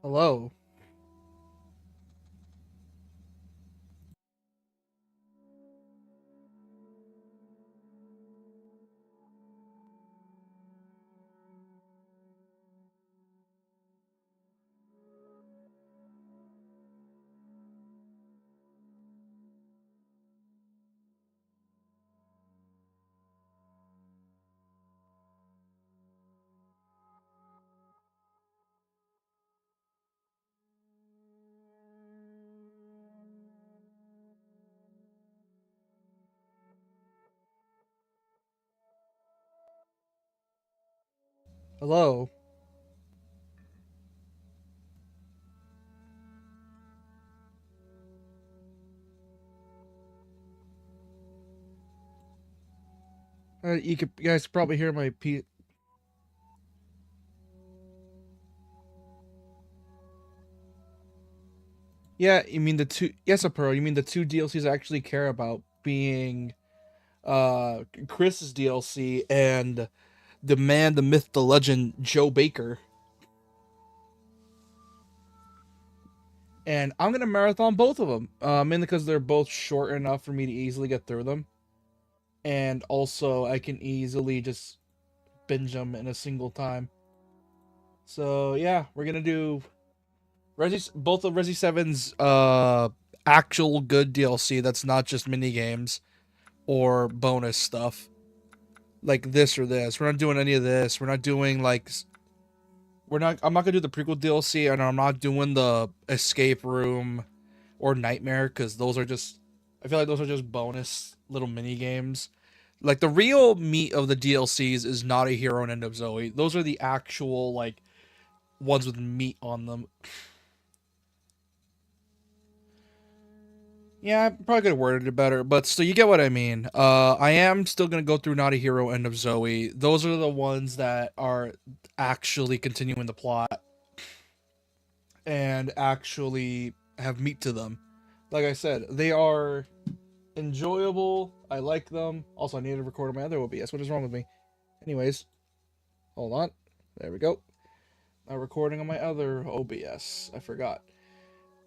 Hello. Hello. You guys probably hear my P. Yeah, you mean the two? Yes, a pro. You mean the two DLCs I actually care about being Chris's DLC and the man, the myth, the legend, Joe Baker. And I'm gonna marathon both of them, mainly because they're both short enough for me to easily get through them, and also I can easily just binge them in a single time. So yeah, we're gonna do both of Resi 7's actual good DLC that's not just mini games or bonus stuff like this or this. We're not doing any of this. We're not doing like we're not I'm not going to do the prequel DLC, and I'm not doing the escape room or nightmare cuz those are just I feel like those are just bonus little mini games. Like the real meat of the DLCs is not a hero and end of Zoe. Those are the actual like ones with meat on them. Yeah, I probably could have worded it better, but still, you get what I mean. I am still gonna go through Not a Hero, End of Zoe. Those are the ones that are actually continuing the plot and actually have meat to them. Like I said, they are enjoyable. I like them. Also, I need to record on my other OBS. What is wrong with me? Anyways, hold on. There we go. I'm recording on my other OBS. I forgot.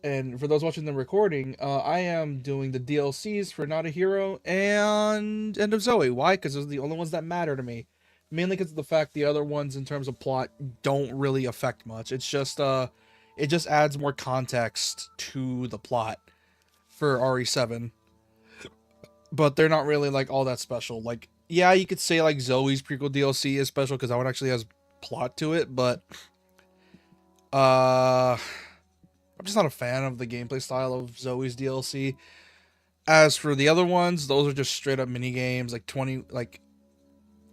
And for those watching the recording, I am doing the DLCs for Not a Hero and End of Zoe. Why? Because those are the only ones that matter to me. Mainly because of the fact the other ones, in terms of plot, don't really affect much. It just adds more context to the plot for RE7. But they're not really like all that special. Like, yeah, you could say like Zoe's prequel DLC is special because that one actually has plot to it, but uh I'm just not a fan of the gameplay style of Zoe's DLC. As for the other ones, those are just straight up mini games, like 20 like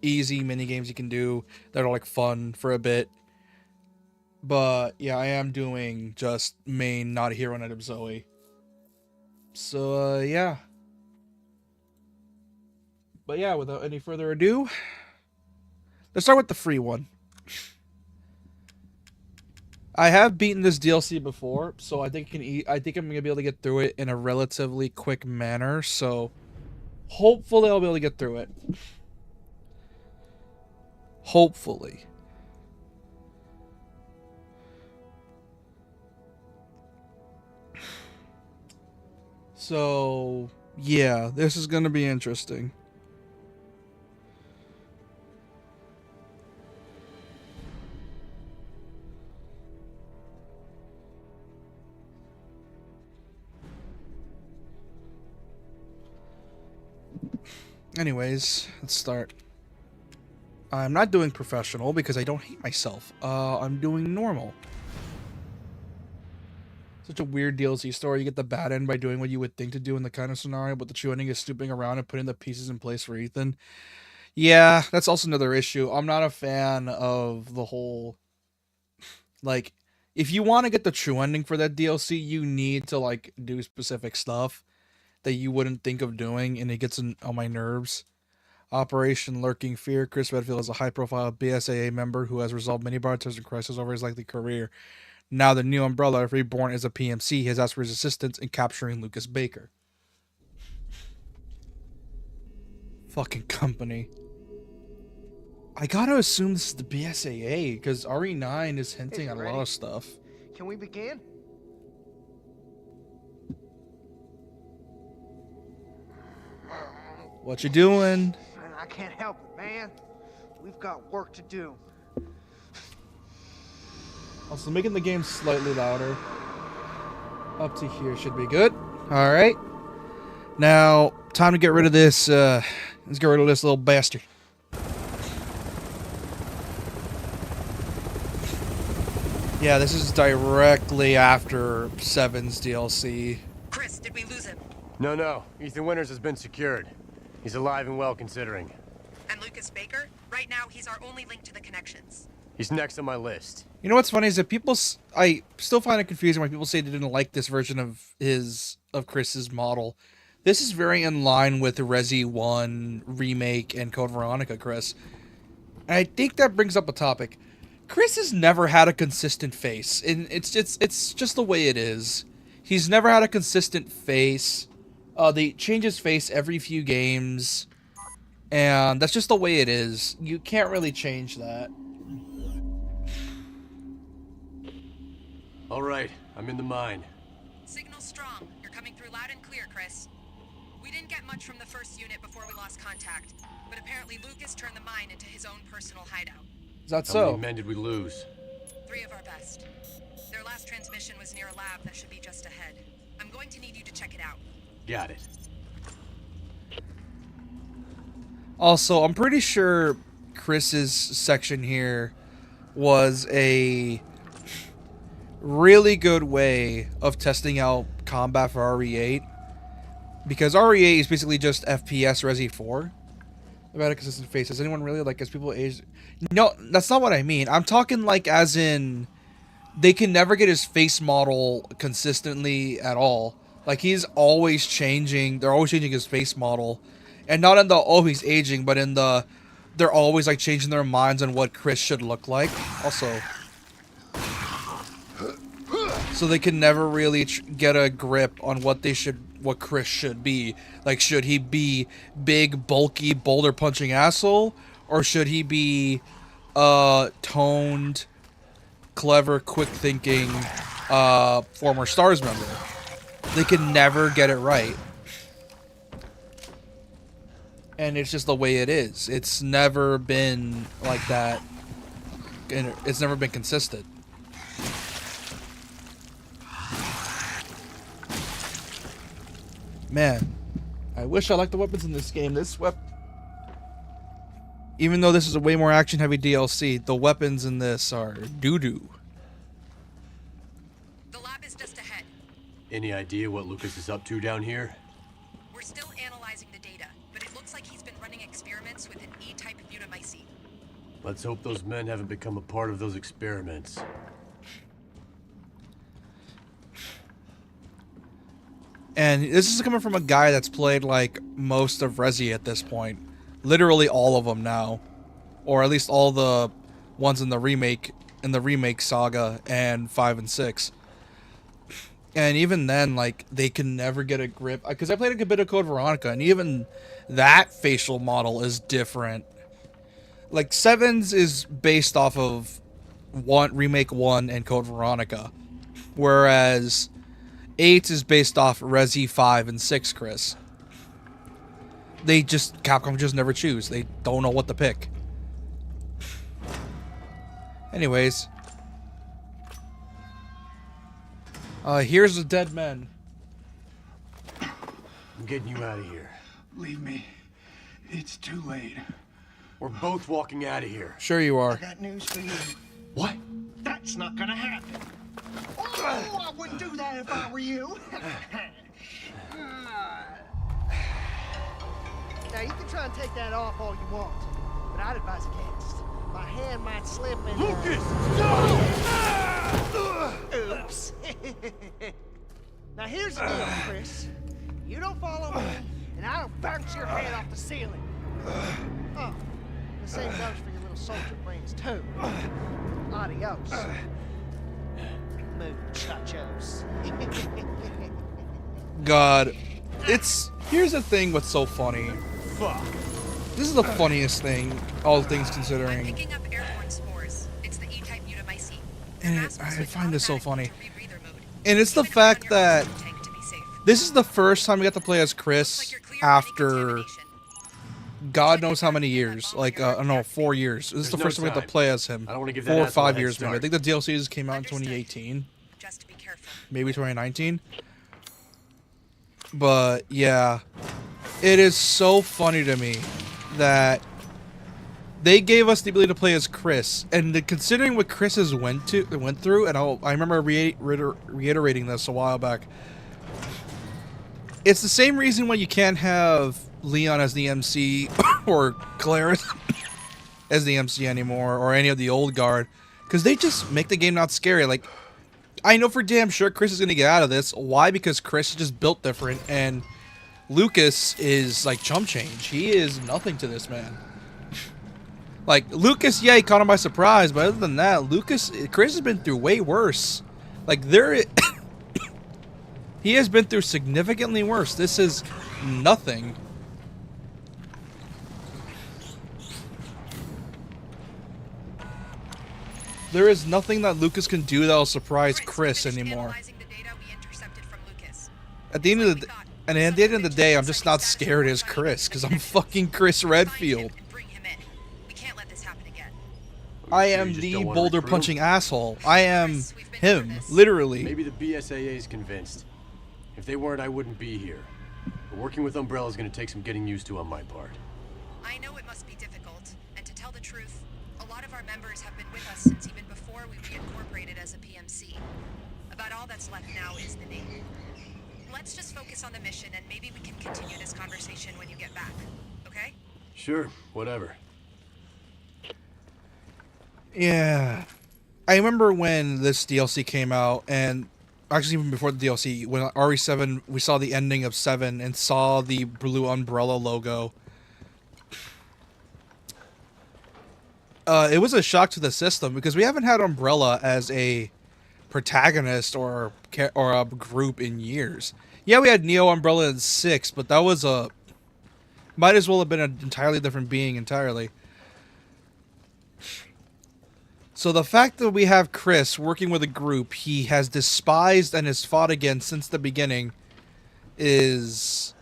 easy mini games you can do that are like fun for a bit. But yeah, I am doing just main not a hero night of Zoe. So yeah. But yeah, without any further ado, let's start with the free one. I have beaten this DLC before, so I think I'm gonna be able to get through it in a relatively quick manner. So hopefully I'll be able to get through it. Hopefully. So yeah, this is gonna be interesting. Anyways, let's start. I'm not doing professional because I don't hate myself. I'm doing normal. Such a weird DLC story. You get the bad end by doing what you would think to do in the kind of scenario, but the true ending is stooping around and putting the pieces in place for Ethan. Yeah, that's also another issue. I'm not a fan of the whole like if you want to get the true ending for that DLC, you need to like do specific stuff that you wouldn't think of doing, and it gets on my nerves. Operation Lurking Fear. Chris Redfield is a high-profile BSAA member who has resolved many bartenders and crises over his likely career. Now the new Umbrella, reborn as a PMC, has asked for his assistance in capturing Lucas Baker. Fucking company. I gotta assume this is the BSAA because RE9 is hinting at a lot of stuff. Can we begin? What you doing? I can't help it, man. We've got work to do. Also, making the game slightly louder. Up to here should be good. Alright. Now, time to get rid of this, let's get rid of this little bastard. Yeah, this is directly after 7's DLC. Chris, did we lose him? No. Ethan Winters has been secured. He's alive and well, considering. And Lucas Baker? Right now, he's our only link to the connections. He's next on my list. You know what's funny is that I still find it confusing when people say they didn't like this version of Chris's model. This is very in line with the Resi 1 remake and Code Veronica, Chris. And I think that brings up a topic. Chris has never had a consistent face, and it's just the way it is. He's never had a consistent face. They change his face every few games, and that's just the way it is. You can't really change that. All right, I'm in the mine. Signal strong. You're coming through loud and clear, Chris. We didn't get much from the first unit before we lost contact, but apparently Lucas turned the mine into his own personal hideout. Is that How so? many men did we lose? 3 of our best. Their last transmission was near a lab that should be just ahead. I'm going to need you to check it out. Got it. Also, I'm pretty sure Chris's section here was a really good way of testing out combat for RE8, because RE8 is basically just FPS Resi 4. About a consistent face. Does anyone really like as people age? No, that's not what I mean. I'm talking like as in they can never get his face model consistently at all. Like he's always changing. They're always changing his face model, and not in the oh he's aging, but in the they're always like changing their minds on what Chris should look like. Also, so they can never really get a grip on what Chris should be. Like, should he be big, bulky, boulder punching asshole, or should he be toned, clever, quick thinking former Stars member? They can never get it right. And it's just the way it is. It's never been like that, and it's never been consistent. Man, I wish I liked the weapons in this game. Even though this is a way more action-heavy DLC, the weapons in this are doo-doo. The lab is just ahead. Any idea what Lucas is up to down here? We're still analyzing the data, but it looks like he's been running experiments with an E-type mutamycete. Let's hope those men haven't become a part of those experiments. And this is coming from a guy that's played like most of Resi at this point. Literally all of them now. Or at least all the ones in the remake saga and 5 and 6. And even then, like, they can never get a grip. Because I played a bit of Code Veronica, and even that facial model is different. Like, 7's is based off of Remake 1 and Code Veronica. Whereas 8 is based off Resi 5 and 6, Chris. Capcom just never choose. They don't know what to pick. Anyways. Here's the dead men. I'm getting you out of here. Leave me. It's too late. We're both walking out of here. Sure you I are. got news for you. What? That's not gonna happen. Oh, I wouldn't do that if I were you. Now, you can try and take that off all you want, but I'd advise against. My hand might slip and... Lucas! Oops. Now, here's the deal, Chris. You don't follow me, and I don't bounce your head off the ceiling. Oh, the same goes for your little soldier brains, too. Adios. Muchachos. God. Here's the thing what's so funny. Fuck. This is the funniest thing, all things I'm considering. picking up airborne spores. It's the E-type mutamycete. And Mass will I switch find this so funny. automatically to rebreather mode. And it's the Even if run fact your that oxygen tank to be safe. this is the first time we got to play as Looks like Chris you're clear of any after contamination. God knows how many years. Like, I don't know, 4 years. This is the There's no first time we got to time. play as him. I don't want to give that 4 or asshole a 5 head years, maybe. I start. think the DLCs came out in Understood. 2018, Just be careful. maybe 2019. But yeah, it is so funny to me that they gave us the ability to play as Chris, and considering what Chris has went through, and I remember reiterating this a while back. It's the same reason why you can't have Leon as the MC or Claire as the MC anymore, or any of the old guard, because they just make the game not scary. Like, I know for damn sure Chris is gonna get out of this. Why? Because Chris is just built different, and Lucas is like chump change. He is nothing to this man. Like, Lucas, yeah, he caught him by surprise, but other than that, Chris has been through way worse. Like, he has been through significantly worse. This is nothing. There is nothing that Lucas can do that will surprise Chris anymore. At the end of the day, I'm just not scared as Chris, because I'm fucking Chris Redfield. I am the boulder punching asshole. I am him, literally. Maybe the BSAA is convinced. If they weren't, I wouldn't be here. But working with Umbrella is going to take some getting used to on my part. I know it must be difficult, and to tell the truth, a lot of our members have been with us since even before we reincorporated as a PMC. About all that's left now is the name. Let's just focus on the mission, and maybe we can continue this conversation when you get back, okay? Sure, whatever. Yeah. I remember when this DLC came out, and actually even before the DLC, when RE7, we saw the ending of 7 and saw the blue umbrella logo. It was a shock to the system, because we haven't had Umbrella as a protagonist or a group in years. Yeah, we had Neo Umbrella in 6, but that was might as well have been an entirely different being entirely. So the fact that we have Chris working with a group he has despised and has fought against since the beginning is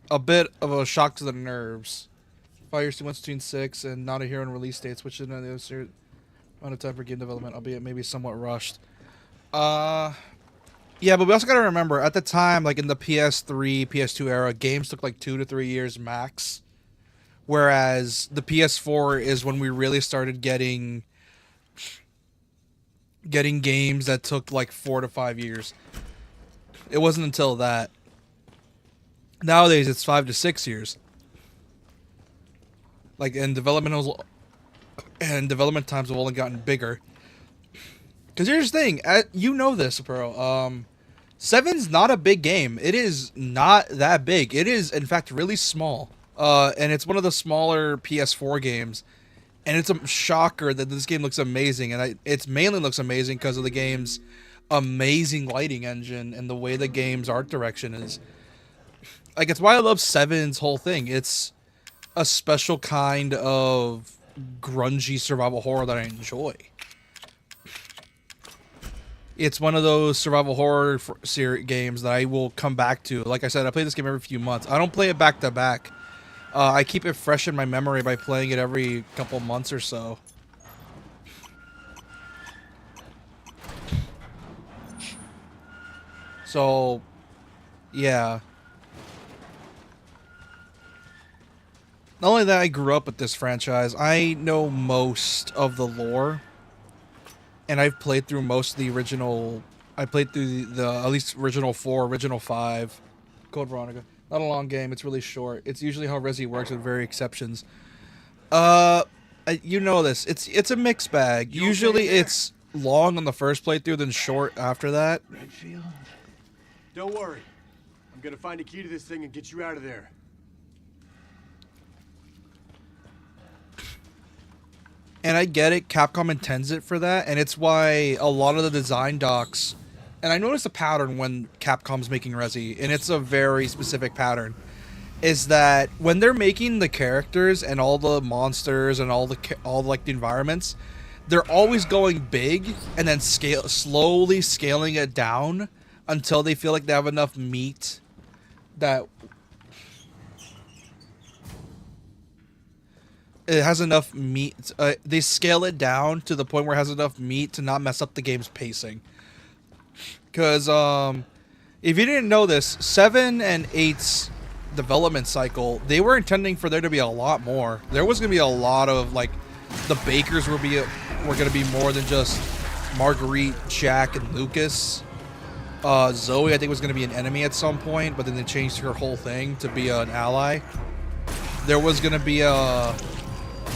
a bit of a shock to the nerves. 5 years to 1.6 and not a hero in release dates, which is another amount of time for game development, albeit maybe somewhat rushed. Yeah, but we also got to remember, at the time, like in the PS3, PS2 era, games took like 2 to 3 years max. Whereas the PS4 is when we really started getting games that took like 4 to 5 years. It wasn't until that. Nowadays, it's 5 to 6 years. Like, and development times have only gotten bigger. Because here's the thing, you know this, bro. 7's not a big game. It is not that big. It is, in fact, really small. And it's one of the smaller PS4 games. And it's a shocker that this game looks amazing. And it mainly looks amazing because of the game's amazing lighting engine and the way the game's art direction is. Like, it's why I love 7's whole thing. It's a special kind of grungy survival horror that I enjoy. It's one of those survival horror games that I will come back to. Like I said, I play this game every few months. I don't play it back to back. I keep it fresh in my memory by playing it every couple months or so. So, yeah. Not only that, I grew up with this franchise. I know most of the lore. And I've played through most of the original... I played through the at least original 4, original 5. Code Veronica. Not a long game. It's really short. It's usually how Resi works with very exceptions. You know this. It's a mixed bag. Usually it's long on the first playthrough, then short after that. Redfield? Don't worry. I'm gonna find a key to this thing and get you out of there. And I get it, Capcom intends it for that, and it's why a lot of the design docs... And I noticed a pattern when Capcom's making Resi, and it's a very specific pattern, is that when they're making the characters and all the monsters and all the like the environments, they're always going big and then slowly scaling it down until they feel like they have enough meat that it has enough meat. They scale it down to the point where it has enough meat to not mess up the game's pacing. Because if you didn't know this, 7 and 8's development cycle, they were intending for there to be a lot more. There was going to be a lot of, like, the bakers were going to be more than just Marguerite, Jack, and Lucas. Zoe, I think, was going to be an enemy at some point, but then they changed her whole thing to be an ally. There was going to be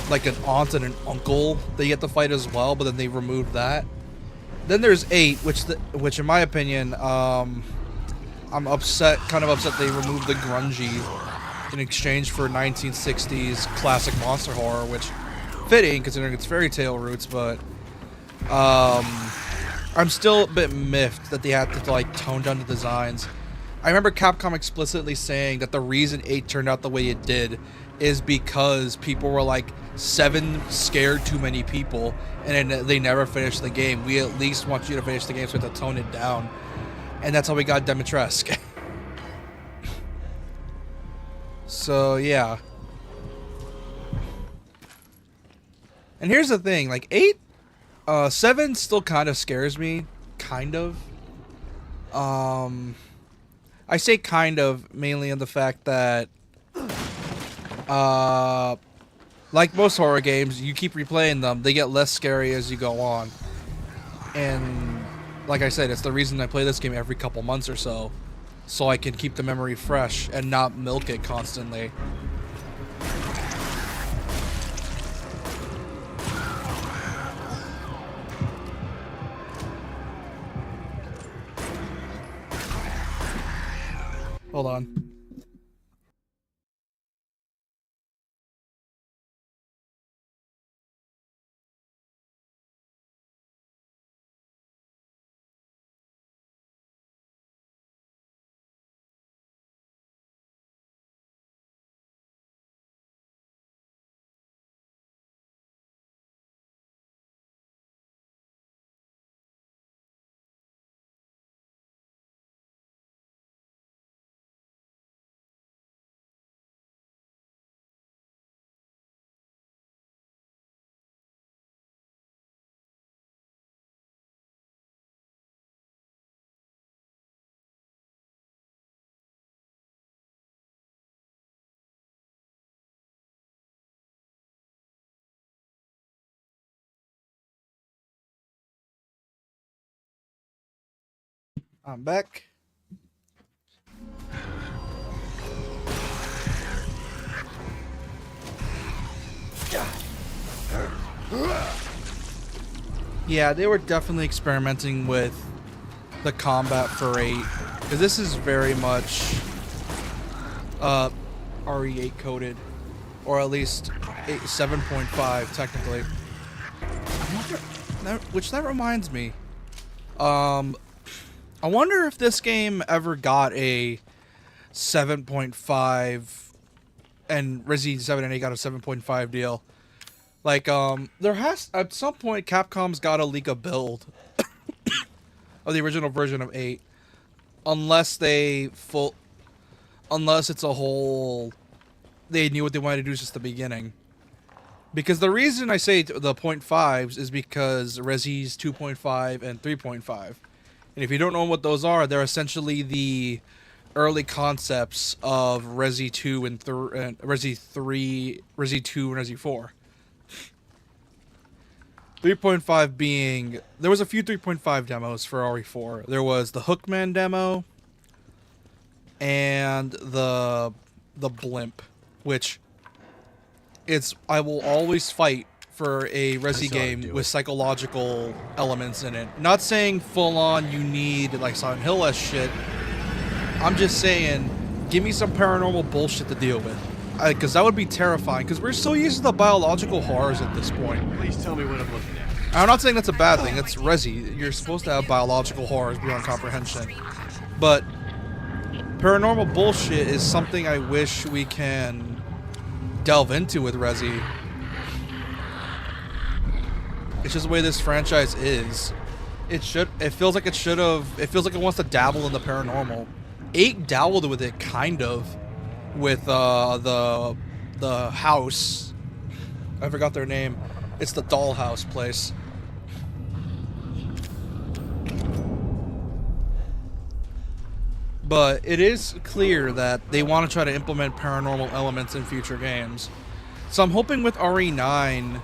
like an aunt and an uncle that you have to fight as well, but then they removed that. Then there's 8, which in my opinion, I'm kind of upset they removed the grungy in exchange for 1960s classic monster horror, which fitting considering it's fairy tale roots, but I'm still a bit miffed that they had to like tone down the designs. I remember Capcom explicitly saying that the reason 8 turned out the way it did is because people were like, 7 scared too many people and they never finished the game. We at least want you to finish the game, so we have to tone it down. And that's how we got Dimitrescu. So, yeah. And here's the thing, like 7 still kind of scares me. Kind of. I say kind of mainly in the fact that like most horror games, you keep replaying them, they get less scary as you go on. And like I said, it's the reason I play this game every couple months or so I can keep the memory fresh and not milk it constantly. Hold on. I'm back. Yeah, they were definitely experimenting with the combat for 8, because this is very much RE8 coded, or at least 7.5 technically. That reminds me. I wonder if this game ever got a 7.5 and Resident 7 and 8 got a 7.5 deal. Like, there has, at some point, Capcom's got to leak a build of the original version of 8. Unless it's a whole, they knew what they wanted to do since the beginning. Because the reason I say the 0.5s is because Resi's 2.5 and 3.5. And if you don't know what those are, they're essentially the early concepts of Resi 2 and Resi 3, Resi 2 and Resi 4. 3.5 being, there was a few 3.5 demos for RE4. There was the Hookman demo and the blimp, which I will always fight for a Resi game with psychological elements in it. Not saying full on you need like Silent Hill-esque shit. I'm just saying, give me some paranormal bullshit to deal with. Because that would be terrifying, because we're so used to the biological horrors at this point. Please tell me what I'm looking at. I'm not saying that's a bad thing, that's Resi. You're supposed to have biological horrors beyond comprehension. But paranormal bullshit is something I wish we can delve into with Resi. It's just the way this franchise is. It feels like it wants to dabble in the paranormal. 8 dabbled with it, kind of, with the house. I forgot their name. It's the dollhouse place. But it is clear that they want to try to implement paranormal elements in future games. So I'm hoping with RE9,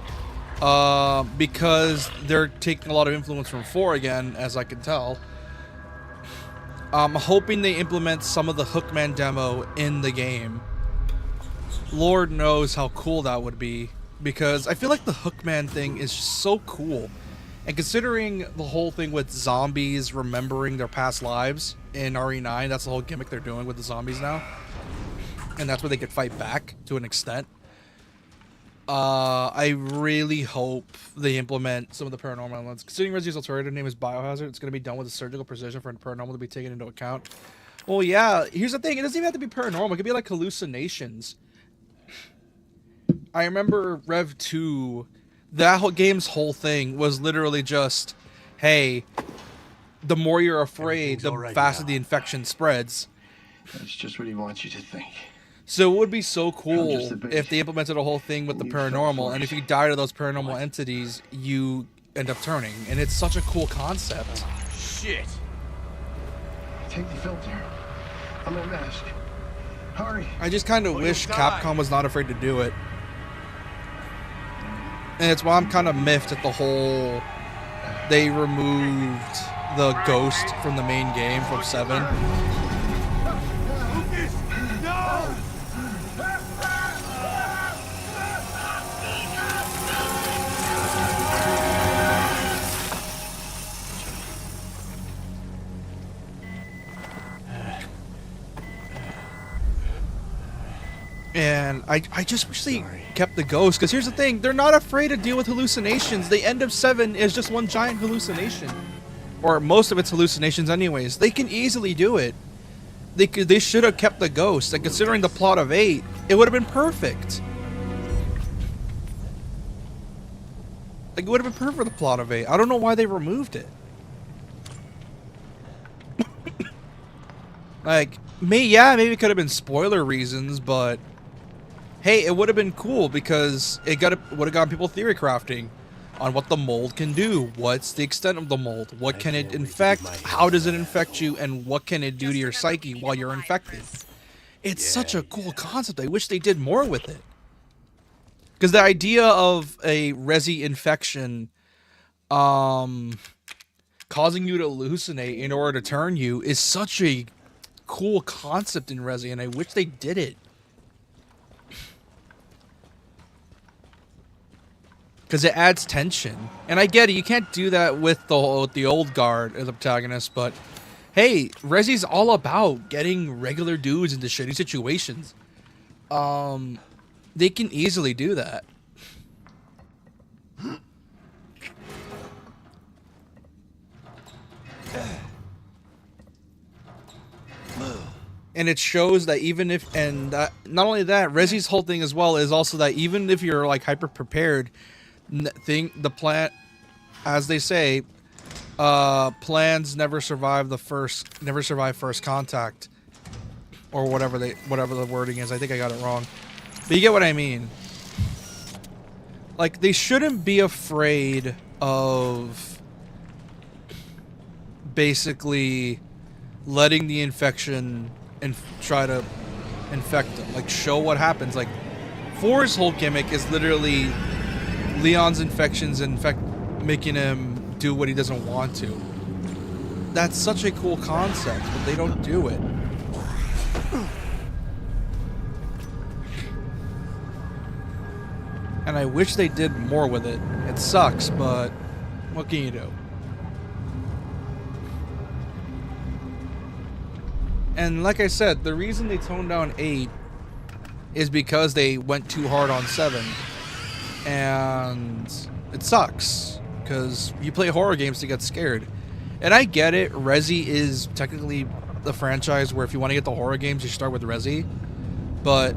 because they're taking a lot of influence from 4 again, as I can tell, I'm hoping they implement some of the Hookman demo in the game. Lord knows how cool that would be, because I feel like the Hookman thing is just so cool. And considering the whole thing with zombies remembering their past lives in RE9, that's the whole gimmick they're doing with the zombies now. And that's where they could fight back to an extent. I really hope they implement some of the paranormal elements. Considering Resi's alternative name is Biohazard, it's going to be done with a surgical precision for paranormal to be taken into account. Well, yeah, here's the thing. It doesn't even have to be paranormal. It could be like hallucinations. I remember Rev 2... that whole game's whole thing was literally just, hey, the more you're afraid, the faster the infection spreads. That's just what he wants you to think. So it would be so cool if they implemented a whole thing with the paranormal, and if you die to those paranormal entities, you end up turning. And it's such a cool concept. Shit! Take the filter. I'm a mask. Hurry. I just kind of wish Capcom was not afraid to do it. And it's why I'm kind of miffed at the whole... they removed the ghost from the main game from 7. And I just wish they kept the ghost, because here's the thing, they're not afraid to deal with hallucinations. The end of 7 is just one giant hallucination. Or most of it's hallucinations anyways. They can easily do it. They should have kept the ghost, and considering the plot of 8, it would have been perfect. Like, it would have been perfect for the plot of 8. I don't know why they removed it. Like, maybe it could have been spoiler reasons, but hey, it would have been cool because it would have gotten people theory crafting on what the mold can do. What's the extent of the mold? What can it infect? How does it infect you? And what can it do to your psyche while you're infected? It's such a cool concept. I wish they did more with it. Because the idea of a Resi infection causing you to hallucinate in order to turn you is such a cool concept in Resi, and I wish they did it. Because it adds tension. And I get it, you can't do that with the old guard as a protagonist, but hey, Resi's all about getting regular dudes into shitty situations. They can easily do that. And it shows that even if, and not only that, Resi's whole thing as well is also that even if you're like hyper prepared, the plan, as they say, plans never survive first contact, or whatever the wording is. I think I got it wrong, but you get what I mean. Like, they shouldn't be afraid of basically letting the infection and try to infect them. Like, show what happens. Like, 4's whole gimmick is literally Leon's infections making him do what he doesn't want to. That's such a cool concept, but they don't do it. And I wish they did more with it. It sucks, but what can you do? And like I said, the reason they toned down 8 is because they went too hard on 7. And it sucks, because you play horror games to get scared. And I get it, Resi is technically the franchise where if you want to get the horror games, you start with Resi. But,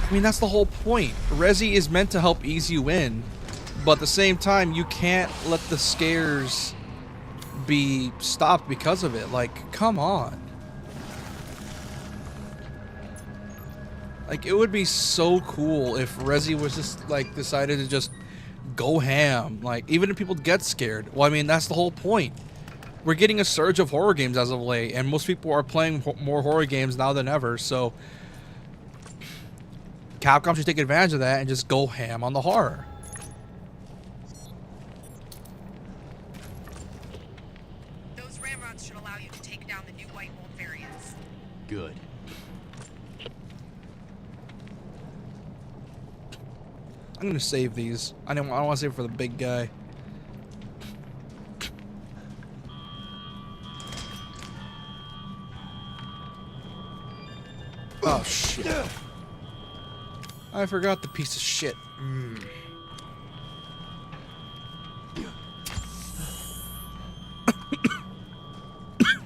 I mean, that's the whole point. Resi is meant to help ease you in. But at the same time, you can't let the scares be stopped because of it. Like, come on. Like, it would be so cool if Resi was just, like, decided to just go ham. Like, even if people get scared. Well, I mean, that's the whole point. We're getting a surge of horror games as of late, and most people are playing more horror games now than ever, so Capcom should take advantage of that and just go ham on the horror. Those ramrods should allow you to take down the new white mold variants. Good. I'm gonna save these. I don't want to save it for the big guy. Oh shit! I forgot the piece of shit.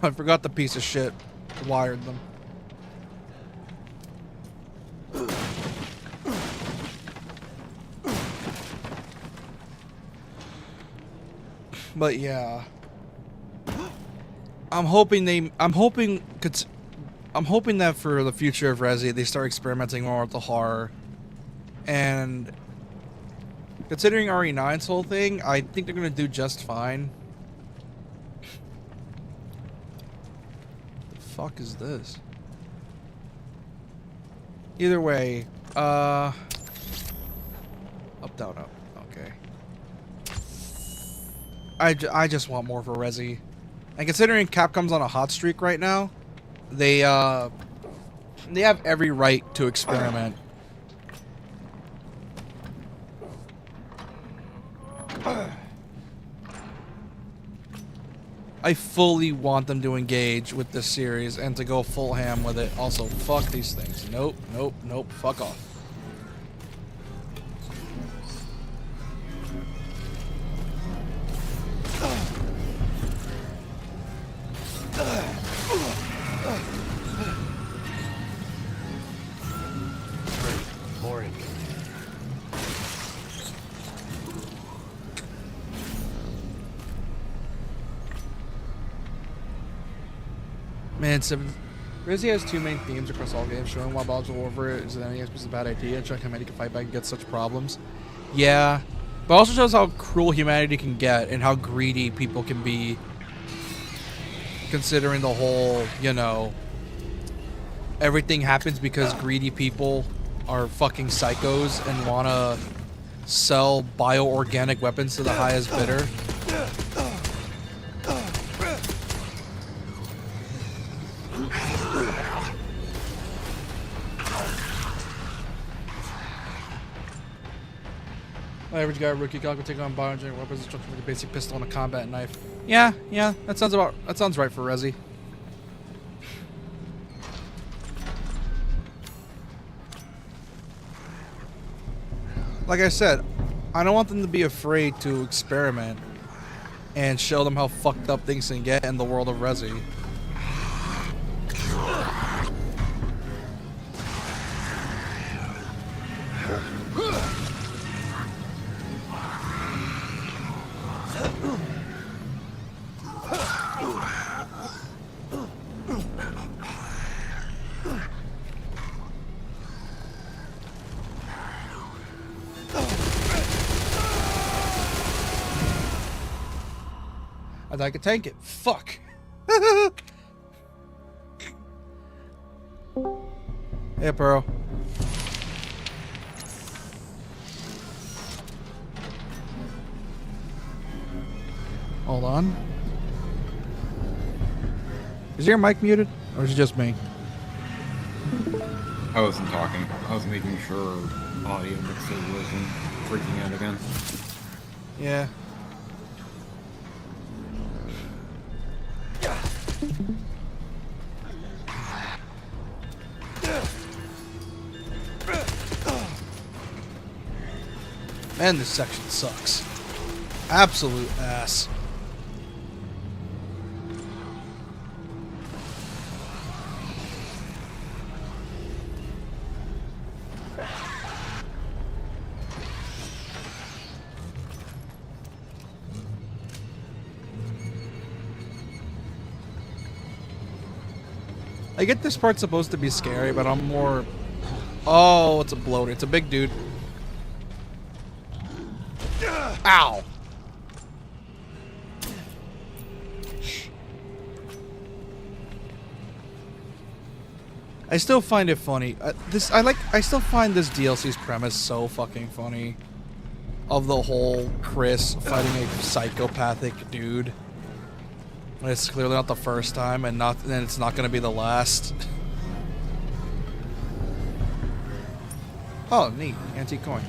I forgot the piece of shit. Wired them. But yeah, I'm hoping that for the future of Resi, they start experimenting more with the horror. And considering RE9's whole thing, I think they're gonna do just fine. The fuck is this? Either way, up, down, up. Okay. I just want more for Resi. And considering Capcom's on a hot streak right now, they have every right to experiment. I fully want them to engage with this series and to go full ham with it. Also, fuck these things. Nope, nope, nope. Fuck off. More incoming. Man, 7's. Resi has two main themes across all games, showing why biological warfare is an enemy is a bad idea, and showing how humanity can fight back against such problems. Yeah, but also shows how cruel humanity can get and how greedy people can be, considering the whole, you know, everything happens because greedy people are fucking psychos and want to sell bioorganic weapons to the highest bidder. My average guy, rookie guy, can take on bioengineered weapons instruction with a basic pistol and a combat knife. Yeah, that sounds right for Resi. Like I said, I don't want them to be afraid to experiment and show them how fucked up things can get in the world of Resi. I thought I could tank it. Fuck. Hey, bro. Hold on. Is your mic muted? Or is it just me? I wasn't talking. I was making sure audio mixer wasn't freaking out again. Yeah. Man, this section sucks. Absolute ass. I get this part's supposed to be scary, but I'm more... Oh, it's a bloater. It's a big dude. Ow! I still find it funny. I still find this DLC's premise so fucking funny. Of the whole Chris fighting a psychopathic dude. When it's clearly not the first time, and it's not going to be the last. Oh, neat. Antique coin.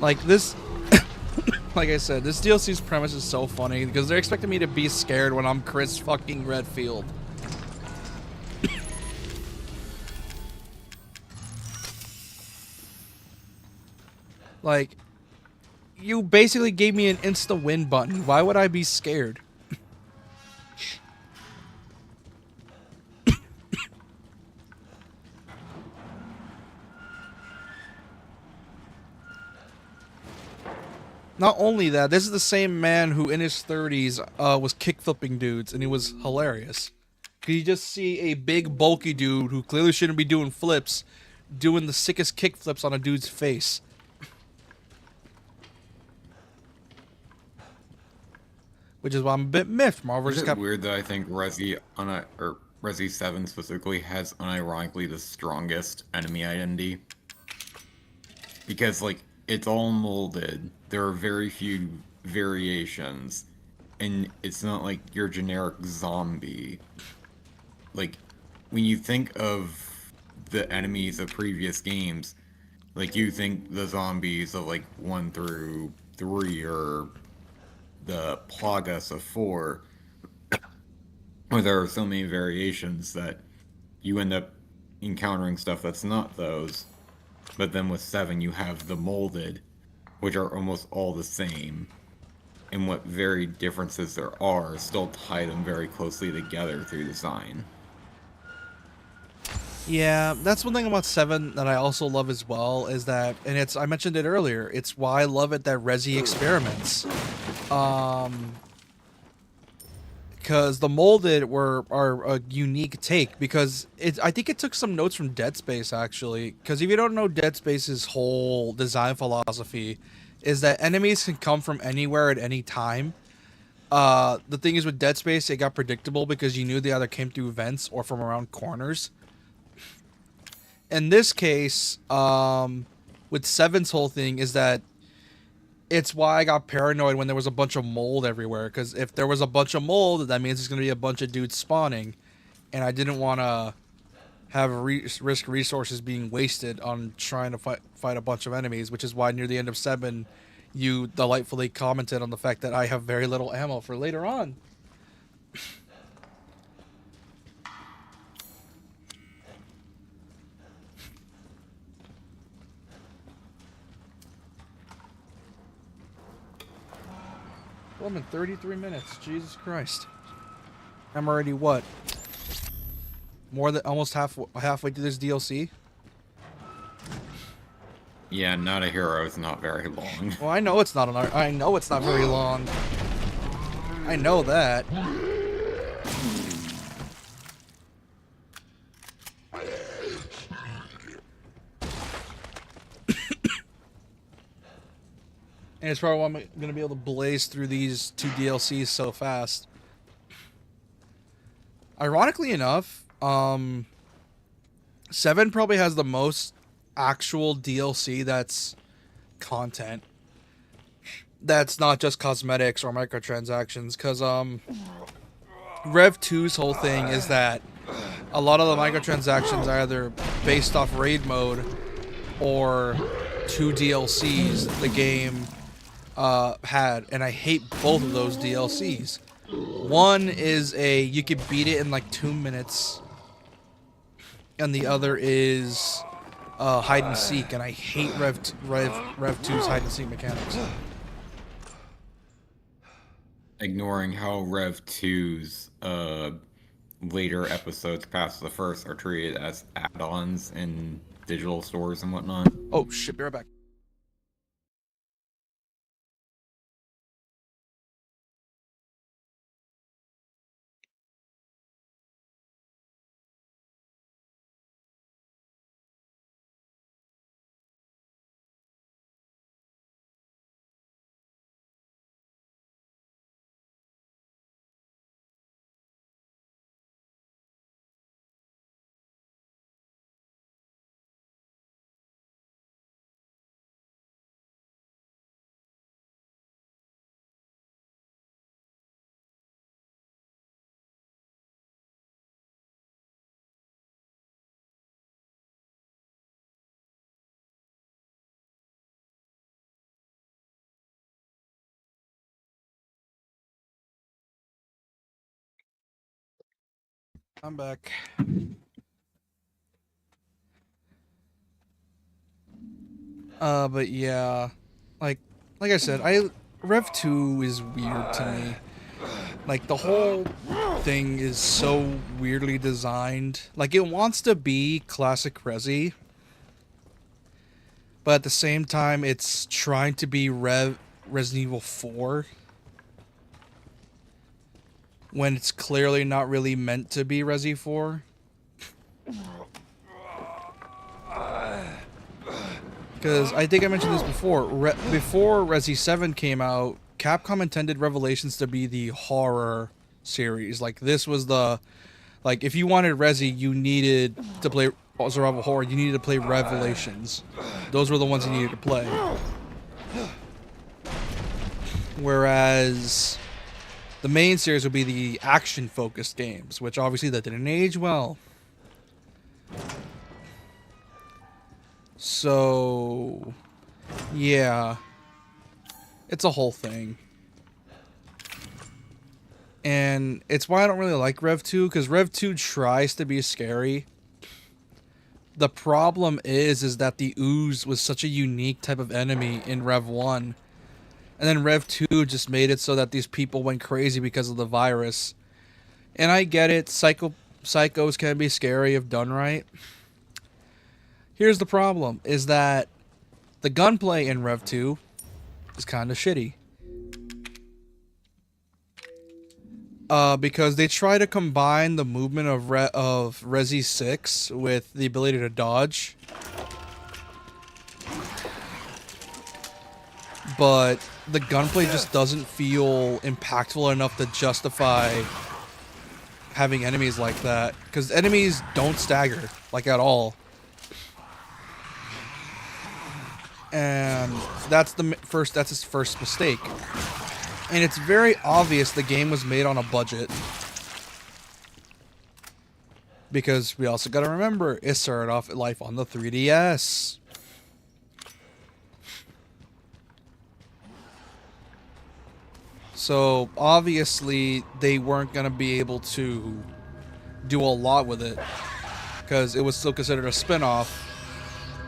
Like this, like I said, this DLC's premise is so funny because they're expecting me to be scared when I'm Chris fucking Redfield. Like, you basically gave me an insta win button. Why would I be scared? Not only that, this is the same man who in his 30s was kick-flipping dudes, and he was hilarious. Cause you just see a big, bulky dude who clearly shouldn't be doing flips, doing the sickest kick flips on a dude's face. Which is why I'm a bit miffed. Marvel just got weird that I think Resi 7 specifically has unironically the strongest enemy identity. Because, like, it's all molded. There are very few variations. And it's not like your generic zombie. Like, when you think of the enemies of previous games, like, you think the zombies of, like, 1 through 3 or the Plagas of 4, where there are so many variations that you end up encountering stuff that's not those. But then with 7, you have the molded, which are almost all the same. And what very differences there are still tie them very closely together through design. Yeah, that's one thing about 7 that I also love as well, is that, and I mentioned it earlier, it's why I love it that Resi experiments. Because the molded are a unique take, because I think it took some notes from Dead Space, actually. Because if you don't know Dead Space's whole design philosophy, is that enemies can come from anywhere at any time. The thing is with Dead Space, it got predictable because you knew they either came through vents or from around corners. In this case, with 7's whole thing is that it's why I got paranoid when there was a bunch of mold everywhere. Because if there was a bunch of mold, that means there's going to be a bunch of dudes spawning. And I didn't want to have risk resources being wasted on trying to fight a bunch of enemies. Which is why near the end of 7, you delightfully commented on the fact that I have very little ammo for later on. Well, I'm in 33 minutes. Jesus Christ. I'm already what? More than almost halfway through this DLC? Yeah, Not a Hero is not very long. Well, I know it's not I know it's not very long. I know that. And it's probably why I'm going to be able to blaze through these 2 DLCs so fast. Ironically enough, 7 probably has the most actual DLC that's content. That's not just cosmetics or microtransactions. Because Rev 2's whole thing is that a lot of the microtransactions are either based off raid mode or 2 DLCs the game had, and I hate both of those DLCs. One is you could beat it in like 2 minutes, and the other is hide and seek, and I hate Rev 2's hide and seek mechanics. ignoring how Rev 2's later episodes past the first are treated as add-ons in digital stores and whatnot. Oh shit, be right back. I'm back. But yeah, like I said, Rev 2 is weird to me. Like the whole thing is so weirdly designed. Like it wants to be classic Resi, but at the same time it's trying to be Resident Evil 4 when it's clearly not really meant to be Resi 4. Because I think I mentioned this before. Before Resi 7 came out, Capcom intended Revelations to be the horror series. Like, this was the... Like, if you wanted Resi, you needed to play survival horror. You needed to play Revelations. Those were the ones you needed to play. Whereas... the main series would be the action-focused games, which obviously that didn't age well. So, yeah, it's a whole thing. And it's why I don't really like Rev 2, because Rev 2 tries to be scary. The problem is that the ooze was such a unique type of enemy in Rev 1. And then Rev 2 just made it so that these people went crazy because of the virus. And I get it, psychos can be scary if done right. Here's the problem, is that the gunplay in Rev 2 is kind of shitty. Because they try to combine the movement of Resi 6 with the ability to dodge. But the gunplay just doesn't feel impactful enough to justify having enemies like that. Because enemies don't stagger, like at all. And that's his first mistake. And it's very obvious the game was made on a budget. Because we also gotta remember, it started off life on the 3DS. So, obviously, they weren't gonna be able to do a lot with it. Because it was still considered a spin-off.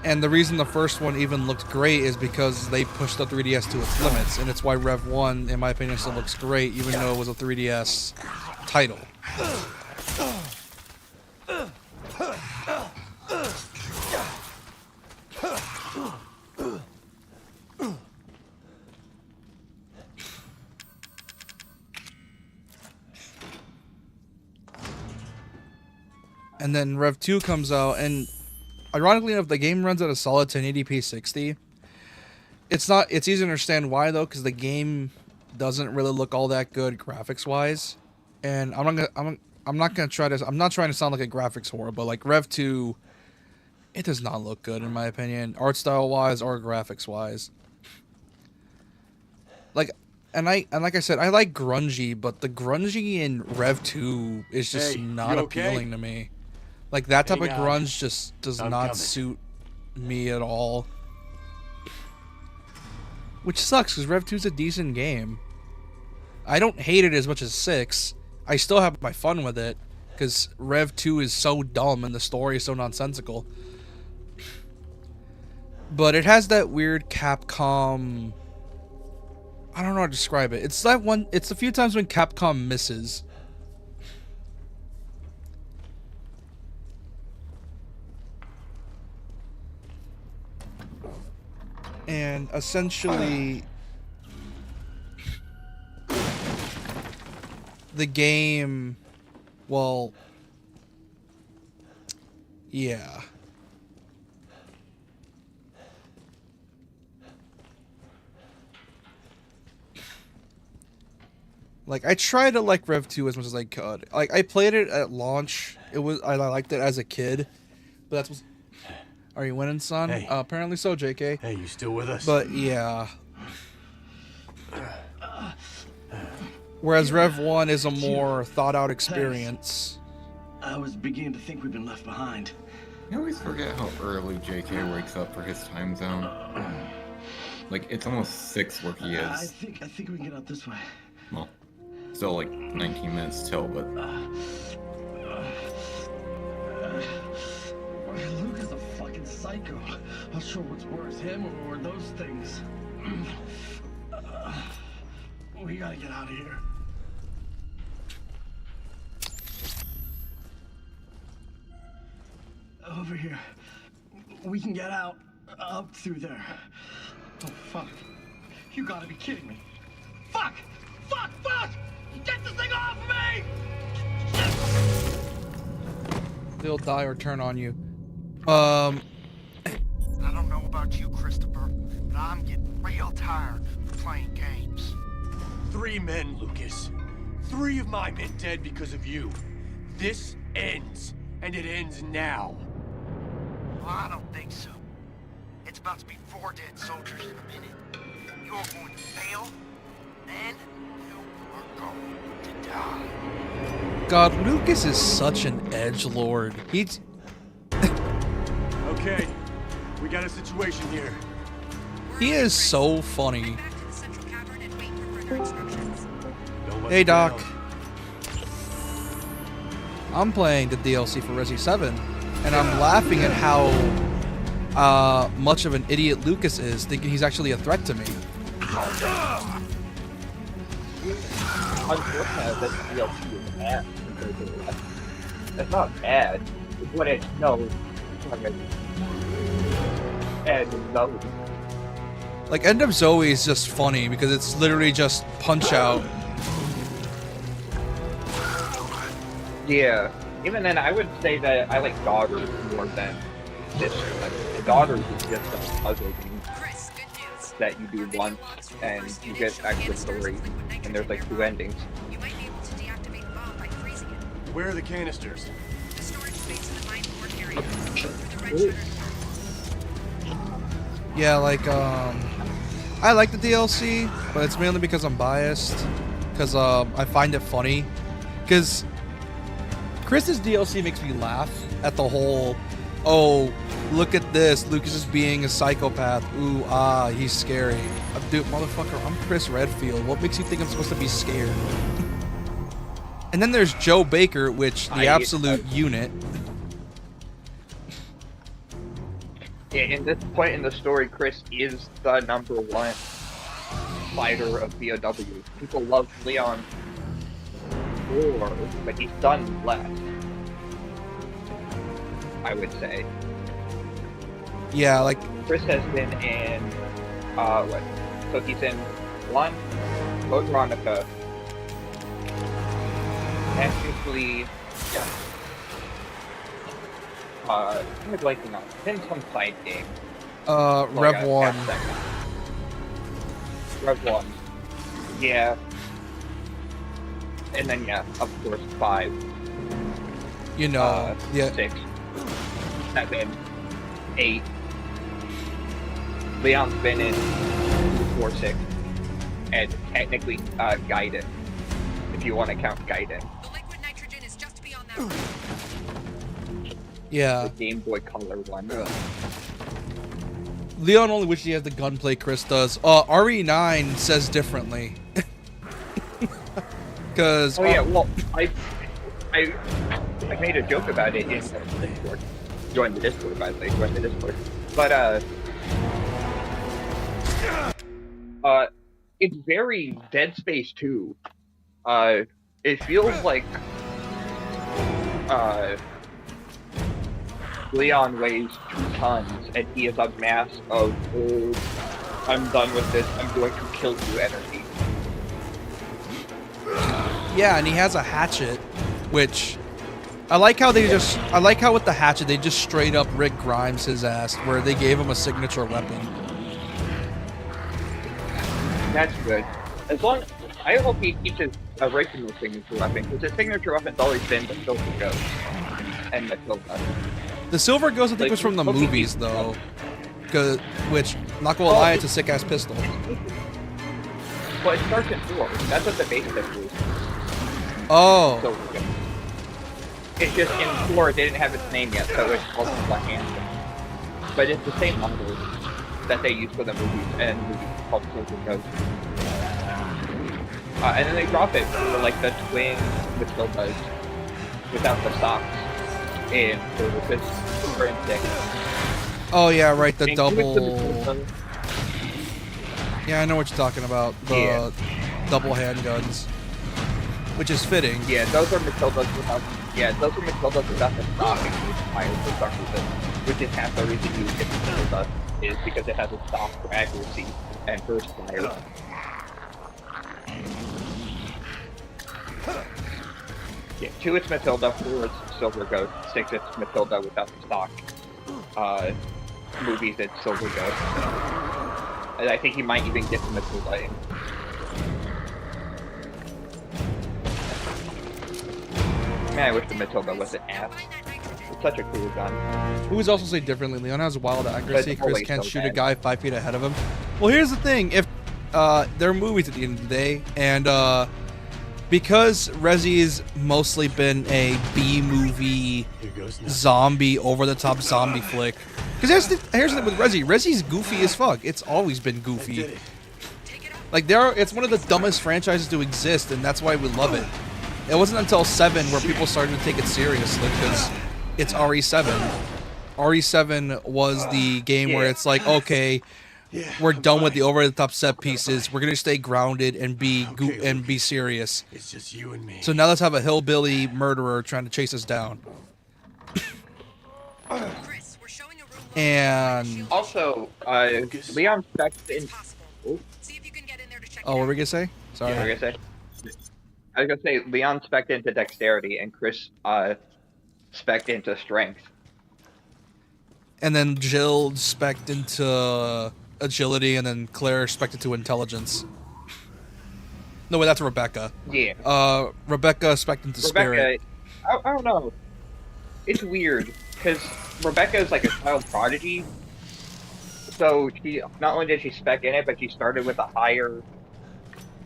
And the reason the first one even looked great is because they pushed the 3DS to its limits. And it's why Rev 1, in my opinion, still looks great, even though it was a 3DS title. And then Rev 2 comes out, and ironically enough, the game runs at a solid 1080p 60. It's easy to understand why though, because the game doesn't really look all that good graphics wise. And I'm not trying to sound like a graphics whore, but like Rev 2, it does not look good in my opinion, art style wise or graphics wise. Like like I said, I like grungy, but the grungy in Rev 2 is just not appealing to me. Like, that type of grunge just does not suit me at all. Which sucks, because Rev 2 is a decent game. I don't hate it as much as 6. I still have my fun with it, because Rev 2 is so dumb and the story is so nonsensical. But it has that weird Capcom I don't know how to describe it. It's that one. It's a few times when Capcom misses. And essentially, the game, well, yeah. Like, I tried to like Rev 2 as much as I could. Like, I played it at launch. I liked it as a kid, but that's what. Are you winning, son? Hey. Apparently so, JK. Hey, you still with us? But yeah. Whereas Rev 1 is a more thought out experience. I was beginning to think we've been left behind. I always forget how early JK wakes up for his time zone. Like, it's almost 6 where he I is. think we can get out this way. Well, still like 19 minutes till, but Luke is a fucking psycho. Not sure what's worse, him or those things. We gotta get out of here. Over here. We can get out. Up through there. Oh, fuck. You gotta be kidding me. Fuck! Fuck! Fuck! Get this thing off me! They'll die or turn on you. I don't know about you, Christopher, but I'm getting real tired of playing games. 3 men, Lucas. 3 of my men dead because of you. This ends, and it ends now. Well, I don't think so. It's about to be 4 dead soldiers in a minute. You are going to fail, and you are going to die. God, Lucas is such an edgelord. He's. Okay, we got a situation here. He is so funny. Head back to the central cavern and wait for further instructions. Don't let Hey, me Doc. down. I'm playing the DLC for Resi 7, and I'm laughing at how much of an idiot Lucas is, thinking he's actually a threat to me. Unfortunately, this DLC is bad compared to the rest. It's not bad. It's what it knows. And knows. Like, End of Zoe is just funny because it's literally just punch out. Yeah. Even then, I would say that I like Daughters more than this. Like, Daughters is just a puzzle game Chris, good news. that you do once and you get actual story. And there's like 2 endings. You might be able to deactivate the bomb by freezing it. Where are the canisters? The storage space in the mine port area. Through the red shutter. Yeah, like, I like the DLC, but it's mainly because I'm biased. Because, I find it funny. Because Chris's DLC makes me laugh at the whole, oh, look at this, Lucas is being a psychopath. Ooh, he's scary. Dude, motherfucker, I'm Chris Redfield. What makes you think I'm supposed to be scared? And then there's Joe Baker, which, the absolute unit. Yeah, in this point in the story, Chris is the #1 fighter of BOW. People love Leon more, but he's done less, I would say. Yeah, like, Chris has been in, what? So he's in 1, Code Veronica, technically, yeah. I'm blanking on. He's in some side game. Rev 1. Rev 1. Yeah. And then, yeah, of course, 5. You know, yeah. 6. 7. 8. Leon's been in 4, 6. And technically, Gaiden. If you want to count Gaiden. The liquid nitrogen is just beyond that room. Yeah. The Game Boy Color one. Leon only wishes he has the gunplay Chris does. RE9 says differently. Because Oh yeah, well, I made a joke about it in the Discord. Join the Discord, by the way. Join the Discord. But it's very Dead Space 2. It feels like Leon weighs 2 tons and he is a mass of old, I'm done with this, I'm going to kill you energy. Yeah, and he has a hatchet, which I like how with the hatchet they just straight up Rick Grimes his ass, where they gave him a signature weapon. That's good. As long, I hope he keeps his original signature weapon, because his signature weapon's always been the Silver Ghost and the Silver. The Silver Ghost I think was from the movies though, which not gonna lie, it's a sick ass pistol. Well, it starts in 4. That's what the base pistol is. Oh. Silver Ghost. It's just in 4 it didn't have its name yet, so it's called the Hand. But it's the same model that they used for the movies, and it's called Silver Ghost. And then they drop it for like the twin Matildas without the socks in the Super Instinct. Oh yeah, right, the And double. Yeah, I know what you're talking about. The double handguns, which is fitting. Yeah, those are Matildas without. Yeah, those are Matildas without the stock and use fire for some reason, which is half the reason you get Matilda is because it has a stock for accuracy and burst fire. Yeah, 2 it's Matilda, 4 it's Silver Ghost, 6 it's Matilda without the stock. Movies it's Silver Ghost. And I think you might even get the Matilda in. Man, I wish the Matilda was an ass. It's such a cool gun. Who was also say differently? Leon has wild accuracy. But Chris always can't so shoot bad. a guy 5 feet ahead of him. Well, here's the thing: if they're movies at the end of the day, and because Rezi's mostly been a B movie zombie, over the top zombie flick. Because here's the thing with Rezi. Rezi's goofy as fuck. It's always been goofy. Like it's one of the dumbest franchises to exist, and that's why we love it. It wasn't until 7 where people started to take it seriously because it's RE7. RE7 was the game where it's like, okay, we're done with the over-the-top set pieces. We're gonna stay grounded and be serious. It's just you and me. So now let's have a hillbilly murderer trying to chase us down. Chris, we're showing a room And Also, Leon specs in. See if you can get in there to check oh, what were we gonna say? Sorry. I was gonna say Leon spec'd into dexterity and Chris spec'd into strength. And then Jill spec'd into agility, and then Claire spec'd into intelligence. No, wait, that's Rebecca. Yeah. Rebecca spec'd into spirit. Rebecca, I don't know. It's weird because Rebecca is like a child prodigy. So she not only did she spec in it, but she started with a higher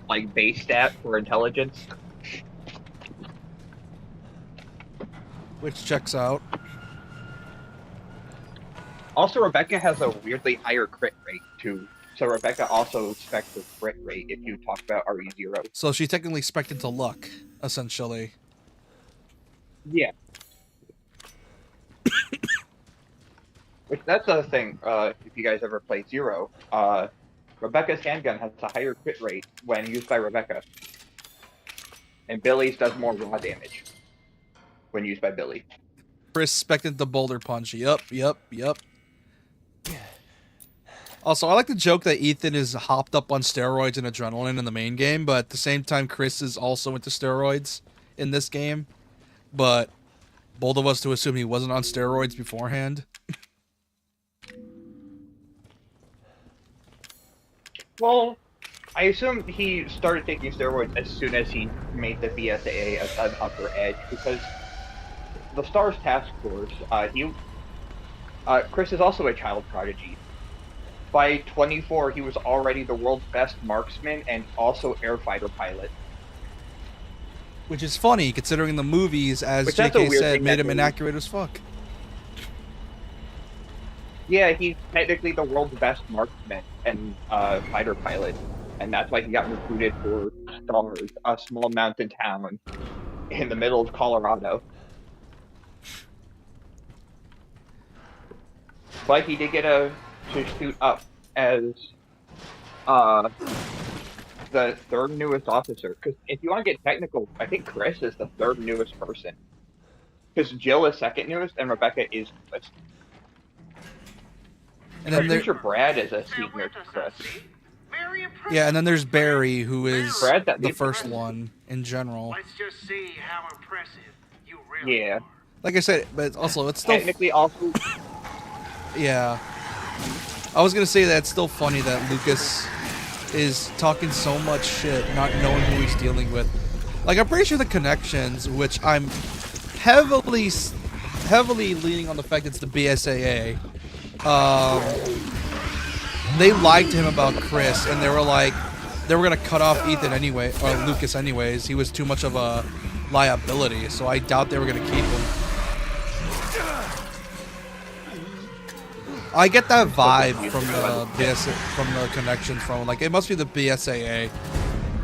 like base stat for intelligence. Which checks out. Also, Rebecca has a weirdly higher crit rate too. So Rebecca also specs the crit rate if you talk about RE0. So she technically spec'd into luck, essentially. Yeah. Which that's the other thing. If you guys ever play Zero, Rebecca's handgun has a higher crit rate when used by Rebecca, and Billy's does more raw damage when used by Billy. Chris spec'd into boulder punch. Yup. Also, I like the joke that Ethan is hopped up on steroids and adrenaline in the main game, but at the same time, Chris is also into steroids in this game. But bold of us to assume he wasn't on steroids beforehand. Well, I assume he started taking steroids as soon as he made the BSAA an upper edge, because the STARS task force, Chris is also a child prodigy. By 24, he was already the world's best marksman and also air fighter pilot. Which is funny, considering the movies, as Which that's a JK weird said, thing made that him inaccurate as fuck. Yeah, he's technically the world's best marksman and fighter pilot, and that's why he got recruited for STARS, a small mountain town in the middle of Colorado. But he did get to shoot up as the third newest officer. Because if you want to get technical, I think Chris is the third newest person. Because Jill is second newest and Rebecca is newest. And I'm then pretty sure Brad is a senior to Chris. yeah, and then there's Barry, who is Brad's at the least first one in general. Let's just see how impressive you really Yeah. Like I said, but also it's still Technically, also, yeah. I was gonna say that it's still funny that Lucas is talking so much shit, not knowing who he's dealing with. Like, I'm pretty sure the connections, which I'm heavily leaning on the fact it's the BSAA. They lied to him about Chris, and they were like, they were gonna cut off Ethan anyway, or Lucas anyways. He was too much of a liability, so I doubt they were gonna keep him. I get that vibe from the connections from, like, it must be the BSAA.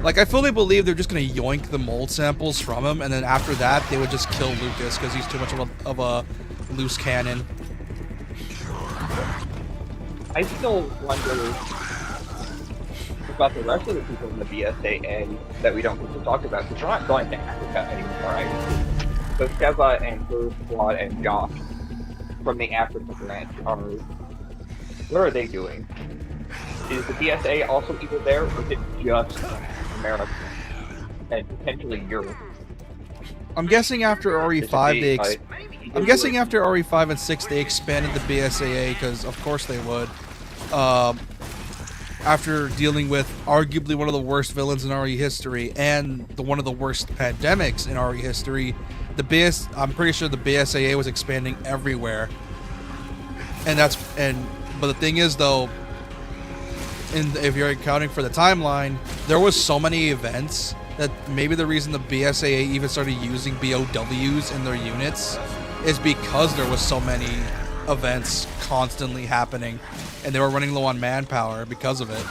Like, I fully believe they're just gonna yoink the mold samples from him, and then after that they would just kill Lucas because he's too much of a loose cannon. I still wonder about the rest of the people in the BSAA that we don't get to talk about, because we're not going to Africa anymore, right? So Sheva and her squad and Josh from the Africa branch are... What are they doing? Is the BSA also either there, or is it just America? And potentially Europe? I'm guessing after RE5 I'm guessing after RE5 and 6 they expanded the BSAA, because of course they would. After dealing with arguably one of the worst villains in RE history and one of the worst pandemics in RE history, I'm pretty sure the BSAA was expanding everywhere. But the thing is, though, if you're accounting for the timeline, there was so many events that maybe the reason the BSAA even started using BOWs in their units is because there was so many events constantly happening, and they were running low on manpower because of it.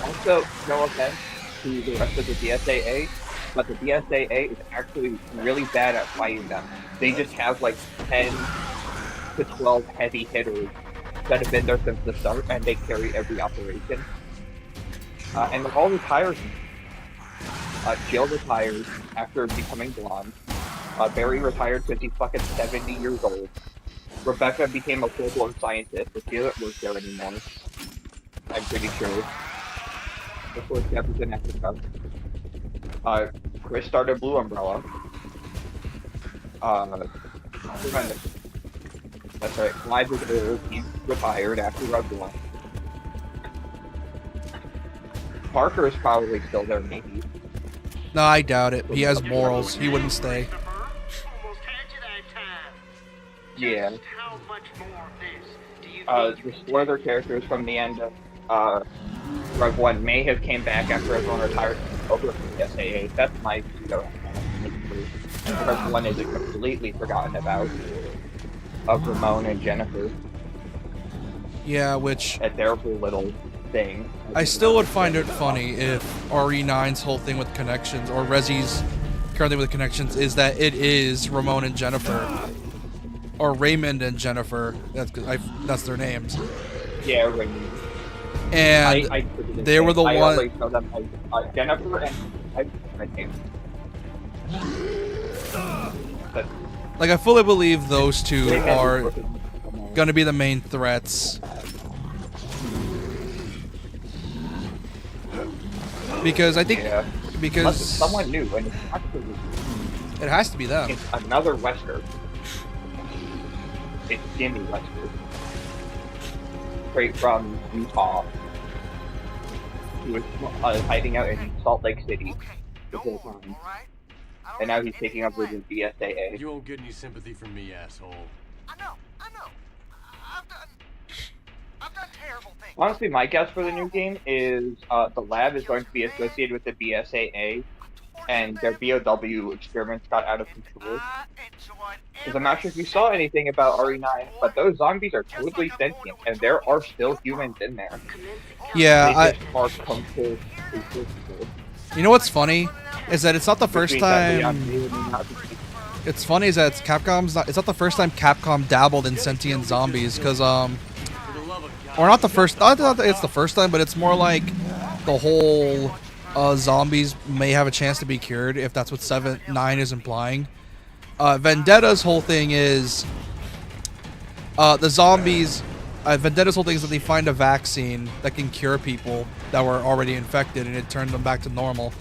Also, no offense to the rest of the BSAA, but the BSAA is actually really bad at fighting them. They just have like 10 to 12 heavy hitters that have been there since the start, and they carry every operation. And they're all retired. Jill retired after becoming blonde. Barry retired because he's fucking 70 years old. Rebecca became a full-blown scientist, but she doesn't work there anymore. I'm pretty sure. Before Jeff was in Africa. Chris started Blue Umbrella. That's right. Clive was old. He retired after Rogue One. Parker is probably still there, maybe. No, I doubt it. He has morals. He wouldn't stay. Yeah. The spoiler characters from the end of Rogue One may have came back after everyone retired over from the SAA. That's my pseudo. Rogue One is completely forgotten about. Of Ramon and Jennifer. Yeah, which... At their whole little thing. I still would find it funny if RE9's whole thing with connections, or Rezi's currently with connections, is that it is Ramon and Jennifer. Or Raymond and Jennifer. That's their names. Yeah, Raymond. And they were the one... I always know them as Jennifer and... Like, I fully believe those two are going to be the main threats. Because I think... Yeah. Because... Someone new, and it's actually... It has to be them. It's another Wesker. It's Jimmy Wesker. Straight from Utah. He was hiding out in Salt Lake City the whole time. And now he's taking over the BSAA. You won't get any sympathy from me, asshole. I know. I've done terrible things. Honestly, my guess for the new game is the lab is going to be associated with the BSAA, and their BOW experiments got out of control. Because I'm not sure if you saw anything about RE9, but those zombies are totally sentient, and there are still humans in there. Yeah, they just are controlled. You know what's funny? Is that it's not the first time... It's funny is that it's not the first time Capcom dabbled in sentient zombies, because, or not the first... Not that it's the first time, but it's more like... the whole zombies may have a chance to be cured, if that's what 9 is implying. Vendetta's whole thing is the zombies. Vendetta's whole thing is that they find a vaccine that can cure people that were already infected, and it turned them back to normal.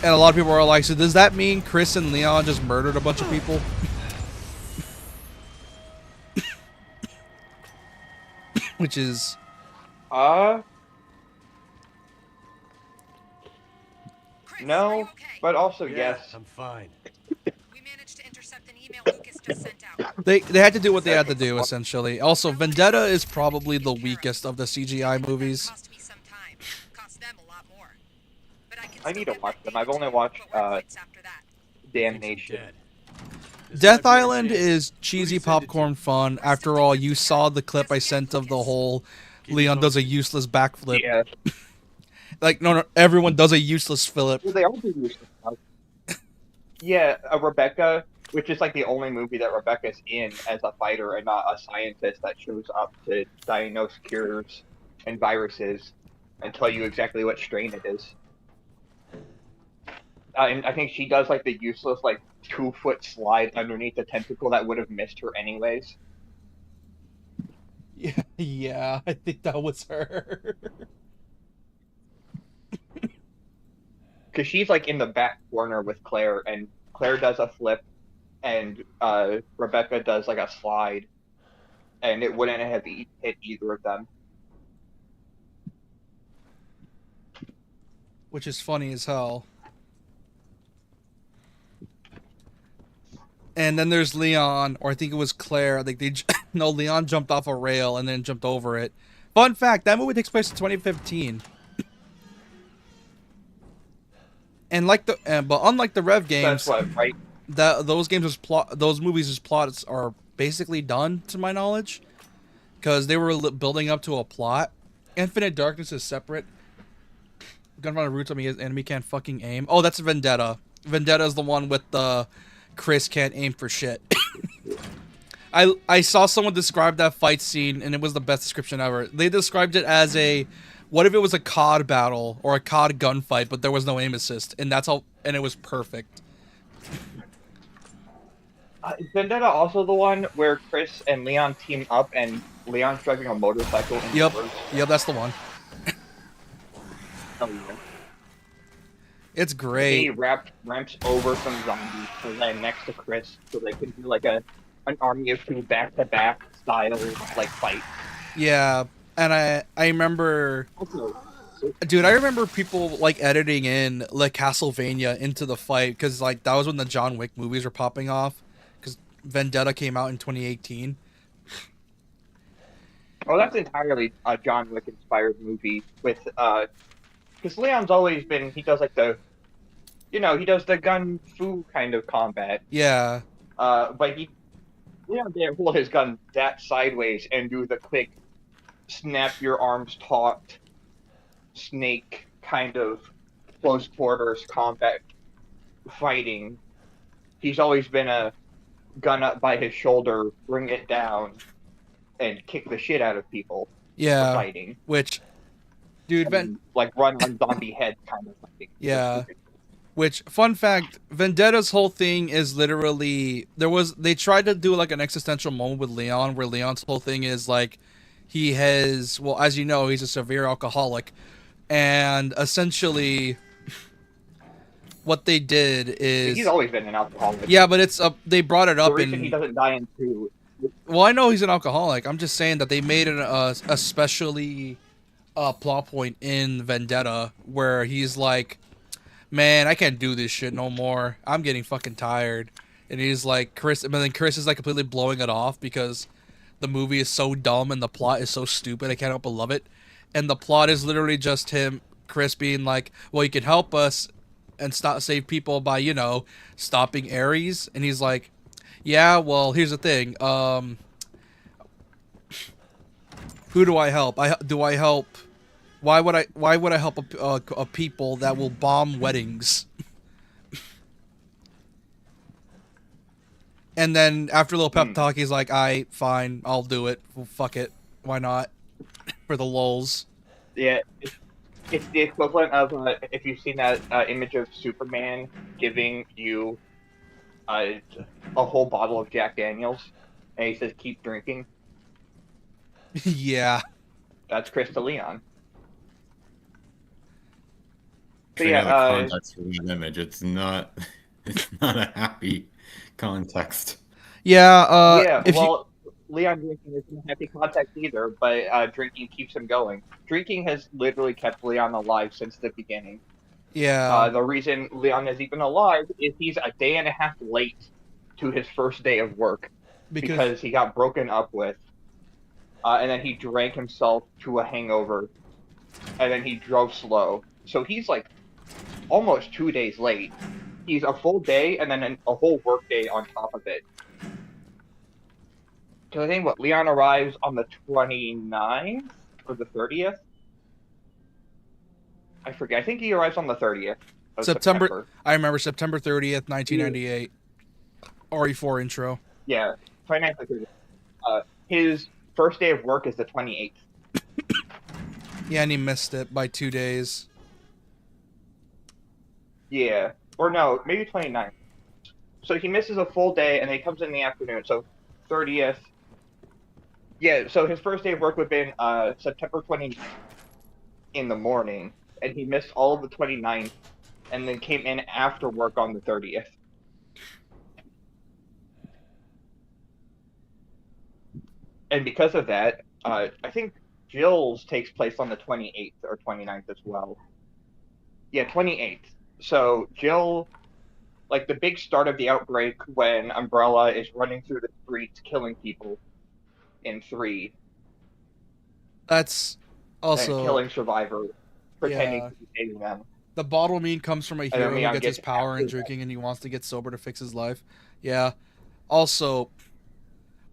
And a lot of people are like, so does that mean Chris and Leon just murdered a bunch of people? Which is... Chris, No, are you okay? but also Yeah, yes. I'm fine. We managed to intercept an email Lucas just sent out. They had to do what they had to do, essentially. Also, Vendetta is probably the weakest of the CGI movies. Cost me some time. Cost them a lot more. But I can I still need to get watch that them. I've data only to you, watched but where fights after that? Damnation. Dead. This Death might be our Island chance. is Who cheesy do you send it to? popcorn fun. After all, you saw the clip I sent of the whole Leon does a useless backflip. Yeah. Like, no, everyone does a useless flip. Well, they all do useless stuff. Yeah, Rebecca, which is like the only movie that Rebecca's in as a fighter and not a scientist that shows up to diagnose cures and viruses and tell you exactly what strain it is. And I think she does like the useless like 2-foot slide underneath the tentacle that would have missed her anyways. Yeah, I think that was her. Because she's like in the back corner with Claire, and Claire does a flip, and Rebecca does like a slide, and it wouldn't have hit either of them. Which is funny as hell. And then there's Leon, or I think it was Claire. Like no, Leon jumped off a rail and then jumped over it. Fun fact: that movie takes place in 2015. And but unlike the Rev games, That's what, right? those movies' plots are basically done, to my knowledge, because they were building up to a plot. Infinite Darkness is separate. Gunrunner Roots on me, his enemy can't fucking aim. Oh, that's Vendetta. Vendetta is the one with the Chris can't aim for shit. I saw someone describe that fight scene, and it was the best description ever. They described it as what if it was a COD battle or a COD gunfight, but there was no aim assist, and it was perfect. Is Vendetta also the one where Chris and Leon team up and Leon's driving a motorcycle in Yep, the woods? yep, that's the one. Oh, yeah. It's He great. ramps over some zombies to land next to Chris so they can do like an army of two back-to-back style like fight. Yeah, and I remember, Also, dude, I remember people like editing in like Castlevania into the fight, because like that was when the John Wick movies were popping off, because Vendetta came out in 2018. oh, that's entirely a John Wick inspired movie with because Leon's always been, he does like the, he does the gun fu kind of combat. Yeah, But Leon didn't hold his gun that sideways and do the quick snap your arms taut snake kind of close quarters combat fighting. He's always been a gun up by his shoulder, bring it down, and kick the shit out of people yeah. for fighting. Which, dude, Like run on zombie heads kind of fighting. Yeah. Which, fun fact, Vendetta's whole thing is literally, they tried to do like an existential moment with Leon, where Leon's whole thing is like, he has, well, as you know, he's a severe alcoholic, and essentially, what they did is, He's always been an alcoholic. yeah, but they brought it The up reason he doesn't die in 2. well, I know he's an alcoholic, I'm just saying that they made it a specially plot point in Vendetta, where he's like, man, I can't do this shit no more. I'm getting fucking tired. And he's like, Chris, but then Chris is like completely blowing it off because the movie is so dumb and the plot is so stupid. I can't help but love it. And the plot is literally just Chris being like, well, you can help us and save people by, stopping Ares. And he's like, yeah, well, here's the thing. Who do I help? Do I help? Why would I help a people that will bomb weddings? And then after a little pep talk, he's like, fine, I'll do it. Well, fuck it. Why not? For the lulz. Yeah. It's the equivalent of if you've seen that image of Superman giving you a whole bottle of Jack Daniels, and he says, "Keep drinking." Yeah. That's Chris Leon. So Trying out the yeah, context for that image. It's not a happy context. Yeah, yeah. if you Well, Leon drinking isn't a happy context either, but drinking keeps him going. Drinking has literally kept Leon alive since the beginning. yeah, The reason Leon is even alive is he's a day and a half late to his first day of work because he got broken up with, and then he drank himself to a hangover, and then he drove slow. So he's like almost 2 days late. He's a full day and then a whole work day on top of it. Because I think Leon arrives on the 29th or the 30th. I forget. I think he arrives on the 30th of September. I remember September 30th, 1998. RE4 intro. Yeah, 29th or 30th. His first day of work is the 28th. Yeah, and he missed it by 2 days. Yeah. Or no, maybe 29th. So he misses a full day and then he comes in the afternoon. So 30th. Yeah, so his first day of work would have been September 29th in the morning. And he missed all of the 29th and then came in after work on the 30th. And because of that, I think Jill's takes place on the 28th or 29th as well. Yeah, 28th. So Jill, like the big start of the outbreak when Umbrella is running through the streets killing people in 3. That's also... And killing survivors, pretending Yeah. to be saving them. The bottle meme comes from a then hero who Leon gets his gets power in after drinking and he wants to get sober to fix his life. Yeah. Also,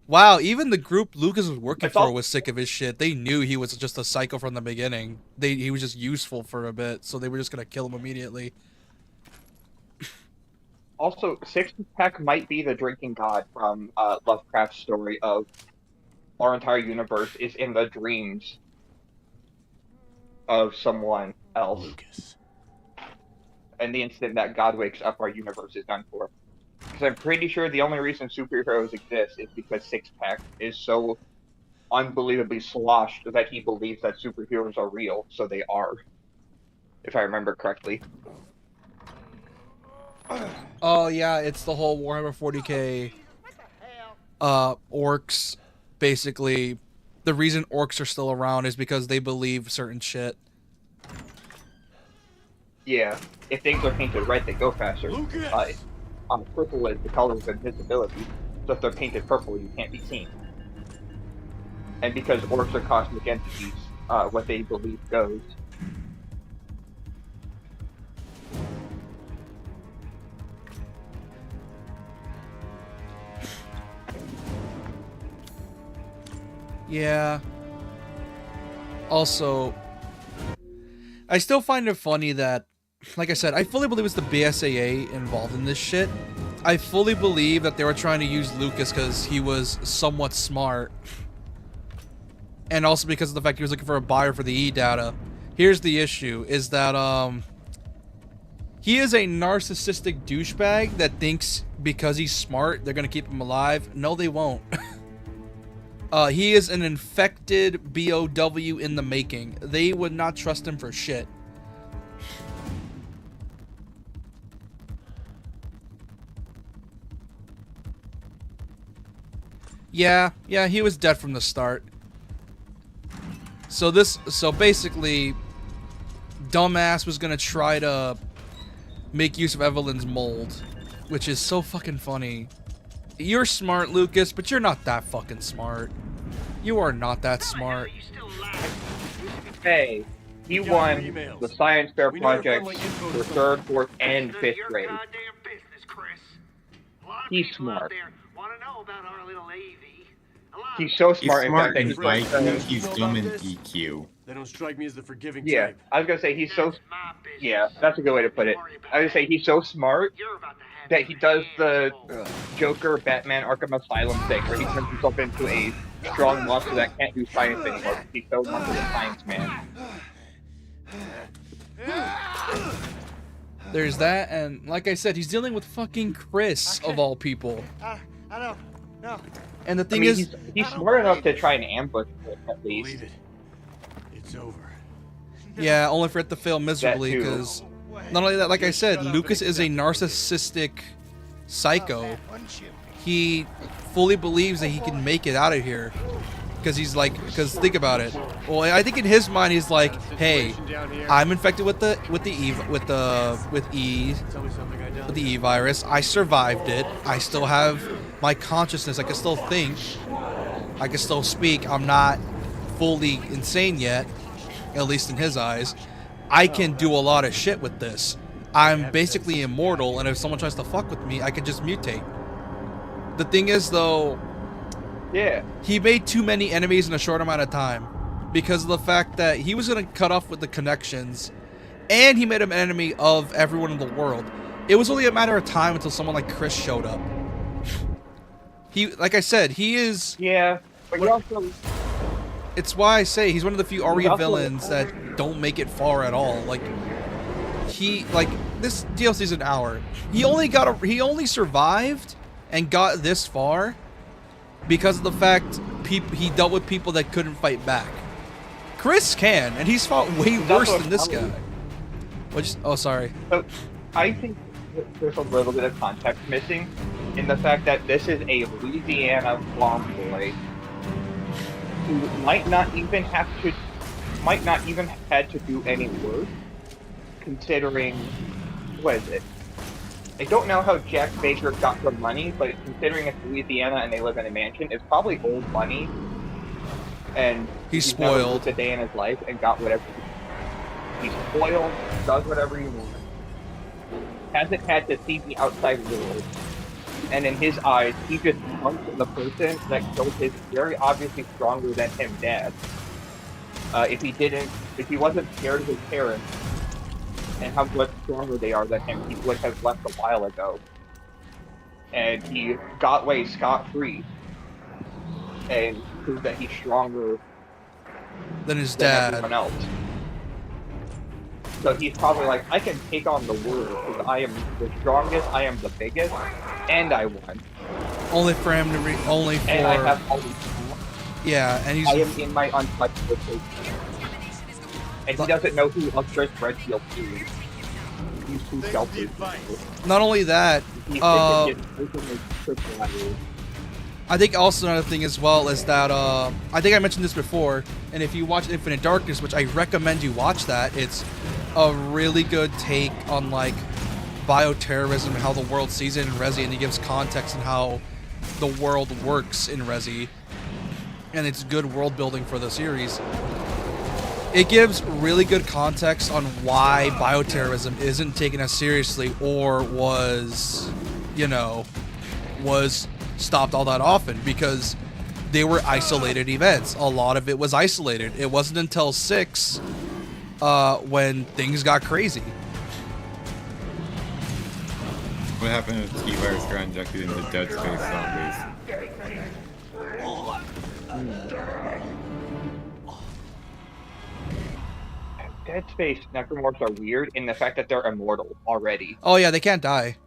wow, even the group Lucas was working for was sick of his shit. They knew he was just a psycho from the beginning. He was just useful for a bit, so they were just gonna kill him immediately. Also, Six-Pack might be the drinking god from Lovecraft's story of our entire universe is in the dreams of someone else. Lucas. And the instant that God wakes up, our universe is done for. Because I'm pretty sure the only reason superheroes exist is because Six-Pack is so unbelievably sloshed that he believes that superheroes are real, so they are. If I remember correctly. Oh yeah, it's the whole Warhammer 40k orcs. Basically, the reason orcs are still around is because they believe certain shit. Yeah, if things are painted red, they go faster. Purple is the color of invisibility, so if they're painted purple, you can't be seen. And because orcs are cosmic entities, what they believe goes. Yeah. Also, I still find it funny that, like I said, I fully believe it's the BSAA involved in this shit. I fully believe that they were trying to use Lucas because he was somewhat smart. And also because of the fact he was looking for a buyer for the E-data. Here's the issue, is that, he is a narcissistic douchebag that thinks because he's smart, they're gonna keep him alive. No, they won't. He is an infected BOW in the making. They would not trust him for shit. Yeah, he was dead from the start. So basically, dumbass was gonna try to make use of Evelyn's mold, which is so fucking funny. You're smart, Lucas, but you're not that fucking smart. You are not that smart. Hey, he won the science fair projects for 3rd, 4th, and 5th grade. He's smart. He's so smart, He's smart in in fact that IQ, he's dumb in EQ. They don't strike me as the forgiving Yeah, type. I was gonna say he's so. Yeah, that's a good way to put it. I was gonna say he's so smart that he does the Joker Batman Arkham Asylum thing where he turns himself into a strong monster that can't do science anymore. He's so much of a science man. There's that, and like I said, he's dealing with fucking Chris of all people. I don't know. And the I thing mean, is, he's smart enough to try and ambush it, at least. Believe it. It's over. yeah, only for it to fail miserably. too. Because not only that, like I said, Lucas is a narcissistic psycho. He fully believes that he can make it out of here. Because he's like, because think about it. Well, I think in his mind he's like, hey, I'm infected with the E virus. I survived it. I still have my consciousness. I can still think. I can still speak. I'm not fully insane yet, at least in his eyes. I can do a lot of shit with this. I'm basically immortal, and if someone tries to fuck with me, I could just mutate. The thing is, though, Yeah. he made too many enemies in a short amount of time because of the fact that he was going to cut off with the connections, and he made him an enemy of everyone in the world. It was only a matter of time until someone like Chris showed up. He, like I said, he is... Yeah. But you also... It's why I say he's one of the few Arya also- villains that don't make it far at all. Like, this DLC's an hour. He only survived and got this far because of the fact he dealt with people that couldn't fight back. Chris can, and he's fought way worse than this guy. Oh, sorry. So, I think there's a little bit of context missing in the fact that this is a Louisiana farm boy who might not even had to do any work, considering, what is it? I don't know how Jack Baker got the money, but considering it's Louisiana and they live in a mansion, it's probably old money. And He's never spoiled. lived a day in his life and got whatever. He's spoiled, does whatever he wants, hasn't had to see the outside world, and in his eyes, he just punks the person that killed his very obviously stronger than him dad. If he wasn't scared of his parents and how much stronger they are than him, he would have left a while ago. And he got away scot-free and proved that he's stronger Than his than dad. everyone else. So he's probably like, I can take on the world because I am the strongest, I am the biggest, and I won. Only for him to And I have all these. yeah, and he's I am in my untouchable state. And he doesn't know who Ultra Redfield is. He's too selfish. not only that. He's thinking his kryptonite. I think also another thing as well is that I think I mentioned this before, and if you watch Infinite Darkness, which I recommend you watch that, it's a really good take on like bioterrorism and how the world sees it in Resi, and he gives context on how the world works in Resi, and it's good world building for the series. It gives really good context on why bioterrorism isn't taken as seriously or was stopped all that often, because they were isolated events. A lot of it was isolated. It wasn't until 6 when things got crazy. What happened if T-Virus got injected into Dead Space zombies? Dead Space necromorphs are weird in the fact that they're immortal already. Oh yeah, they can't die.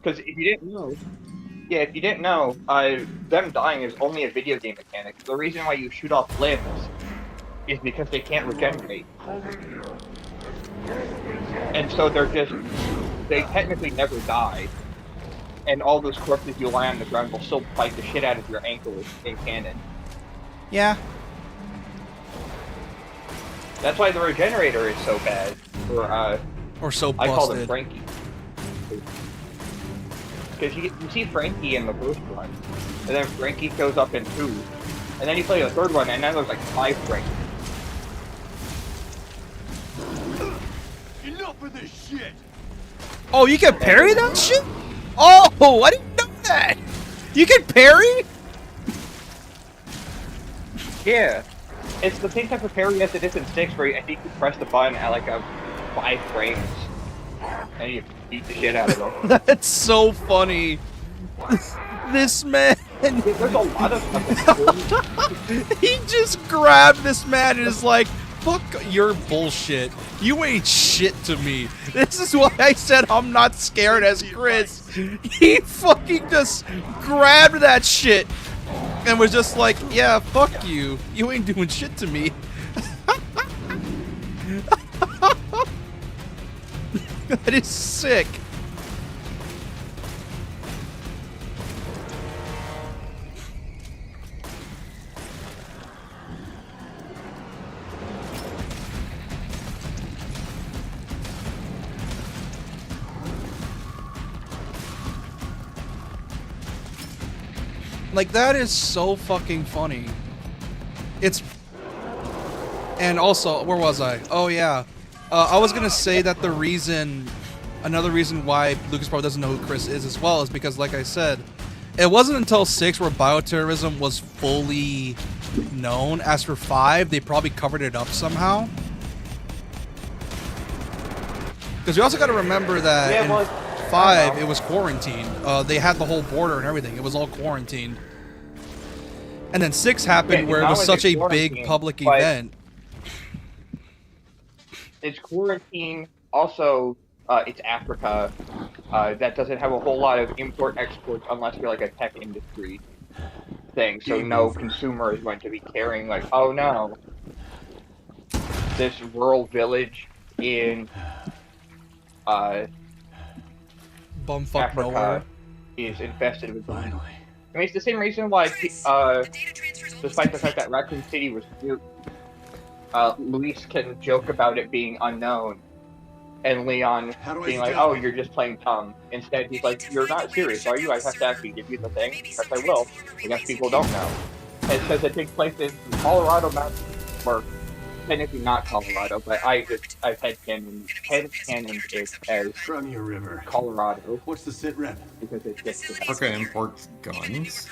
Because if you didn't know, them dying is only a video game mechanic. The reason why you shoot off limbs is because they can't regenerate. And so they technically never die. And all those corpses you lie on the ground will still bite the shit out of your ankles in canon. Yeah. That's why the regenerator is so bad. Or so I call them busted. Frankie. Because you see Frankie in the first one, and then Frankie shows up in 2, and then you play the third one, and now there's like 5 Frankies. Enough of this shit! Oh, you can parry that shit? Oh, I didn't know that. You can parry? Yeah. It's the same type of parry as it is in 6, where I think you press the button at like 5 frames, and you beat the shit out of them. That's so funny. This man. There's a lot of stuff. He just grabbed this man and is like, fuck your bullshit. You ain't shit to me. This is why I said I'm not scared as Chris. He fucking just grabbed that shit and was just like, yeah, fuck you. You ain't doing shit to me. That is sick. Like, that is so fucking funny. It's... And also, where was I? Oh, yeah. I was gonna say that the reason... Another reason why Lucas probably doesn't know who Chris is as well is because, like I said, it wasn't until 6 where bioterrorism was fully known. As for 5, they probably covered it up somehow. Because you also gotta remember that in 5, it was quarantined. They had the whole border and everything. It was all quarantined. And then 6 happened where it was such a big public event. It's quarantine. Also, it's Africa. That doesn't have a whole lot of import-exports unless you're like a tech industry thing. So no consumer is going to be caring like, oh no, this rural village in Bumfuck Africa nowhere is infested with zombies. I mean, it's the same reason why, despite the fact that Raccoon City was new, Luis can joke about it being unknown, and Leon being like, oh, you're just playing dumb. Instead, he's like, you're not serious, are you? I have to actually give you the thing. Yes, I will. I guess people don't know. And it says it takes place in Colorado Mountains, or technically not Colorado, but I've headcanon it as River. Colorado. What's the sit rep? Because it gets to Africa imports guns.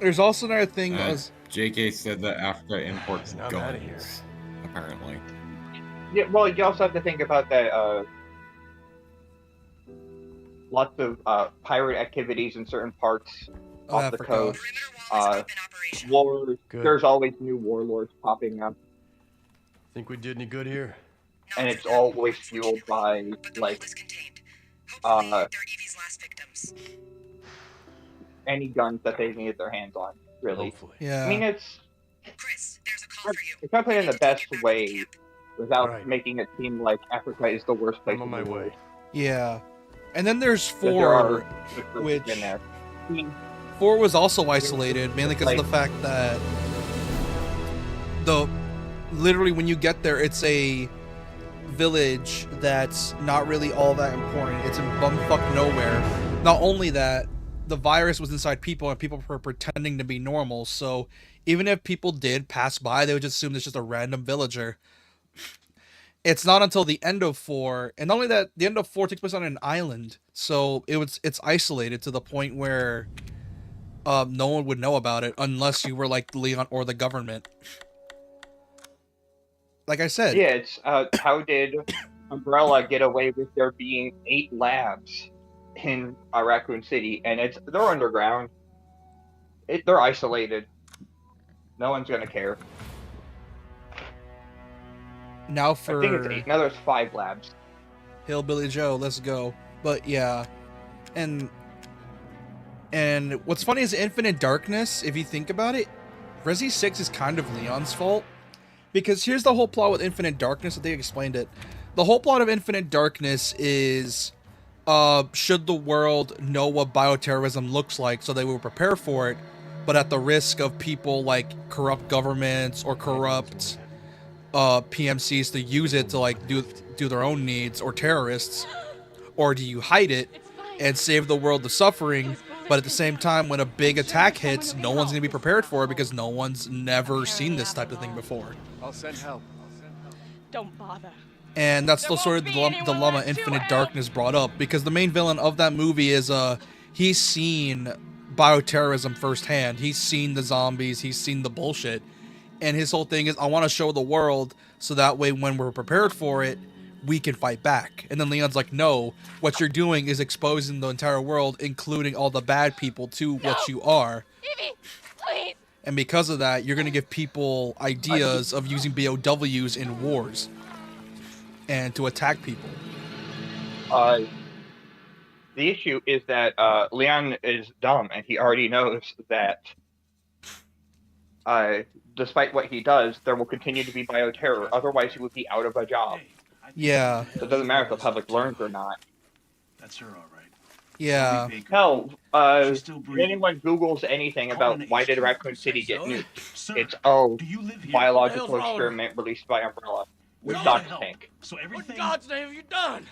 There's also another thing that was... JK said that Africa imports I'm outta here. guns, apparently. Yeah, well, you also have to think about that, lots of, pirate activities in certain parts off the coast. Wars, there's always new warlords popping up. Think we did any good here? And it's always fueled by, like, any guns that they can get their hands on, really. Hopefully. Yeah. I mean, it's not put in the best way without making it seem like Africa is the worst place I'm on in my the way. world. Yeah. And then there's 'Cause there are 4, which... in there. 4 was also isolated, mainly because of the fact that literally when you get there, it's a village that's not really all that important. It's in bumfuck nowhere. Not only that, the virus was inside people and people were pretending to be normal, so even if people did pass by, they would just assume it's just a random villager. It's not until the end of 4, and not only that, the end of 4 takes place on an island, so it's isolated to the point where no one would know about it unless you were like Leon or the government. Like I said. Yeah, it's how did Umbrella get away with there being 8 labs in Raccoon City, and they're underground. They're isolated. No one's gonna care. Now I think it's 8. Now there's 5 labs. Hillbilly Joe, let's go. But yeah, and what's funny is Infinite Darkness. If you think about it, Resi 6 is kind of Leon's fault, because here's the whole plot with Infinite Darkness. I think I explained it. The whole plot of Infinite Darkness is, should the world know what bioterrorism looks like so they will prepare for it, but at the risk of people like corrupt governments or corrupt PMCs to use it to like do their own needs, or terrorists, or do you hide it and save the world the suffering, but at the same time when a big attack hits, no one's gonna be prepared for it because no one's never seen this type of thing before. I'll send help. Don't bother. And that's the sort of dilemma Infinite Darkness brought up, because the main villain of that movie is he's seen bioterrorism firsthand. He's seen the zombies, he's seen the bullshit, and his whole thing is, I want to show the world so that way when we're prepared for it, we can fight back. And then Leon's like, no, what you're doing is exposing the entire world, including all the bad people, to what you are. Evie, please. and because of that, you're going to give people ideas of using BOWs in wars and to attack people. The issue is that Leon is dumb, and he already knows that despite what he does, there will continue to be bioterror. Otherwise, he would be out of a job. Yeah. So it doesn't matter if the public learns or not. That's her, all right. Yeah. Hell, if anyone Googles anything about why did Raccoon City get nuked, it's biological experiment released by Umbrella with Doc's tank. So everything. What God's name have you done?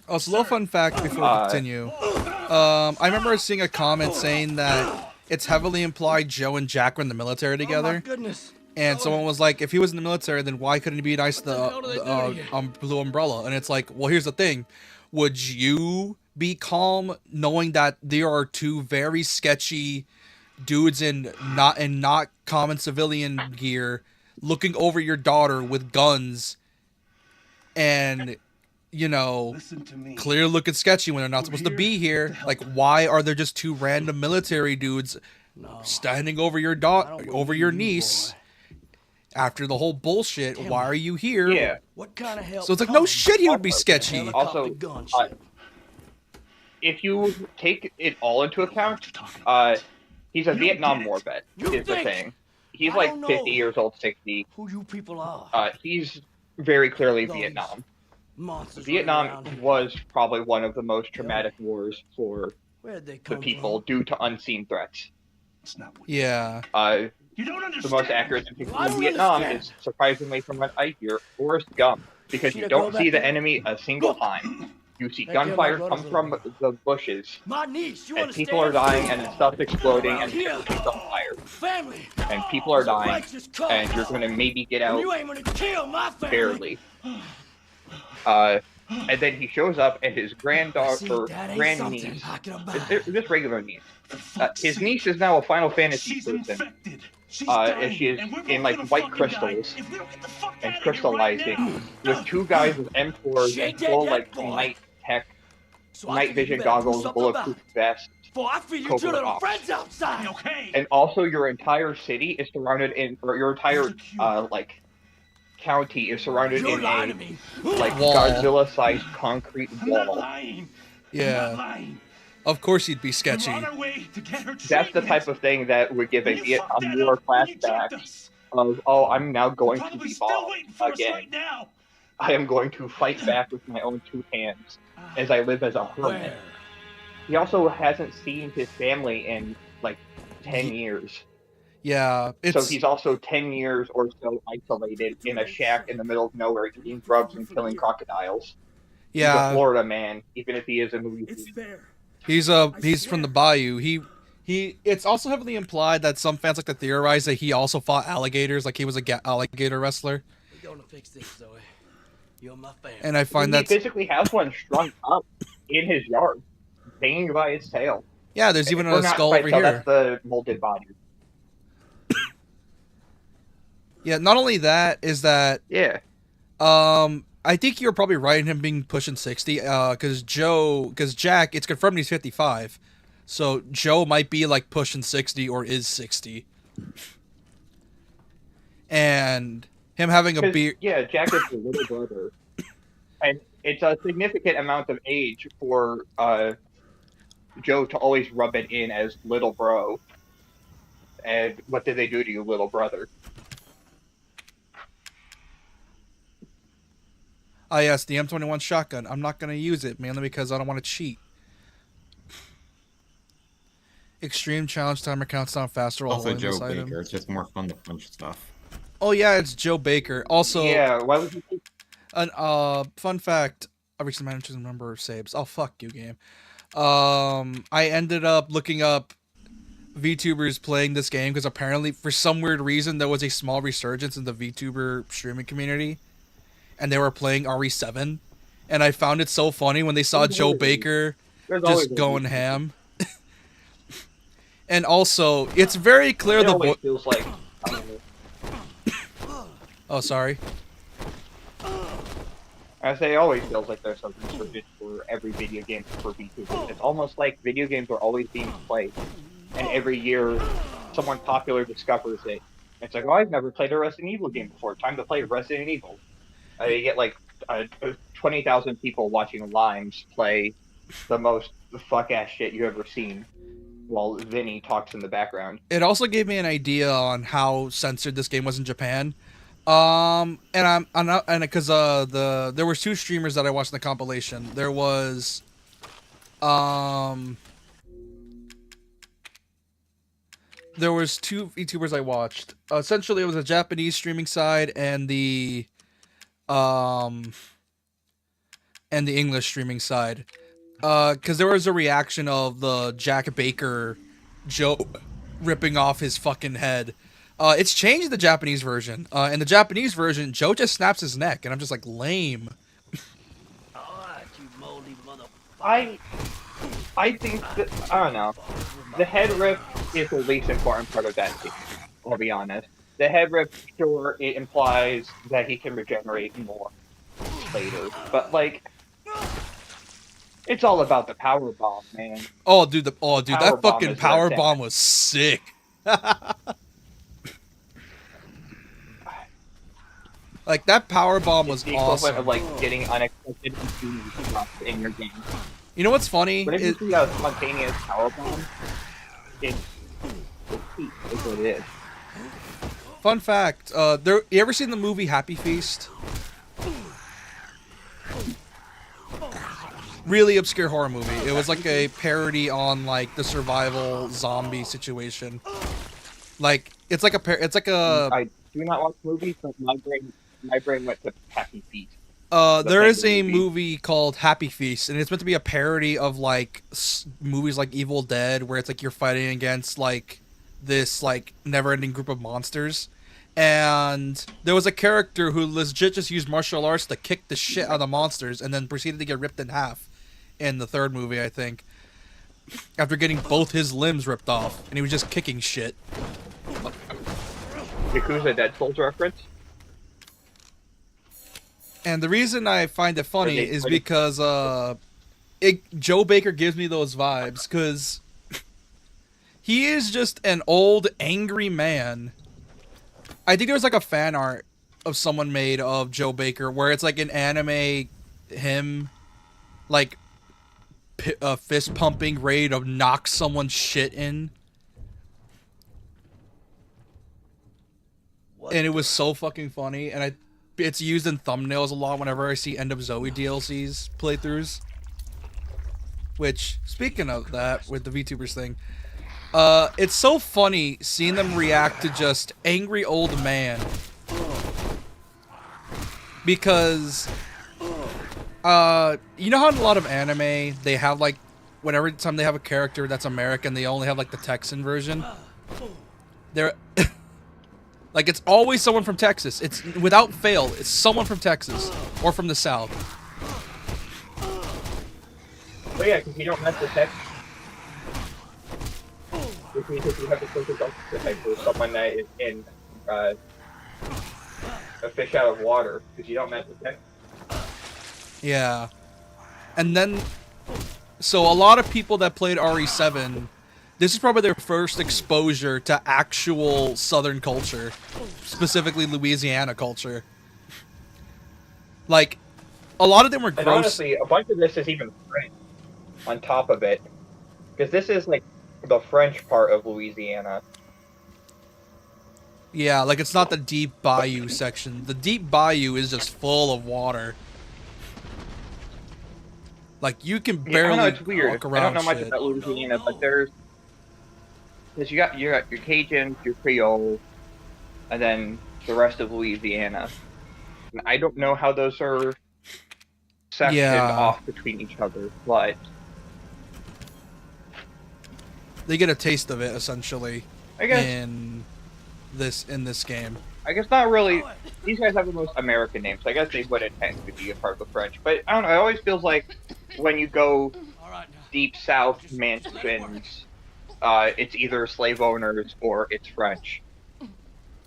Oh, so a little fun fact before we continue. I remember seeing a comment saying that it's heavily implied Joe and Jack were in the military together. Oh my goodness. And someone was like, if he was in the military, then why couldn't he be nice to the Blue Umbrella? And it's like, well, here's the thing. Would you be calm knowing that there are two very sketchy dudes in not common civilian gear looking over your daughter with guns and, you know, clear looking sketchy when they're not supposed to be here? Like, why are there just two random military dudes standing over your over your niece? After the whole bullshit, why are you here? Yeah. What kind of help? So it's like, no shit, he would be sketchy. Also, if you take it all into account, he's a Vietnam War vet, is the thing. He's like 50 years old, 60. Who you people are? He's very clearly Vietnam. Vietnam was probably one of the most traumatic wars for the people due to unseen threats. Yeah. You don't understand. The most accurate depiction of Vietnam is, surprisingly from what I hear, Forrest Gump, because you don't see the enemy a single time. You see gunfire come from the bushes, and people are dying, and stuff's exploding, and shit is on fire. And people are dying, and you're gonna maybe get out barely. And then he shows up, and his granddaughter, or grandniece, just regular niece. His niece is now a Final Fantasy person. And she is in like white crystals and crystallizing with two guys with M4s and full like night tech, night vision goggles, bulletproof vests, coconut pops. And also your entire city is surrounded in, or your entire like county is surrounded in a like Godzilla-sized concrete wall. Yeah. Of course he'd be sketchy. That's the type of thing that would give a Vietnam War flashback of, oh, I'm now going to be bombed again. I am going to fight back with my own two hands as I live as a hermit. He also hasn't seen his family in like 10 years. Yeah. So he's also 10 years or so isolated in a shack in the middle of nowhere eating grubs and killing crocodiles. Yeah. He's a Florida man, even if he is in Louisiana. It's fair. He's from the Bayou. It's also heavily implied that some fans like to theorize that he also fought alligators, like he was a alligator wrestler. We're gonna fix this, Zoe. You're my family. And I find that he physically has one strung up in his yard, hanging by its tail. Yeah, there's even a skull over here. That's the molded body. Yeah, not only that is that. Yeah. I think you're probably right in him being pushing 60, because Jack, it's confirmed he's 55. So Joe might be like pushing 60 or is 60. And him having a beard. Yeah, Jack is the little brother. And it's a significant amount of age for Joe to always rub it in as little bro. And what did they do to you, little brother? Ah, yes, the M21 shotgun. I'm not going to use it, mainly because I don't want to cheat. Extreme challenge timer counts down faster while Also holding Joe this Baker. item. It's just more fun to punch stuff. Oh, yeah, it's Joe Baker. Also, yeah, why would you... fun fact. I recently managed to remember saves. Oh, fuck you, game. I ended up looking up VTubers playing this game because apparently, for some weird reason, there was a small resurgence in the VTuber streaming community. And they were playing RE7, and I found it so funny when they saw Joe Baker just going ham. And also, it's very clear the voice feels like. Oh, sorry. I say it always feels like there's something for every video game for VTubers. It's almost like video games are always being played, and every year someone popular discovers it. It's like, oh, I've never played a Resident Evil game before. Time to play Resident Evil. You get like 20,000 people watching Limes play the most fuck ass shit you ever seen, while Vinny talks in the background. It also gave me an idea on how censored this game was in Japan. And I'm not, and because there were two streamers that I watched in the compilation. There was there was two VTubers I watched. Essentially, it was a Japanese streaming side and the English streaming side. Because there was a reaction of the Jack Baker joke ripping off his fucking head. It's changed in the Japanese version. In the Japanese version, Joe just snaps his neck, and I'm just like, lame. I think that, I don't know. The head rip is the least important part of that scene, I'll be honest. The head rip, sure, it implies that he can regenerate more later, but like, it's all about the power bomb, man. Oh, dude, that fucking power bomb bomb was sick. Like, that power bomb was the equivalent awesome. of like getting unexpected stuff in your game. You know what's funny? But if you see a spontaneous power bomb, it's what it is. Fun fact, you ever seen the movie Happy Feast? Really obscure horror movie. It was like a parody on like the survival zombie situation. Like it's like a. I do not watch movies, but my brain went to Happy Feast. There is a movie called Happy Feast, and it's meant to be a parody of like movies like Evil Dead, where it's like you're fighting against like this like never-ending group of monsters. And there was a character who legit just used martial arts to kick the shit out of the monsters, and then proceeded to get ripped in half in the third movie, I think, after getting both his limbs ripped off, and he was just kicking shit. Yakuza Dead Souls reference? And the reason I find it funny is because Joe Baker gives me those vibes, because he is just an old, angry man. I think there was like a fan art of someone made of Joe Baker where it's like an anime him like fist pumping, ready to knock someone's shit in. And it was so fucking funny, and it's used in thumbnails a lot whenever I see End of Zoe DLCs playthroughs. Which, speaking of that, with the VTubers thing, it's so funny seeing them react to just angry old man. Because, you know how in a lot of anime, they have like, whenever time they have a character that's American, they only have like the Texan version? They're... Like, it's always someone from Texas. It's, without fail, it's someone from Texas. Or from the South. Oh yeah, because you don't mess with text. Which means if you have to focus on specific with someone that is in a fish out of water, because you don't mess with text. Yeah. And then... So, a lot of people that played RE7... This is probably their first exposure to actual Southern culture, specifically Louisiana culture. Like, a lot of them were gross. And honestly, a bunch of this is even French on top of it, because this is like the French part of Louisiana. Yeah, like it's not the deep bayou section. The deep bayou is just full of water. Like you can barely it's weird. walk around. I don't know much about Louisiana, but there's. Because you got your Cajuns, your Creole, and then the rest of Louisiana. And I don't know how those are sectioned off between each other, but they get a taste of it essentially. I guess in this game. I guess not really. These guys have the most American names, so I guess they wouldn't technically be a part of the French. But I don't know. It always feels like when you go deep south mansions. It's either slave owners or it's French.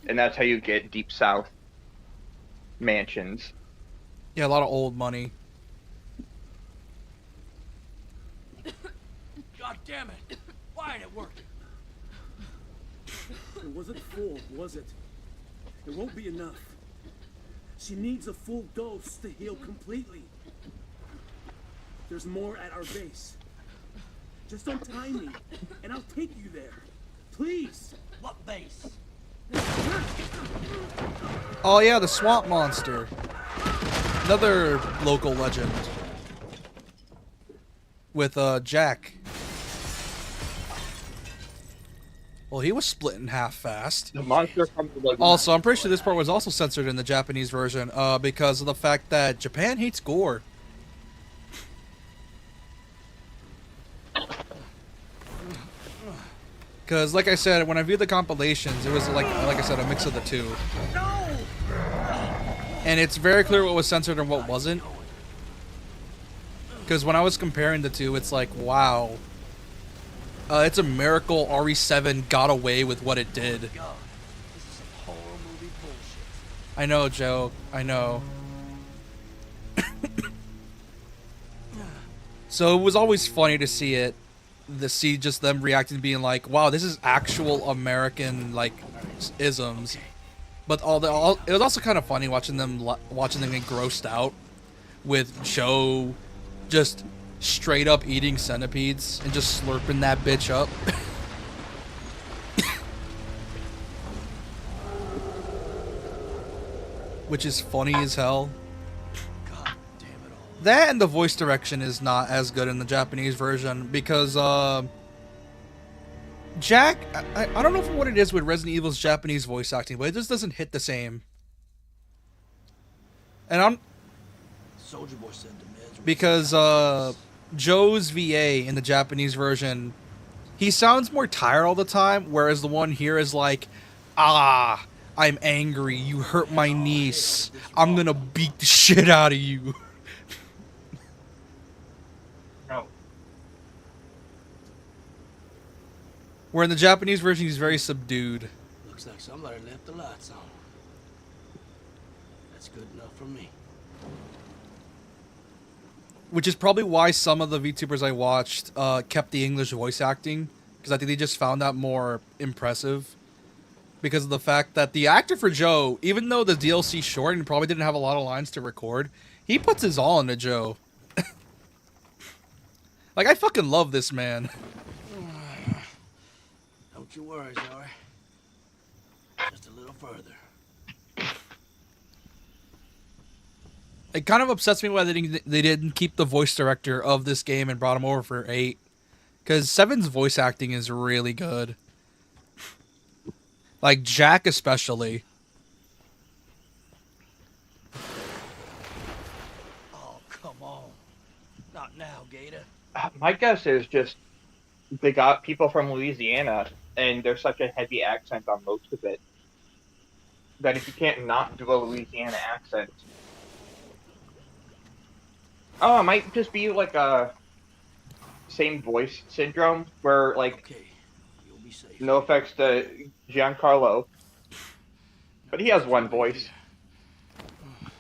And that's how you get deep south mansions. Yeah, a lot of old money. God damn it! Why ain't it working? It wasn't full, was it? It won't be enough. She needs a full dose to heal completely. There's more at our base. Just untie me, and I'll take you there. Please. What base? Oh yeah, the swamp monster. Another local legend. With Jack. Well, he was split in half fast. The monster from the lagoon. Also, I'm pretty sure this part was also censored in the Japanese version because of the fact that Japan hates gore. Because, like I said, when I viewed the compilations, it was like I said, a mix of the two. And it's very clear what was censored and what wasn't. Because when I was comparing the two, it's like, wow. It's a miracle RE7 got away with what it did. I know, Joe. I know. So it was always funny to see it. To see just them reacting, being like, wow, this is actual American, like, isms. But it was also kind of funny watching them get grossed out with Joe just straight up eating centipedes and just slurping that bitch up. Which is funny as hell. That and the voice direction is not as good in the Japanese version because Jack, I don't know what it is with Resident Evil's Japanese voice acting, but it just doesn't hit the same. And Soldier Boy said the meds were because Joe's VA in the Japanese version, he sounds more tired all the time, whereas the one here is like, ah, I'm angry, you hurt my niece, I'm gonna beat the shit out of you. No. Where in the Japanese version, he's very subdued. Looks like somebody left the lights on. That's good enough for me. Which is probably why some of the VTubers I watched kept the English voice acting, because I think they just found that more impressive. Because of the fact that the actor for Joe, even though the DLC's short and probably didn't have a lot of lines to record, he puts his all into Joe. Like, I fucking love this man. Don't you worry, Zoe. Just a little further. It kind of upsets me why they didn't keep the voice director of this game and brought him over for 8. Because 7's voice acting is really good. Like, Jack especially. Oh, come on. Not now, Gator. My guess is just they got people from Louisiana, and there's such a heavy accent on most of it that if you can't not do a Louisiana accent, oh, it might just be like a same voice syndrome where, like, Okay, you'll be safe. no offense to Giancarlo, but he has one voice.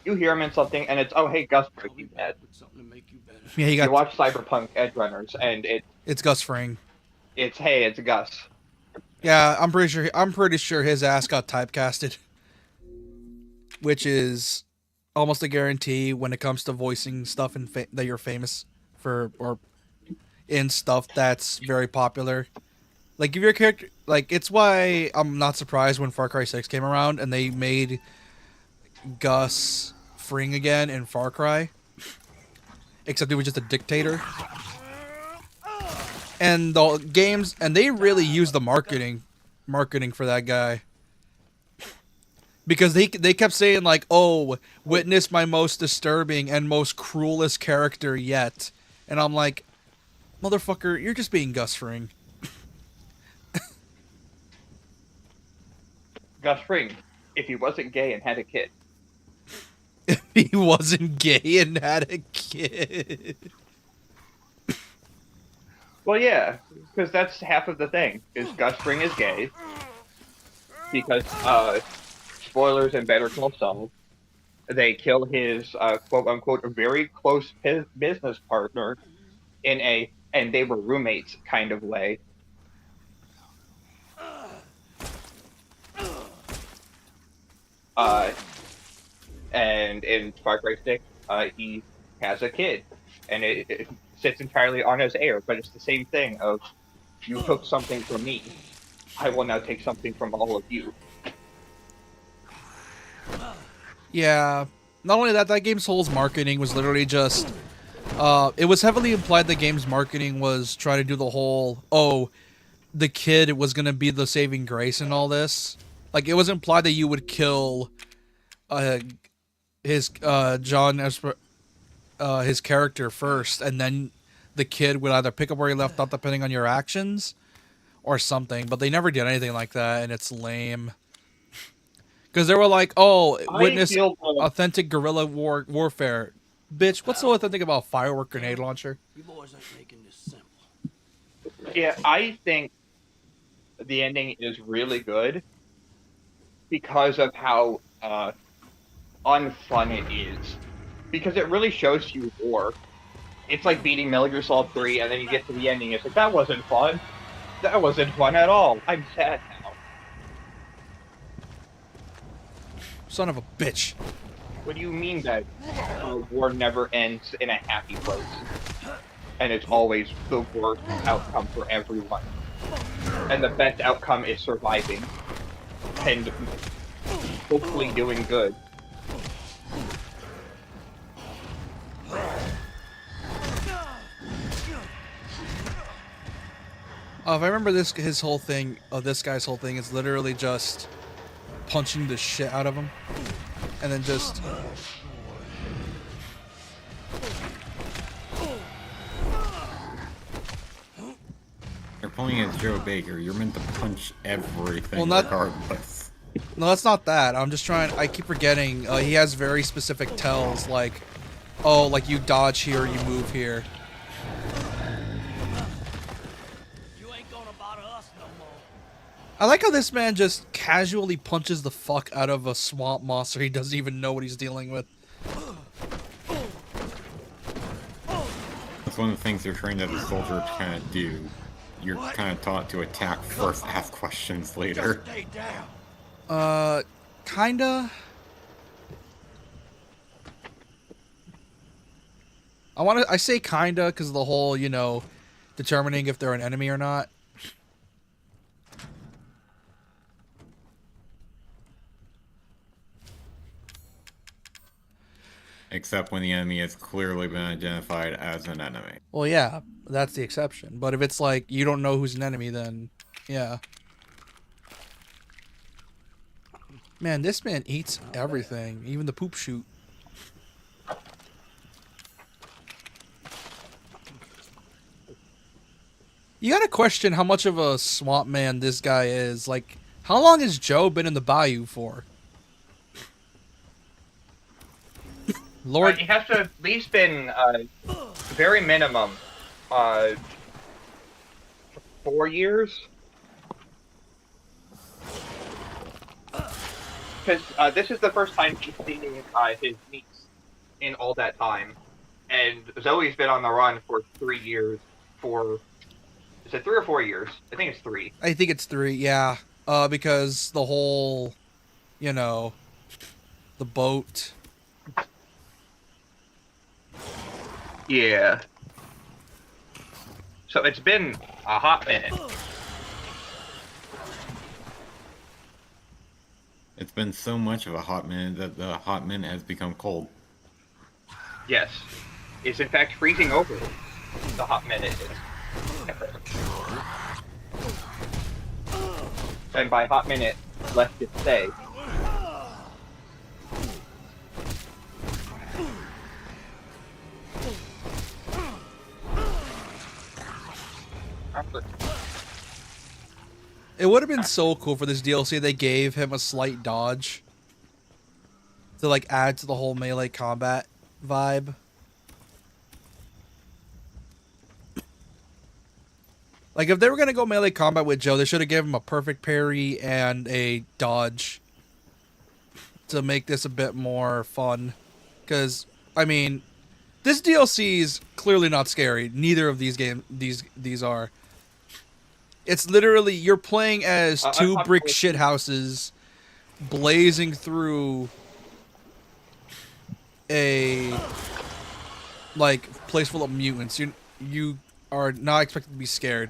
You hear him in something, and it's, oh, hey, Gus, I'll be Breaking back Bad. with something to make you better. Yeah, You watch Cyberpunk Edge Runners, and it's Gus Fring. it's hey, it's Gus. Yeah, I'm pretty sure his ass got typecasted. Which is almost a guarantee when it comes to voicing stuff that you're famous for, or in stuff that's very popular. Like, if your character, like, it's why I'm not surprised when Far Cry 6 came around and they made Gus Fring again in Far Cry. Except he was just a dictator. And the games, and they really used the marketing for that guy. Because they kept saying, like, oh, witness my most disturbing and most cruelest character yet. And I'm like, motherfucker, you're just being Gus Fring. Gus Fring, if he wasn't gay and had a kid. If he wasn't gay and had a kid. Well, yeah, because that's half of the thing, is Gus Fring is gay. Because, spoilers in Better Call Saul, they kill his, quote-unquote, very close business partner in a, and they were roommates kind of way. And in Far Cry 6, he has a kid, and it sits entirely on his heir. But it's the same thing of, you took something from me, I will now take something from all of you. Yeah. Not only that, that game's whole marketing was literally just... it was heavily implied the game's marketing was trying to do the whole, oh, the kid was going to be the saving grace and all this. Like, it was implied that you would kill his his character first, and then the kid would either pick up where he left off depending on your actions or something. But they never did anything like that, and it's lame. Because they were like, oh, witness authentic guerrilla warfare. Bitch, what's so authentic about firework grenade launcher? You boys ain't making this simple. Yeah, I think the ending is really good because of how unfun it is. Because it really shows you war. It's like beating Metal Gear Solid 3, and then you get to the ending, it's like, that wasn't fun. That wasn't fun at all. I'm sad now. Son of a bitch. What do you mean that war never ends in a happy place? And it's always the worst outcome for everyone. And the best outcome is surviving. And hopefully doing good. If I remember his whole thing, this guy's whole thing is literally just punching the shit out of him. And then just... You're playing as Joe Baker. You're meant to punch everything regardless. No, that's not that. I'm just trying... I keep forgetting. He has very specific tells, like... Oh, like you dodge here, you move here. I like how this man just casually punches the fuck out of a swamp monster he doesn't even know what he's dealing with. That's one of the things you're trained as a soldier to kind of do. You're kind of taught to attack first, ask questions later. Kinda. I say kinda because of the whole, you know, determining if they're an enemy or not. Except when the enemy has clearly been identified as an enemy. Well, yeah, that's the exception. But if it's like, you don't know who's an enemy, then, yeah. Man, this man eats everything, even the poop chute. You gotta question how much of a swamp man this guy is. Like, how long has Joe been in the bayou for? Lord, He has to have at least been, very minimum, 4 years? Because this is the first time he's seen his niece in all that time. And Zoe's been on the run for 3 years for... Is it 3 or 4 years? I think it's 3. I think it's 3, yeah. Because the whole, you know, the boat... Yeah. So it's been a hot minute. It's been so much of a hot minute that the hot minute has become cold. Yes. It's in fact freezing over. The hot minute is. And by hot minute, let's just say. It would have been so cool for this DLC they gave him a slight dodge to like add to the whole melee combat vibe. Like if they were gonna go melee combat with Joe, they should have given him a perfect parry and a dodge to make this a bit more fun. Because I mean, this DLC is clearly not scary. Neither of these these are. It's literally, you're playing as two brick shit houses blazing through a like place full of mutants, you are not expected to be scared.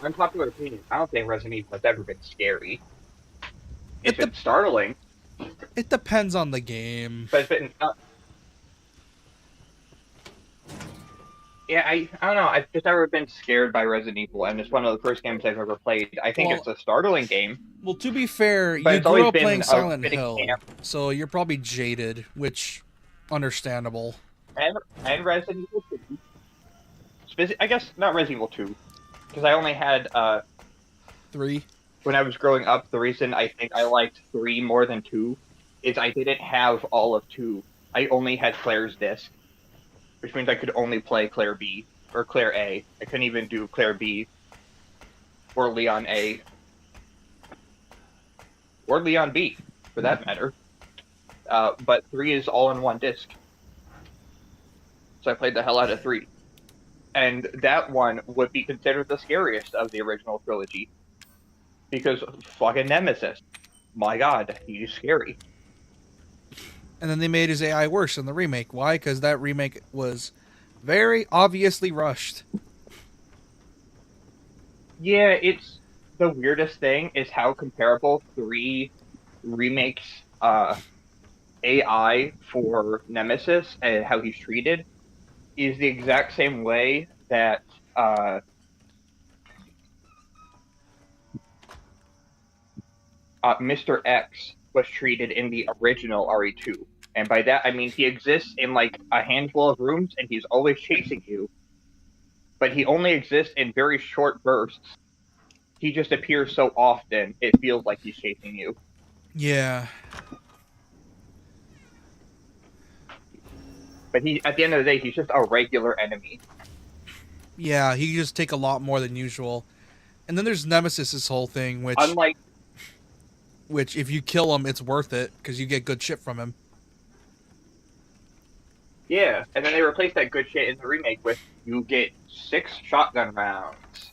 Unpopular opinion. I don't think Resident Evil has ever been scary. It's been startling, It depends on the game. but it's been. Yeah, I don't know. I've just never been scared by Resident Evil, and it's one of the first games I've ever played. I think it's a startling game. Well, to be fair, But you it's always grew up been playing a Silent fitting Hill, camp. so you're probably jaded, which understandable. And Resident Evil 2. I guess not Resident Evil 2, because I only had 3. When I was growing up, the reason I think I liked 3 more than 2 is I didn't have all of 2. I only had Claire's disc, which means I could only play Claire B or Claire A. I couldn't even do Claire B or Leon A or Leon B, for that matter. But 3 is all in one disc. So I played the hell out of 3. And that one would be considered the scariest of the original trilogy. Because fucking Nemesis. My god, he's scary. And then they made his AI worse in the remake. Why? Because that remake was very obviously rushed. Yeah, it's the weirdest thing is how comparable 3 remakes AI for Nemesis and how he's treated is the exact same way that Mr. X was treated in the original RE2. And by that, I mean he exists in like a handful of rooms and he's always chasing you. But he only exists in very short bursts. He just appears so often, it feels like he's chasing you. Yeah. But at the end of the day, he's just a regular enemy. Yeah, he just take a lot more than usual. And then there's Nemesis, this whole thing, which if you kill him, it's worth it, because you get good shit from him. Yeah, and then they replaced that good shit in the remake with you get 6 shotgun rounds,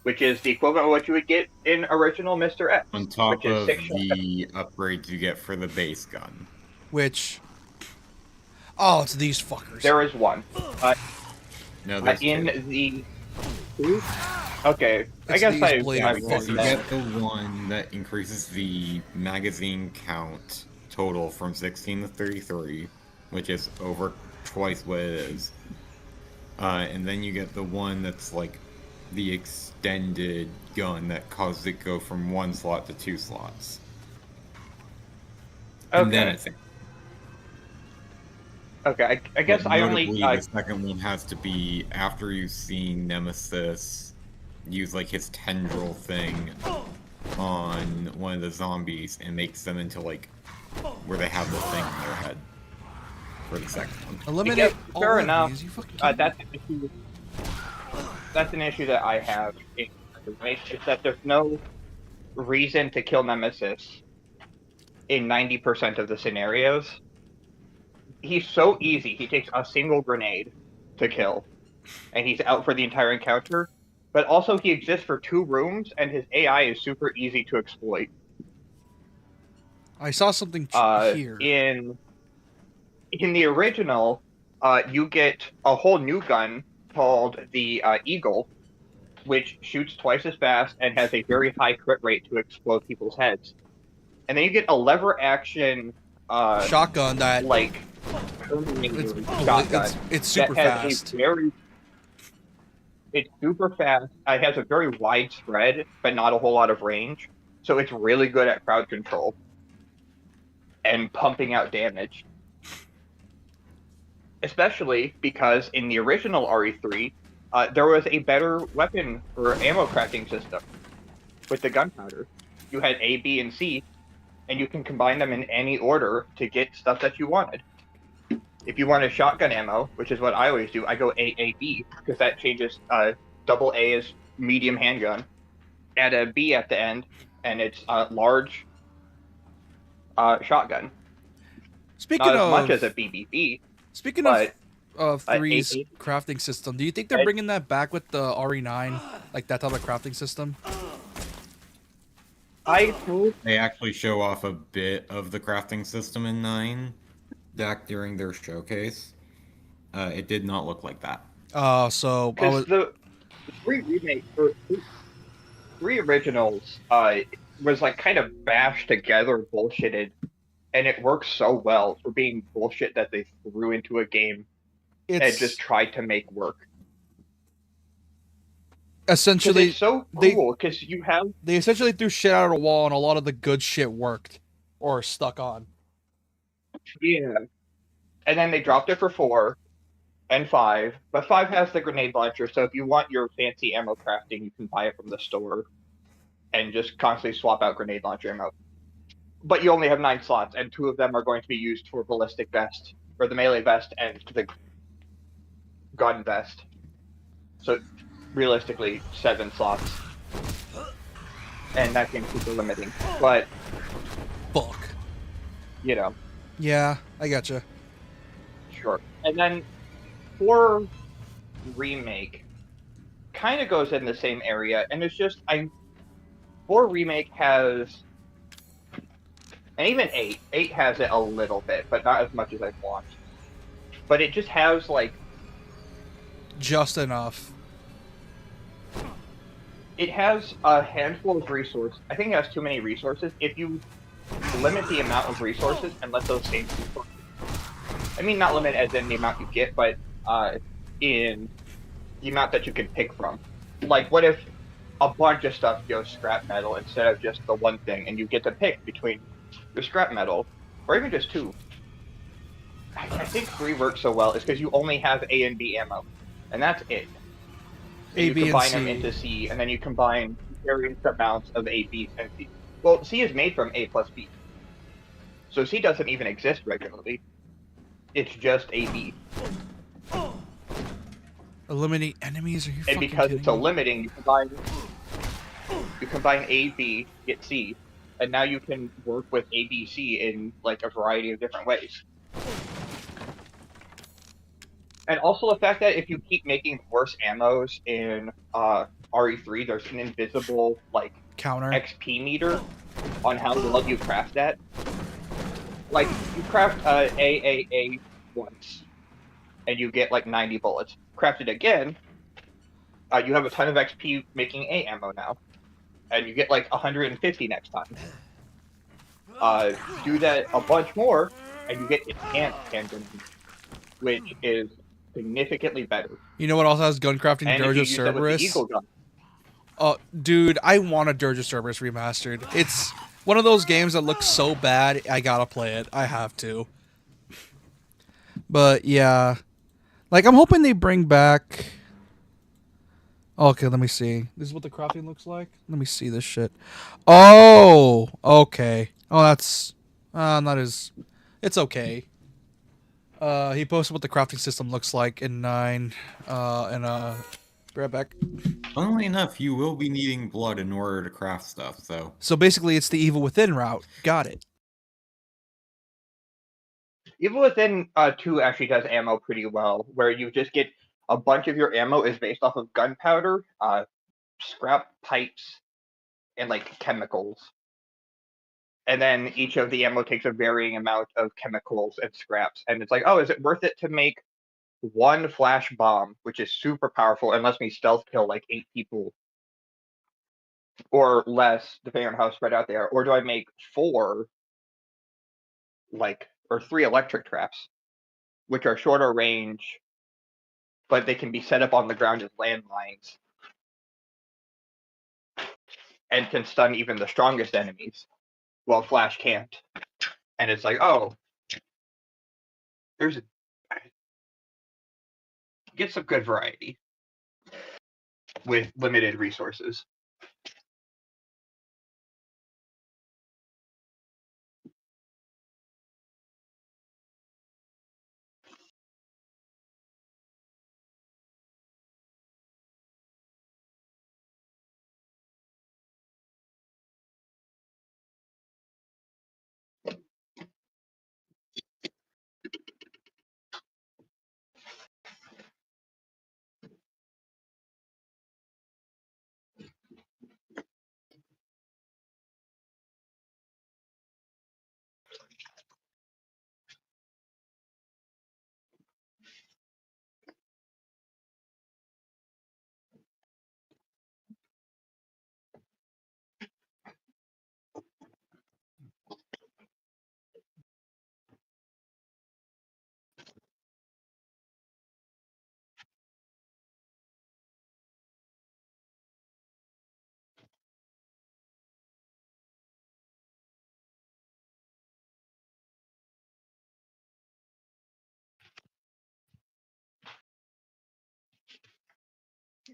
which is the equivalent of what you would get in original Mr. X. On top of the upgrades you get for the base gun. Which... Oh, it's these fuckers. There is one. No, there's in two. the... Okay, I guess you get the one that increases the magazine count total from 16 to 33, which is over twice what it is. And then you get the one that's like the extended gun that causes it go from 1 slot to 2 slots. And then it's... Okay, I guess I only... The second one has to be after you've seen Nemesis use like his tendril thing on one of the zombies and makes them into like where they have the thing on their head for the second one. Eliminate all fair of enough. these, you fucking that's an issue that I have. It's that there's no reason to kill Nemesis in 90% of the scenarios. He's so easy. He takes a single grenade to kill, and he's out for the entire encounter. But also, he exists for 2 rooms, and his AI is super easy to exploit. I saw something here. In the original, you get a whole new gun called the Eagle, which shoots twice as fast and has a very high crit rate to explode people's heads. And then you get a lever action shotgun that like shotgun. It's super that has fast. It's super fast. It has a very wide spread, but not a whole lot of range. So it's really good at crowd control and pumping out damage. Especially because in the original RE3, there was a better weapon or ammo crafting system with the gunpowder. You had A, B, and C, and you can combine them in any order to get stuff that you wanted. If you wanted shotgun ammo, which is what I always do, I go AAB, because that changes double A is medium handgun. Add a B at the end, and it's a large shotgun. Speaking Not of... as much as a BBB. Speaking of 3's crafting system, do you think they're bringing that back with the RE9? Like that type of crafting system? I hope They actually show off a bit of the crafting system in 9 back during their showcase. It did not look like that. So I because was the three remake or three originals was like kind of bashed together, bullshitted, and it works so well for being bullshit that they threw into a game and just it's tried to make work. Because it's essentially so they cool. Because you have they essentially threw shit out of the wall and a lot of the good shit worked or stuck on. yeah, and then they dropped it for 4 and 5, but 5 has the grenade launcher. So if you want your fancy ammo crafting, you can buy it from the store and just constantly swap out grenade launcher ammo. But you only have 9 slots, and 2 of them are going to be used for ballistic vest or the melee vest and the gun vest. So realistically, 7 slots, and that game's super limiting. But Fuck. you know, Yeah, I gotcha. sure. And then 4 remake kind of goes in the same area, and it's just 4 remake has, and even 8 has it a little bit, but not as much as I want. But it just has like Just enough. it has a handful of resources. I think it has too many resources. If you limit the amount of resources and let those same resources, I mean, not limit as in the amount you get, but in the amount that you can pick from. Like, what if a bunch of stuff goes scrap metal instead of just the one thing, and you get to pick between your scrap metal, or even just 2? I think 3 works so well is because you only have A and B ammo, and that's it. And A, you B, and combine C. them into C, and then you combine various amounts of A, B, and C. Well, C is made from A plus B, so C doesn't even exist regularly. It's just A, B. Eliminate enemies? Are you And fucking because kidding it's a me? limiting, you combine A, B, get C, and now you can work with A, B, C in like a variety of different ways. And also the fact that if you keep making worse ammos in RE3, there's an invisible like Counter. XP meter on how well you craft that. Like you craft A once, and you get like 90 bullets. Craft it again, you have a ton of XP making A ammo now, and you get like 150 next time. Do that a bunch more, and you get enhanced hand grenades, which is significantly better. You know what also has gun crafting? And if you Dirge use that with the Cerberus. Eagle gun, Dude, I want a Dirge Cerberus remastered. It's one of those games that looks so bad, I gotta play it. I have to. But yeah, like I'm hoping they bring back. Okay, let me see. This is what the crafting looks like. Let me see this shit. Oh, okay. Oh, that's not as. It's okay. He posted what the crafting system looks like in 9. Be right back. Funnily enough, you will be needing blood in order to craft stuff, so. So basically, it's the Evil Within route. Got it. Evil Within 2 actually does ammo pretty well, where you just get a bunch of your ammo is based off of gunpowder, scrap pipes, and like chemicals. And then each of the ammo takes a varying amount of chemicals and scraps. And it's like, oh, is it worth it to make one flash bomb, which is super powerful and lets me stealth kill like 8 people or less, depending on how spread out they are? Or do I make 4, like, or 3 electric traps, which are shorter range, but they can be set up on the ground as landmines and can stun even the strongest enemies, while Flash can't. And it's like, oh, there's a, get some good variety with limited resources.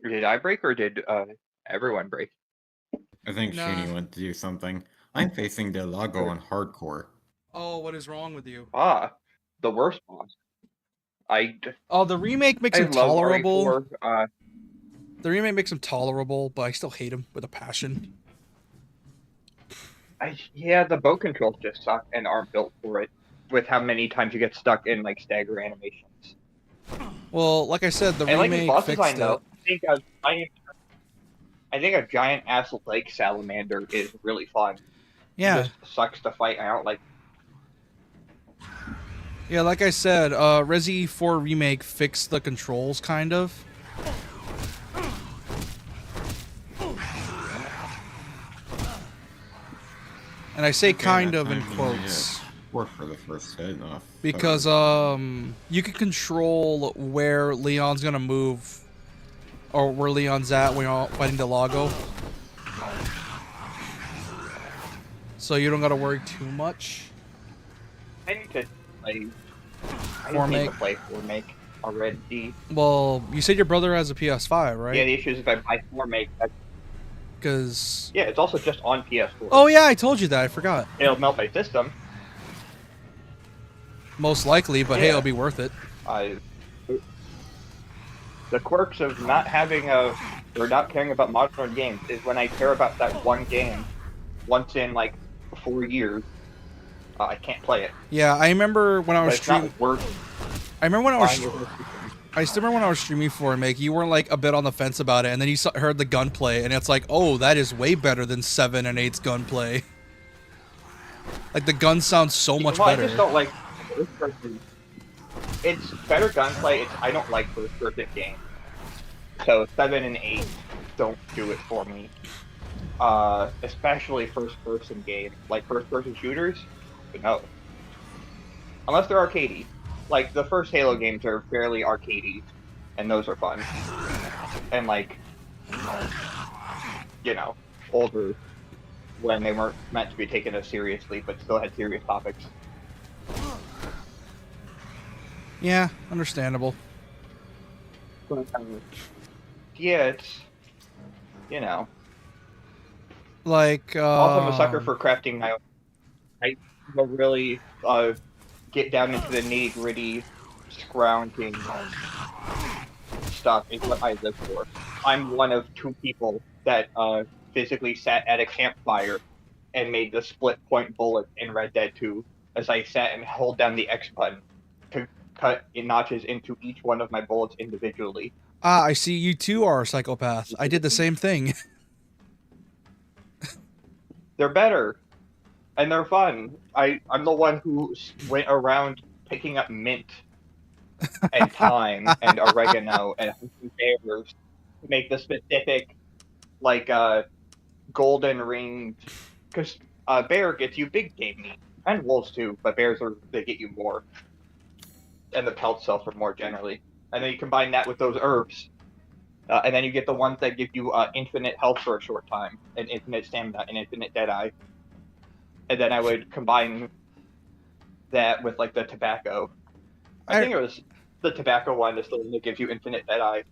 Did I break or did everyone break? I think Nah. Shuni went to do something. I'm facing Del Lago on hardcore. Oh, what is wrong with you? Ah, the worst boss. Oh, the remake makes I him love tolerable. RE4. The remake makes him tolerable, but I still hate him with a passion. Yeah, the boat controls just suck and aren't built for it. With how many times you get stuck in like stagger animations. Well, like I said, the And like his remake boss fixed design it. though, I think a giant ass lake salamander is really fun. Yeah. It just sucks to fight. I don't like. Yeah, like I said, Resi 4 Remake fixed the controls, kind of. And I say kind of in quotes. Work for the first hit enough. Because, you can control where Leon's gonna move, or where Leon's at when you're fighting Delago. So you don't gotta worry too much. I need to play. I Four need to make. play Four Make already. Well, you said your brother has a PS5, right? Yeah, the issue is if I buy Four Make, Because... yeah, it's also just on PS4. Oh yeah, I told you that, I forgot. It'll melt my system. Most likely, but hey, it'll be worth it. The quirks of not having or not caring about modern games is when I care about that one game once in like 4 years, I can't play it. Yeah, I remember when I was streaming. I remember when I was. I still remember when I was streaming for Make. You weren't like a bit on the fence about it, and then you heard the gunplay, and it's like, oh, that is way better than 7 and 8's gunplay. Like the gun sounds so much better. I just don't like first person. It's better gunplay. I don't like first person games. So 7 and 8 don't do it for me. Especially first person games, like first person shooters. No. Unless they're arcadey. Like the first Halo games are fairly arcadey, and those are fun. And like, you know, older when they weren't meant to be taken as seriously, but still had serious topics. Yeah, understandable. Yeah, it's, you know. Like, Also, I'm a sucker for crafting my own. I don't really get down into the nitty-gritty scrounging stuff is what I live for. I'm one of 2 people that physically sat at a campfire and made the split point bullet in Red Dead 2 as I sat and held down the X button to cut in notches into each one of my bullets individually. Ah, I see you too are a psychopath. I did the same thing. They're better. And they're fun. I'm the one who went around picking up mint and thyme and oregano and hunting bears to make the specific, like, golden ringed. Because bear gets you big game meat. And wolves too, but bears they get you more. And the pelts sell for more generally. And then you combine that with those herbs. And then you get the ones that give you infinite health for a short time, and infinite stamina, and infinite deadeye. And then I would combine that with like the tobacco. I think it was the tobacco one is the one that gives you infinite deadeye.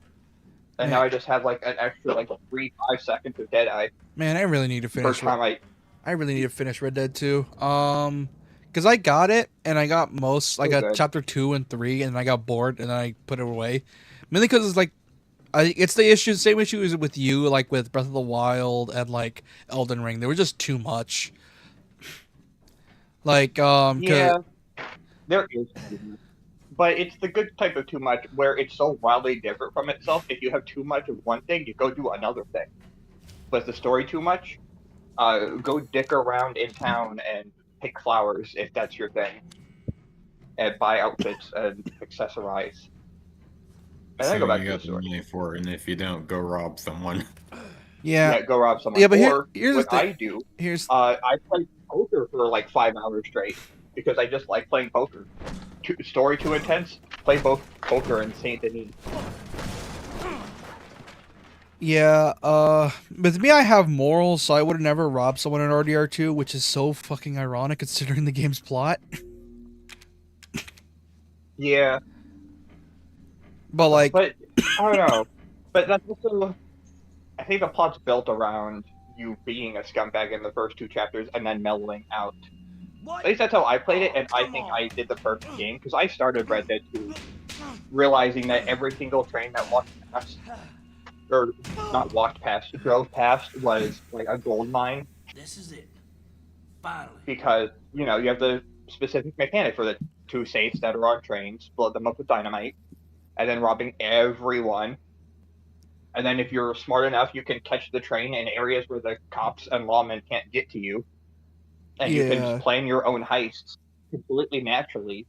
And now I just have like an extra like 3-5 seconds of deadeye. Man, I really need to finish. First time I really need to finish Red Dead 2. Because I got it, and I got I got chapter 2 and 3, and I got bored, and then I put it away. Mainly because it's like, it's the same issue as with you, like with Breath of the Wild and like Elden Ring. They were just too much. Like, yeah, there is, but it's the good type of too much where it's so wildly different from itself. If you have too much of one thing, you go do another thing. But the story too much, go dick around in town and pick flowers if that's your thing, and buy outfits and accessorize. And then go back to the story. Money for it, and if you don't, go rob someone. Yeah, go rob someone. Yeah, but here's what I do. I play poker for like 5 hours straight because I just like playing poker. Story too intense. Play both poker and Saint Denis. Yeah, with me I have morals, so I would have never robbed someone in RDR2, which is so fucking ironic considering the game's plot. Yeah. But like, I don't know. But that's also, I think the plot's built around you being a scumbag in the first 2 chapters and then mellowing out. At least that's how I played it, and I think I did the perfect game, because I started Red Dead 2 realizing that every single train that walked past, or not walked past, drove past, was like a gold mine. This is it. Finally. Because, you know, you have the specific mechanic for the 2 safes that are on trains, blow them up with dynamite, and then robbing everyone. And then if you're smart enough, you can catch the train in areas where the cops and lawmen can't get to you. And you can Yeah. plan your own heists completely naturally.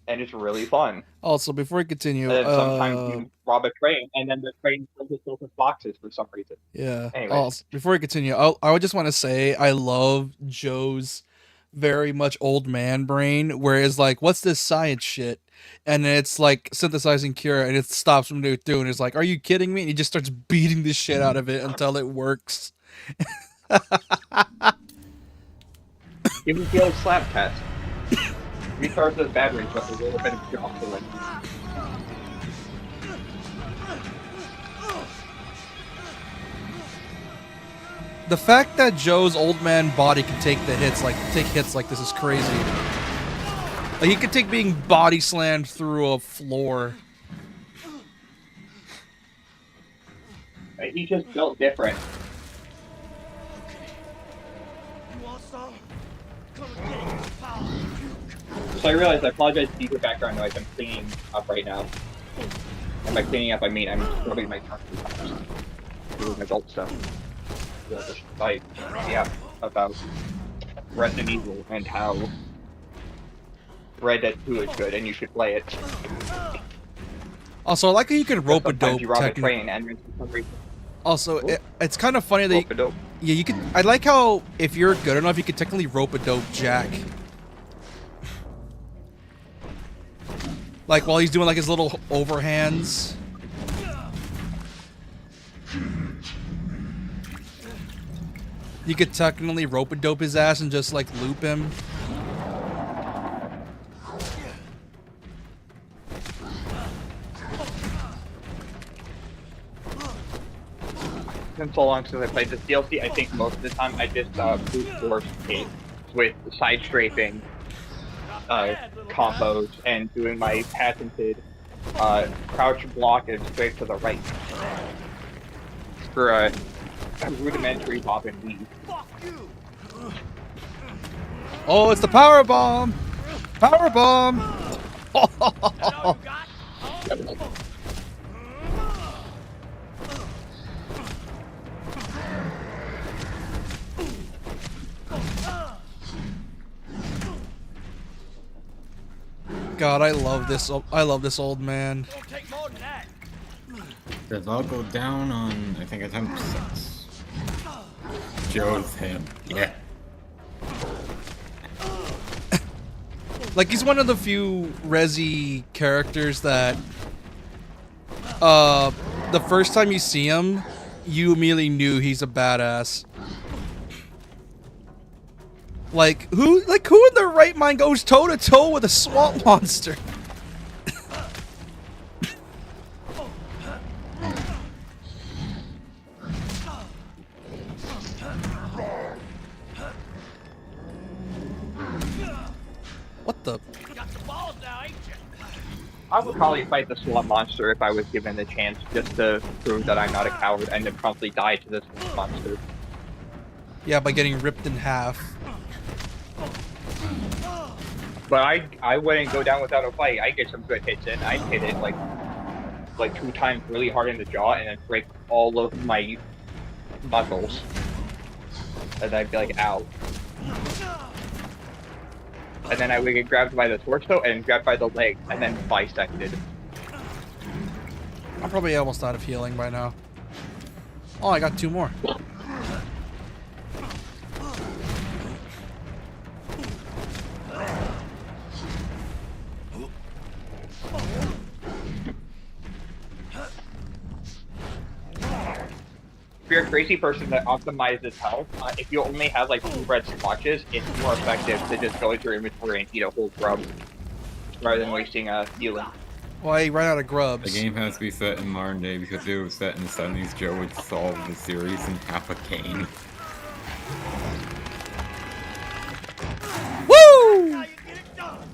And it's really fun. Also, before we continue, And then sometimes you rob a train, and then the train fills itself with boxes for some reason. yeah. Anyway. Also, before we continue, I would just want to say I love Joe's very much old man brain, where it's like, "What's this science shit?" And then it's like synthesizing cure, and it stops from doing, and it's like, "Are you kidding me?" And he just starts beating the shit out of it until it works. Give him the old slap test. Recharge those batteries with a little bit of jocelyn. The fact that Joe's old man body can take hits like this is crazy. Like, he could take being body slammed through a floor. He's just built different. You want some? Come and get it, pal. So I realized I apologize for your background noise. I'm cleaning up right now. And by cleaning up, I mean I'm rubbing my tongue through times. Doing adult stuff. About Resident Evil and how Red Dead 2 is good and you should play it. Also, I like how you can rope a Sometimes dope. you rob a train and for some reason. Also, it's kind of funny that Rope a dope. yeah, you can. I like how if you're good enough, you can technically rope a dope Jack. Like while he's doing like his little overhands. You could technically rope a dope his ass and just like loop him. It's been so long since I played this DLC, I think most of the time I just brute force it with side strafing combos and doing my patented crouch block and straight to the right for a rudimentary bob and weave. Oh, it's the power bomb! Power bomb! God, I love this. I love this old man. Does all go down on, I think, attempt 6. Joe's him. Yeah. Like, he's one of the few Resi characters that, the first time you see him, you immediately knew he's a badass. Like, who in their right mind goes toe-to-toe with a swamp monster? What the? I would probably fight the swamp monster if I was given the chance, just to prove that I'm not a coward and then promptly die to this swamp monster. Yeah, by getting ripped in half. But I wouldn't go down without a fight. I get some good hits in. I'd hit it like 2 times really hard in the jaw and then break all of my muscles. And I'd be like, ow. And then I would get grabbed by the torso and grabbed by the leg and then bisected. I'm probably almost out of healing by now. Oh, I got 2 more. If you're a crazy person that optimizes health, if you only have like 2 red splotches, it's more effective to just go into your inventory and eat a whole grub rather than wasting healing. Well, he ran out of The grubs. game has to be set in modern day because if it was set in the 70s, Joe would solve the series in half a cane. Woo! How you get it done?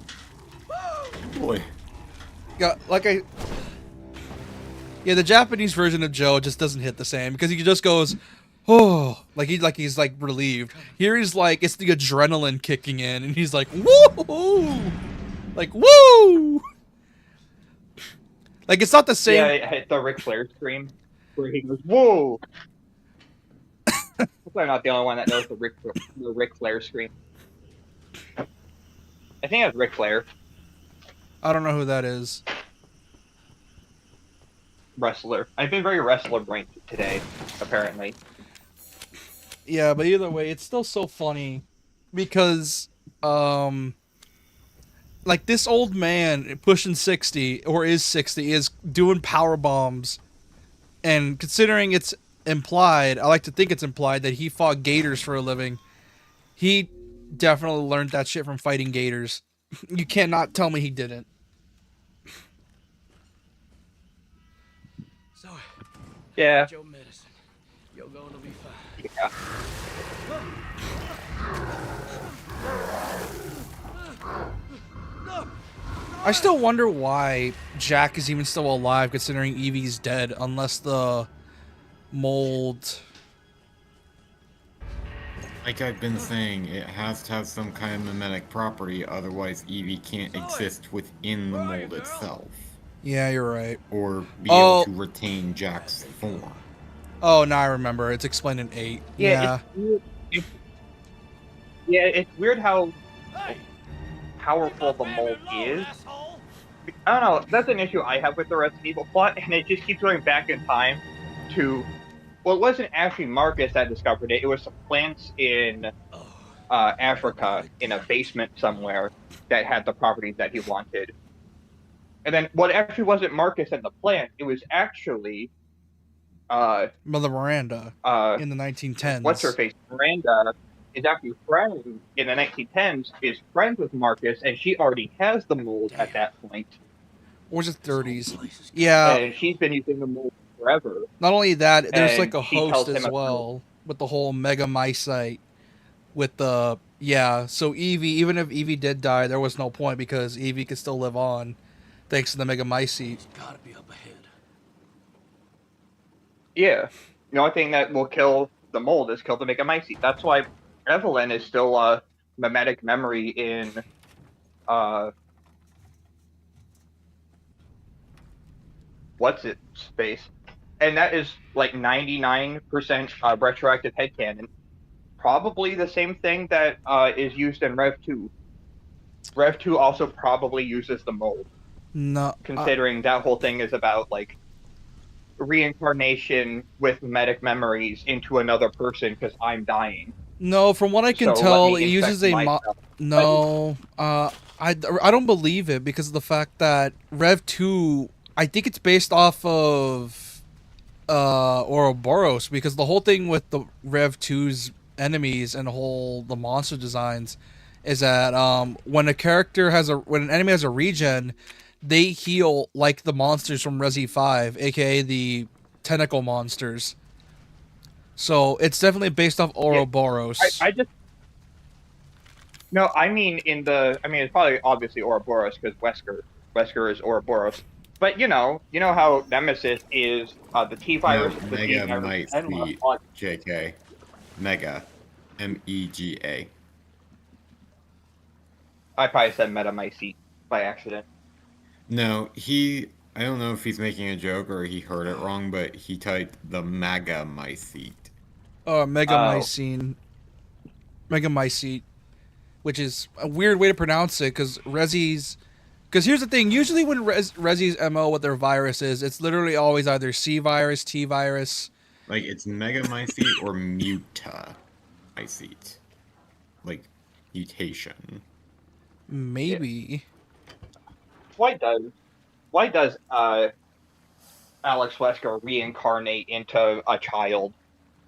Boy. Yeah, the Japanese version of Joe just doesn't hit the same because he just goes, oh, he's like relieved. Here he's like, it's the adrenaline kicking in, and he's like, woo, like woo. Like it's not the same. Yeah, it hit the Ric Flair scream where he goes, "Whoa!" Hopefully, I'm not the only one that knows the Ric Flair scream. I think it's Ric Flair, I don't know who that is. wrestler. I've been very wrestler brained today, apparently. Yeah, but either way, it's still so funny because, like this old man pushing 60 or is 60 is doing power bombs, and considering it's implied, I like to think it's implied that he fought gators for a living. He definitely learned that shit from fighting gators. You cannot tell me he didn't. So, Yeah. Joe medicine. You're going to be fine. Yeah. I still wonder why Jack is even still alive considering Evie's dead, unless the mold... Like I've been saying, it has to have some kind of mimetic property, otherwise Evie can't exist within the mold itself. Yeah, you're right. Or be able to retain Jack's form. Oh, now I remember. It's explained in 8. Yeah. It's weird how powerful the mold is. I don't know. That's an issue I have with the Resident Evil plot, and it just keeps going back in time to. Well, it wasn't actually Marcus that discovered it. It was some plants in Africa in a basement somewhere that had the properties that he wanted. And then what actually wasn't Marcus and the plant, it was actually Mother Miranda in the 1910s. What's her face? Miranda is actually friends in the 1910s, is friends with Marcus, and she already has the mold at that point. Or was it 30s? Yeah. And she's been using the mold forever. Not only that, there's And like a she host tells as him well with the whole mega mycite. With the so Evie, even if Evie did die, there was no point because Evie could still live on, thanks to the mega mycete. Gotta be up ahead. Yeah, the only thing that will kill the mold is kill the Megamycete. That's why Evelyn is still a mimetic memory in what's it space, and that is like 99% retroactive headcanon. Probably the same thing that is used in Rev 2. Rev 2 also probably uses the mold. No, considering that whole thing is about like reincarnation with mimetic memories into another person because I'm dying. No, from what I can So tell, let it me uses infect a myself. no. I don't believe it because of the fact that Rev 2, I think it's based off of Ouroboros, because the whole thing with the Rev 2's enemies and the monster designs is that when an enemy has a regen, they heal like the monsters from Resi 5, aka the tentacle monsters. So it's definitely based off Ouroboros. I just no, I mean it's probably obviously Ouroboros because Wesker is Ouroboros. But you know how Nemesis is the T virus, the D virus, and Megamycete, JK. Mega. MEGA. I probably said Metamycete by accident. No, I don't know if he's making a joke or he heard it wrong, but he typed the Megamycete. Megamycete, which is a weird way to pronounce it because here's the thing, usually when Resi's MO with their virus is, it's literally always either C virus, T virus. Like, it's Megamycete or Mutamycete. Like, mutation. Maybe. Why does Alex Wesker reincarnate into a child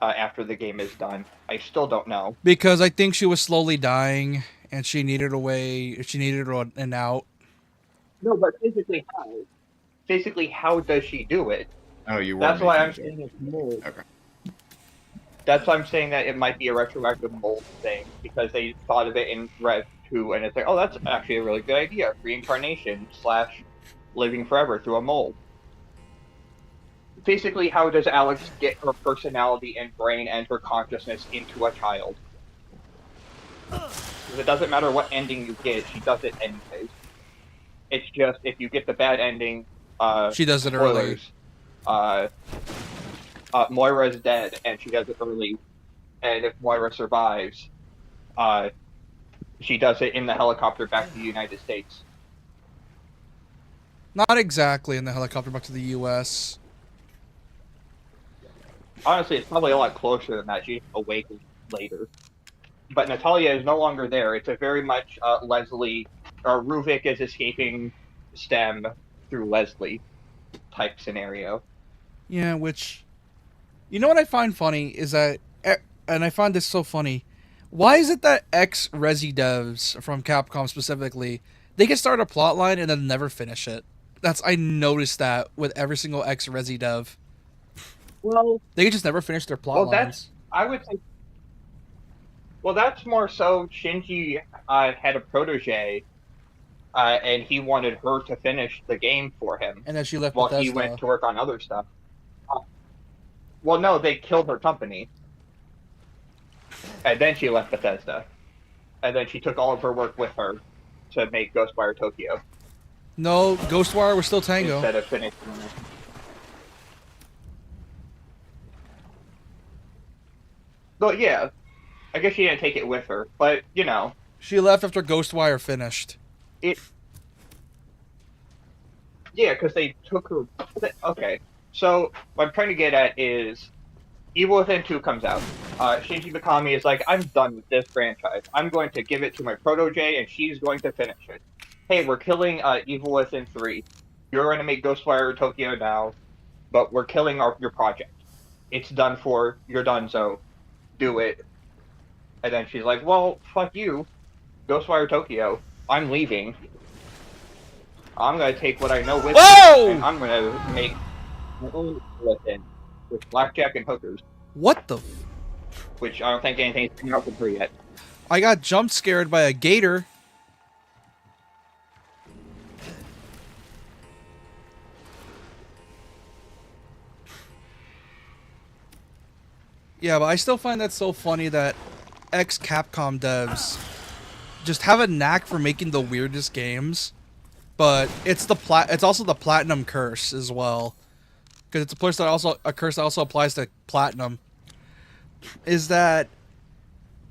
after the game is done? I still don't know. Because I think she was slowly dying and she needed an out. No, but physically how? basically, how does she do it? Oh, you were That's why I'm making saying it's mold. Okay. That's why I'm saying that it might be a retroactive mold thing, because they thought of it in Rev 2, and it's like, oh, that's actually a really good idea. Reincarnation / living forever through a mold. Basically, how does Alex get her personality and brain and her consciousness into a child? Because it doesn't matter what ending you get, she does it anyways. It's just, if you get the bad ending, She does it early. spoilers, Moira's dead, and she does it early. And if Moira survives, she does it in the helicopter back to the United States. Not exactly in the helicopter back to the U.S. Honestly, it's probably a lot closer than that. She's awakened later. But Natalia is no longer there. It's a very much Leslie, or Ruvik is escaping STEM through Leslie type scenario. Yeah, which, you know what I find funny is that, and I find this so funny, why is it that ex-Resi devs from Capcom specifically, they can start a plotline and then never finish it? I noticed that with every single ex-Resi dev. Well, they can just never finish their plot lines. I would say. Well, that's more so Shinji had a protege, and he wanted her to finish the game for him. And then she left while Bethesda. He went to work on other stuff. Well, no, they killed her company. And then she left Bethesda. And then she took all of her work with her to make Ghostwire Tokyo. No, Ghostwire was still Tango. Instead of finishing it. But yeah, I guess she didn't take it with her, but you know. She left after Ghostwire finished. Yeah, because they took her. Okay, so what I'm trying to get at is Evil Within 2 comes out. Shinji Mikami is like, I'm done with this franchise. I'm going to give it to my protege, and she's going to finish it. Hey, we're killing Evil Within 3. You're going to make Ghostwire Tokyo now, but we're killing your project. It's done for. You're done, so do it. And then she's like, well, fuck you. Ghostwire Tokyo. I'm leaving. I'm going to take what I know with me, and I'm going to make my own Within with blackjack and hookers. What the? Which I don't think anything's coming out from her yet. I got jump scared by a gator. Yeah, but I still find that so funny that ex-Capcom devs just have a knack for making the weirdest games, but it's also the platinum curse as well, because it's a curse that also applies to platinum. Is that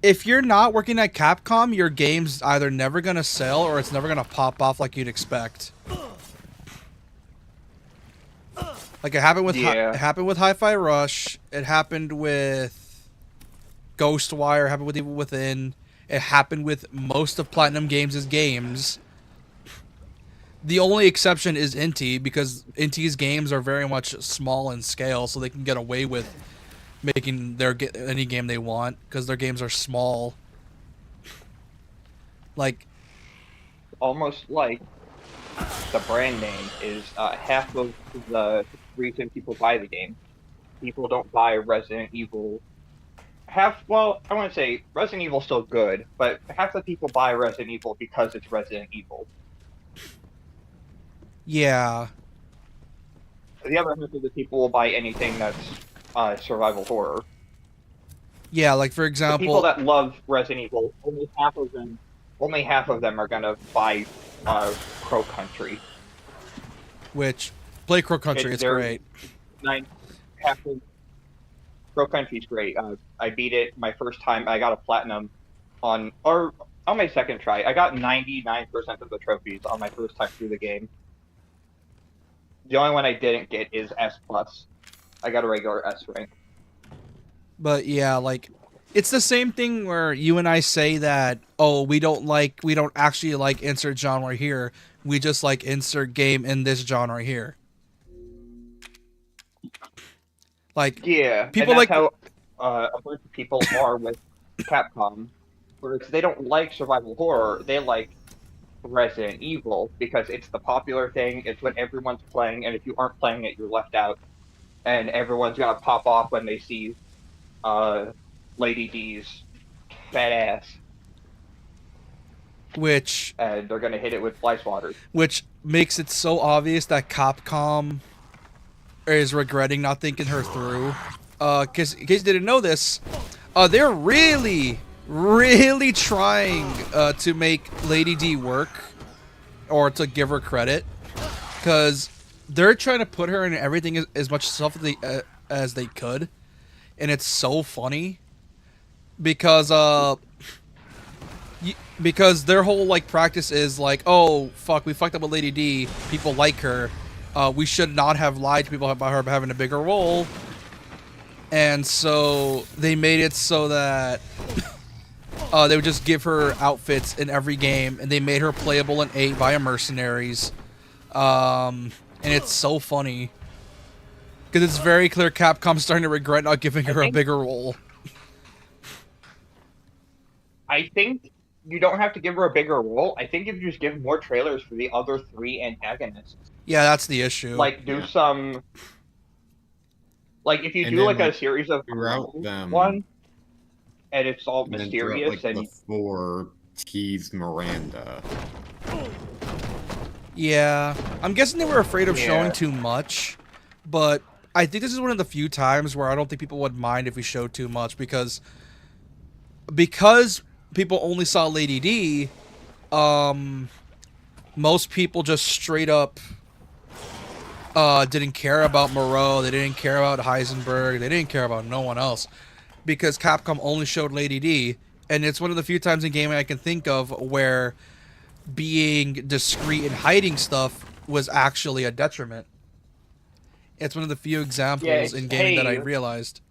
if you're not working at Capcom, your game's either never gonna sell or it's never gonna pop off like you'd expect. Like it happened with it happened with Hi-Fi Rush. It happened with Ghostwire. It happened with Evil Within. It happened with most of Platinum Games' games. The only exception is Inti, because Inti's games are very much small in scale, so they can get away with making any game they want because their games are small. Like almost like the brand name is half of the reason people buy the game. People don't buy Resident Evil. Well, I want to say Resident Evil's still good, but half the people buy Resident Evil because it's Resident Evil. Yeah. The other half of the people will buy anything that's survival horror. Yeah, like for example, the people that love Resident Evil, only half of them are gonna buy Crow Country. Which play Crow Country, it's great. Half of Crow Country's great. I beat it my first time. I got a platinum on my second try. I got 99% of the trophies on my first time through the game. The only one I didn't get is S+. I got a regular S rank. But yeah, like it's the same thing where you and I say that, oh, we don't actually like insert genre here. We just like insert game in this genre here. Like yeah, people and that's like how a bunch of people are with Capcom, because they don't like survival horror. They like Resident Evil because it's the popular thing, it's what everyone's playing, and if you aren't playing it, you're left out. And everyone's gonna pop off when they see Lady D's fat ass, which and they're gonna hit it with fly swatters. which makes it so obvious that Capcom is regretting not thinking her through. Because in case you didn't know this, they're really trying to make Lady D work, or to give her credit, because they're trying to put her in everything as much stuff as they could, and it's so funny because because their whole like practice is like, oh fuck, we fucked up with Lady D, people like her, we should not have lied to people about her having a bigger role, and so they made it so that they would just give her outfits in every game, and they made her playable in 8 via mercenaries, and it's so funny because it's very clear Capcom's starting to regret not giving her a bigger role. I think you don't have to give her a bigger role. I think if you just give more trailers for the other 3 antagonists. Yeah, that's the issue. Like, do some... Like, if you And do, then, like, a series of throughout them, one, and it's all and then mysterious, throughout, like, and... the 4, tease Miranda. Yeah, I'm guessing they were afraid of Yeah. showing too much, but I think this is one of the few times where I don't think people would mind if we showed too much, because people only saw Lady D, most people just straight up didn't care about Moreau, they didn't care about Heisenberg, they didn't care about no one else, because Capcom only showed Lady D, and it's one of the few times in gaming I can think of where being discreet and hiding stuff was actually a detriment. It's one of the few examples in gaming that I realized.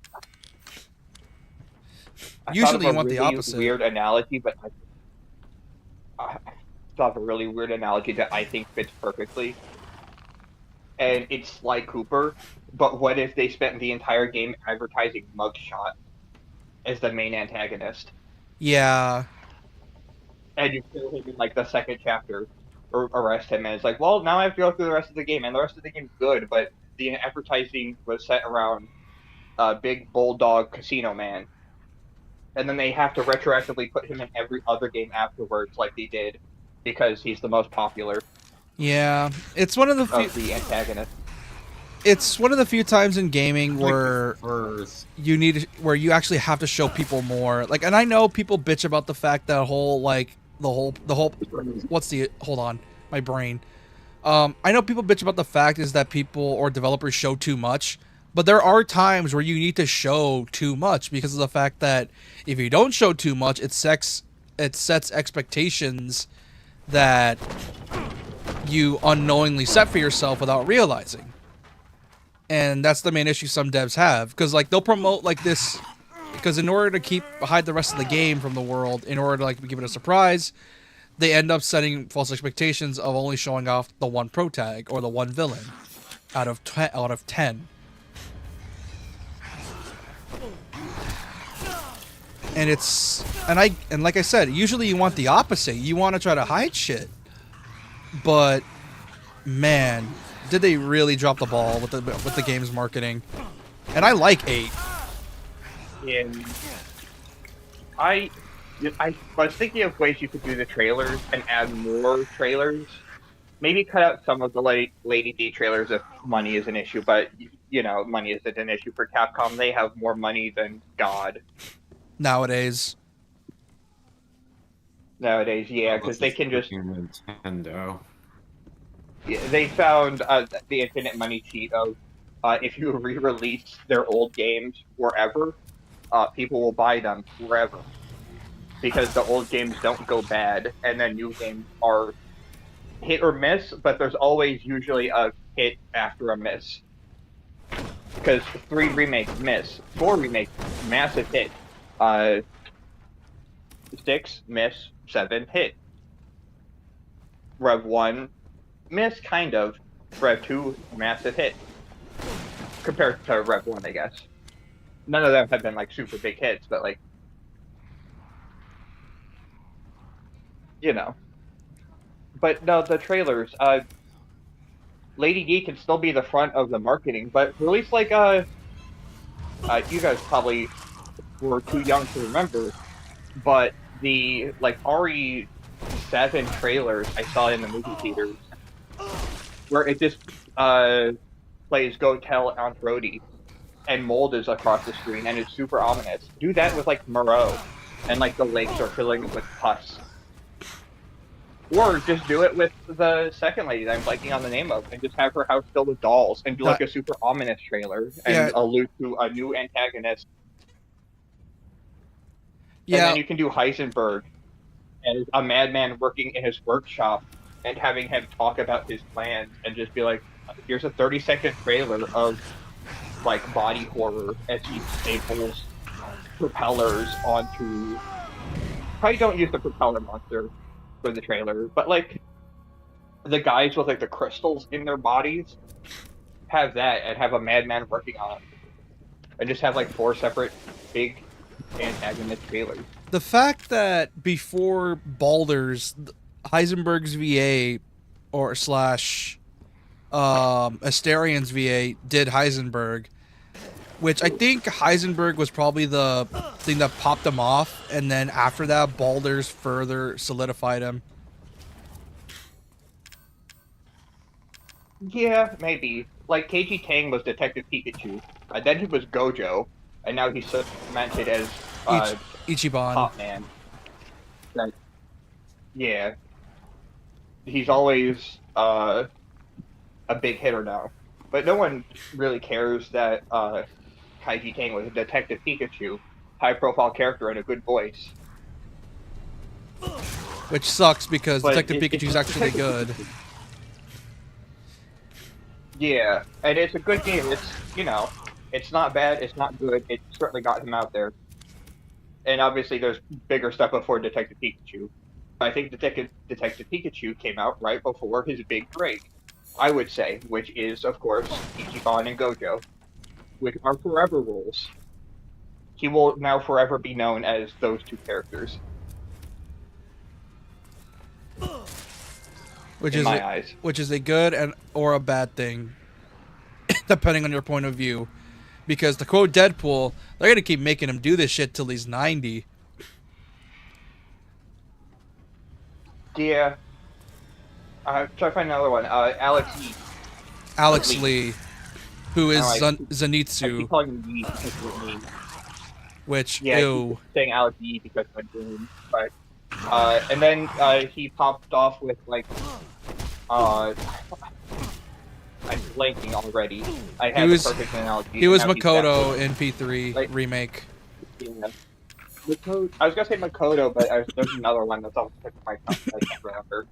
Usually you want the opposite. Weird analogy, but I thought of a really weird analogy that I think fits perfectly. And it's Sly Cooper, but what if they spent the entire game advertising Mugshot as the main antagonist? Yeah. And you kill him in like the second chapter, or arrest him, and it's like, well, now I have to go through the rest of the game, and the rest of the game's good, but the advertising was set around Big Bulldog Casino Man. And then they have to retroactively put him in every other game afterwards, like they did, because he's the most popular. Yeah, it's one of the few. Of the antagonist. It's one of the few times in gaming where First. where you actually have to show people more. Like, and I know people bitch about the fact that hold on, my brain. I know people bitch about the fact is that people or developers show too much, but there are times where you need to show too much because of the fact that if you don't show too much, it sets expectations that you unknowingly set for yourself without realizing. And that's the main issue some devs have, because like they'll promote like this, because in order to hide the rest of the game from the world, in order to like give it a surprise, they end up setting false expectations of only showing off the one pro tag or the one villain out of 10. And and like I said, usually you want the opposite. You want to try to hide shit. But man, did they really drop the ball with the game's marketing? And I like 8. And I was thinking of ways you could do the trailers and add more trailers. Maybe cut out some of the Lady D trailers if money is an issue, but you know, money isn't an issue for Capcom. They have more money than God. Nowadays, yeah, because they can just... Nintendo. Yeah, they found the infinite money cheat of if you re-release their old games wherever, people will buy them wherever. Because the old games don't go bad, and then new games are hit or miss, but there's always usually a hit after a miss. Because 3 remakes miss, 4 remakes, massive hit. 6 miss, 7 hit. Rev 1 miss, kind of. Rev 2 massive hit. Compared to Rev 1, I guess. None of them have been like super big hits, but like, you know. but no, the trailers. Lady D can still be the front of the marketing, but release like you guys probably were too young to remember, but the like RE7 trailers I saw in the movie theaters, where it just plays "Go Tell Aunt Rhody" and mold is across the screen and it's super ominous. Do that with like Moreau, and like the legs are filling with pus. Or just do it with the second lady that I'm blanking on the name of, and just have her house filled with dolls, and do like a super ominous trailer, and Yeah. allude to a new antagonist. Yeah. And then you can do Heisenberg as a madman working in his workshop, and having him talk about his plans, and just be like, here's a 30-second trailer of like body horror as he staples propellers onto. Probably don't use the propeller monster for the trailer, but like the guys with like the crystals in their bodies, have that and have a madman working on it, and just have like 4 separate big antagonist trailers. The fact that before Baldur's, Heisenberg's VA or slash Asterian's VA did Heisenberg, which I think Heisenberg was probably the thing that popped him off, and then after that, Baldur's further solidified him. Yeah, maybe. Like, KG Tang was Detective Pikachu, and then he was Gojo, and now he's cemented as Ichiban. Top Man. Like, yeah. He's always a big hitter now. But no one really cares that Kaiji Tang was a Detective Pikachu, high-profile character and a good voice. Which sucks because But Detective Pikachu's actually good. Yeah, and it's a good game. It's, you know, it's not bad, it's not good, it certainly got him out there. And obviously there's bigger stuff before Detective Pikachu. I think Detective Pikachu came out right before his big break, I would say, which is, of course, Ichiban and Gojo, which are forever roles. He will now forever be known as those two characters. Which in is my eyes. Which is a good and or a bad thing, depending on your point of view. Because to quote Deadpool, they're gonna keep making him do this shit till he's 90. Yeah. Try to find another one. Alex Yee. Alex Lee, who is I keep Zenitsu, calling him Yee because of his name. which, Yeah, I ew. keep saying Alex Yee because of my name. But, and then he popped off with, like, I'm blanking already. I had the perfect analogy. He was now he's Makoto back. in P3 Like- remake. Yeah. I was gonna say Makoto, but there's another one that's on the tip of my tongue that I can't remember.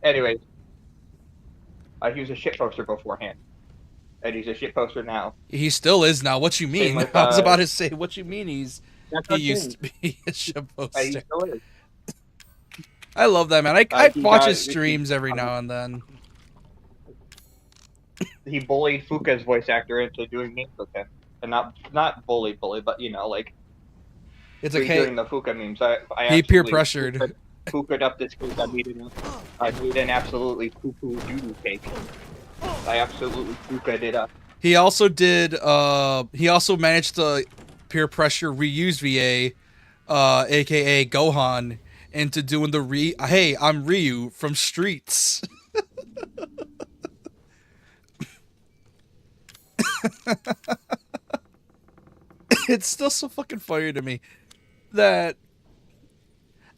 Anyways, he was a shit poster beforehand, and he's a shit poster now. He still is now. What you mean? Same with, I was about to say, what you mean he used to be a shit He poster. still is. I love that, man. I he watch got- his streams every now and then. He bullied Fuka's voice actor into doing memes with him, and not bully, but you know, like It's okay. doing the Fuka memes. I He peer absolutely pressured. Fuka up this cake. I made an absolutely poo-poo doo-doo cake. I absolutely Fuka it up. He also did. He also managed to peer pressure Ryu's VA, aka Gohan, into doing the Hey, I'm Ryu from Streets. It's still so fucking funny to me that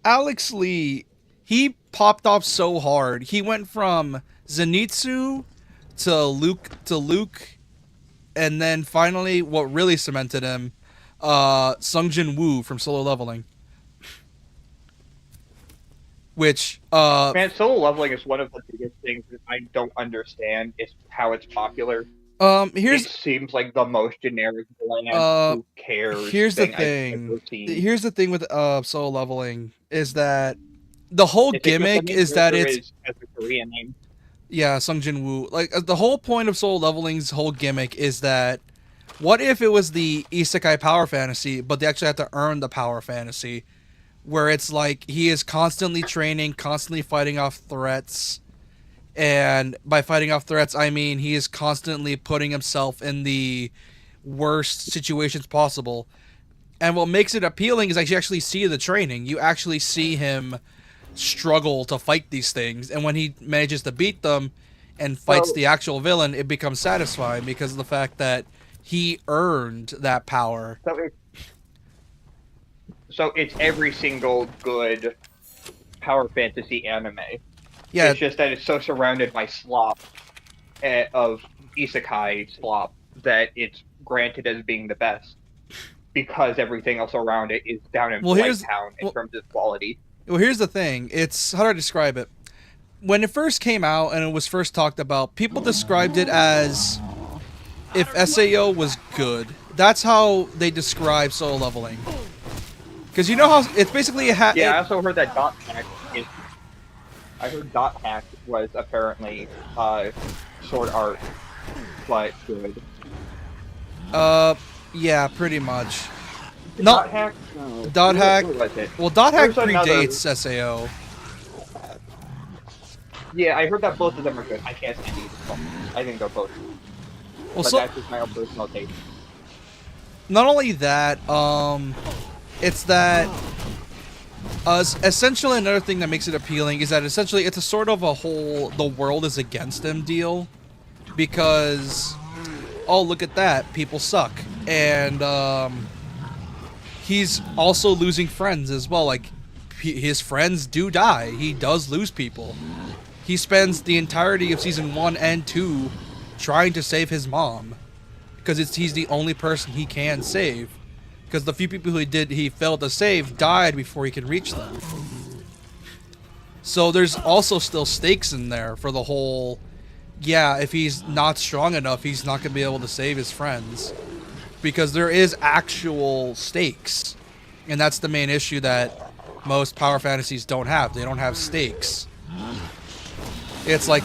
Alex Lee, he popped off so hard. He went from Zenitsu to Luke, and then finally what really cemented him, Sung Jin Woo from Solo Leveling. Which Man, Solo Leveling is one of the biggest things that I don't understand is how it's popular. It seems like the most generic bland, who cares Here's the thing I've thing. ever seen. Here's the thing with Solo Leveling is that the whole It's like gimmick the is that character it's has a Korean name. yeah, Sung Jin Woo. Like the whole point of Solo Leveling's whole gimmick is that what if it was the Isekai power fantasy, but they actually have to earn the power fantasy, where it's like he is constantly training, constantly fighting off threats. And by fighting off threats, I mean he is constantly putting himself in the worst situations possible. And what makes it appealing is you actually see the training. You actually see him struggle to fight these things. And when he manages to beat them and fights the actual villain, it becomes satisfying because of the fact that he earned that power. So it's every single good power fantasy anime. Yeah. It's just that it's so surrounded by slop of isekai slop that it's granted as being the best because everything else around it is down in Town in terms of quality. Well, here's the thing. It's, how do I describe it? When it first came out and it was first talked about, people described it as if SAO was good. That's how they describe Solo Leveling. Because you know how it's basically a Yeah, I also heard that Dot Hack is... I heard Dot Hack was apparently sword art, but good. Yeah, pretty much. Dot Hack? No. Dot Hack... Well, Dot Hack predates SAO. Yeah, I heard that both of them are good. I can't stand either. I think they're both. Well, but that's just my own personal take. Not only that, it's that essentially another thing that makes it appealing is that essentially it's a sort of a whole the world is against him deal, because oh, look at that, people suck, and he's also losing friends as well. Like his friends do die. He does lose people. He spends the entirety of season 1 and 2 trying to save his mom because he's the only person he can save. Because the few people he failed to save died before he could reach them. So there's also still stakes in there for the whole, yeah, if he's not strong enough, he's not going to be able to save his friends. Because there is actual stakes. And that's the main issue that most power fantasies don't have. They don't have stakes. It's like,